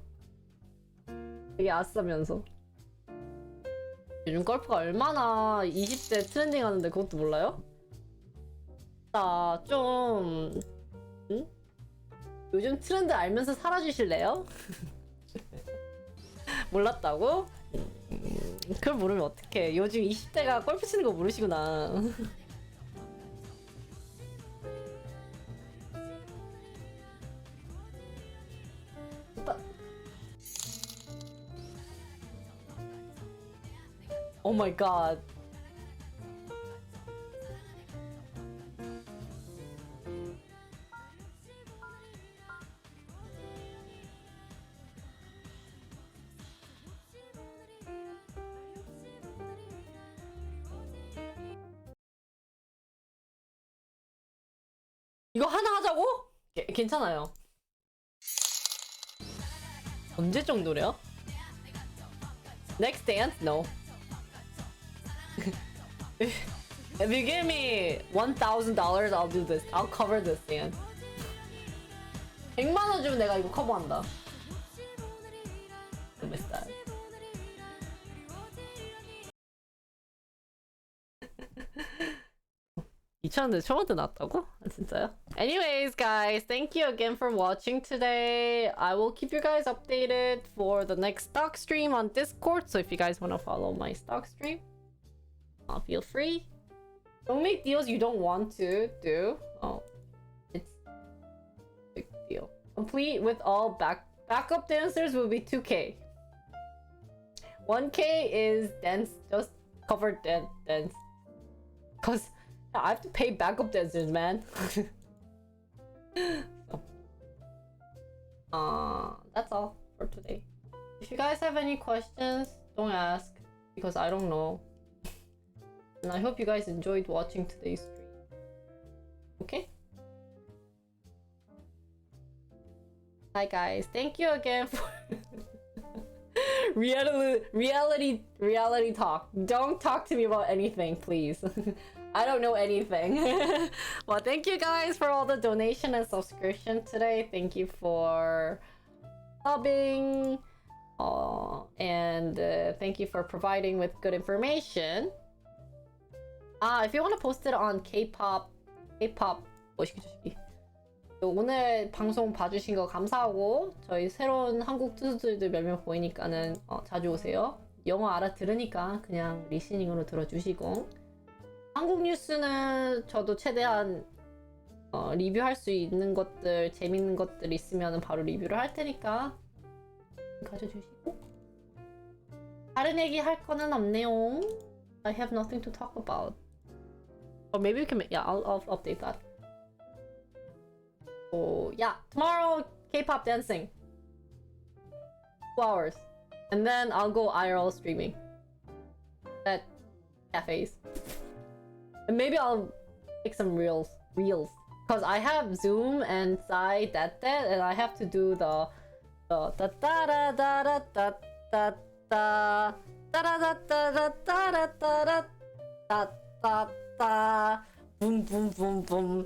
되게 아싸면서. 요즘 골프가 얼마나 20대 트렌딩 하는데 그것도 몰라요? 나 좀... 응? 요즘 트렌드 알면서 사라지실래요? 몰랐다고? 그걸 모르면 어떡해. 요즘 20대가 골프 치는 거 모르시구나. Oh my god. 이거 하나 하자고? 괜찮아요. 언제 정도래요? Next dance? No. If you give me $1,000, I'll do this. I'll cover this dance. 100만 원 주면 내가 이거 커버한다. 스타일. $2,000 처음부터 나왔다고? 아, 진짜요? Anyways, guys, thank you again for watching today. I will keep you guys updated for the next stock stream on Discord. So if you guys want to follow my stock stream, feel free. Don't make deals you don't want to do. Oh, it's a big deal. Complete with all backup dancers will be 2K. 1K is dance, just cover dance. Cause I have to pay backup dancers, man. So, that's all for today. If you guys have any questions, don't ask because I don't know. And I hope you guys enjoyed watching today's stream. Okay? Hi guys, thank you again for reality talk. Don't talk to me about anything, please. I don't know anything. Well, thank you guys for all the donation and subscription today. Thank you for subbing. And thank you for providing with good information. If you want to post it on K-pop 뭐시기 오늘 방송 봐주신 거 감사하고 저희 새로운 한국 투수들도 몇 명 보이니까는 자주 오세요. 영어 알아들으니까 그냥 리스닝으로 들어주시고 한국 뉴스는 저도 최대한 리뷰할 수 있는 것들 재밌는 것들 있으면 바로 리뷰를 할 테니까 가져주시고 다른 얘기 할 거는 없네요. I have nothing to talk about. Or maybe we can make, yeah, I'll update that. Oh yeah, tomorrow K-pop dancing. 2 hours. And then I'll go IRL streaming at cafes. And maybe I'll make some reels. Cause I have Zoom and Psy that and I have to do the da da da da da da da da da da da da da da da da boom boom boom boom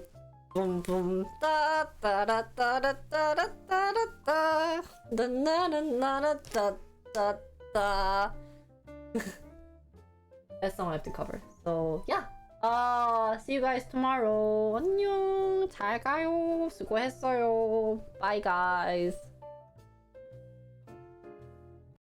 boom boom da da da da da da da da da da na na na da da da. That's song I have to cover. So yeah. See you guys tomorrow. 안녕. 잘 가요. 수고했어요. Bye guys.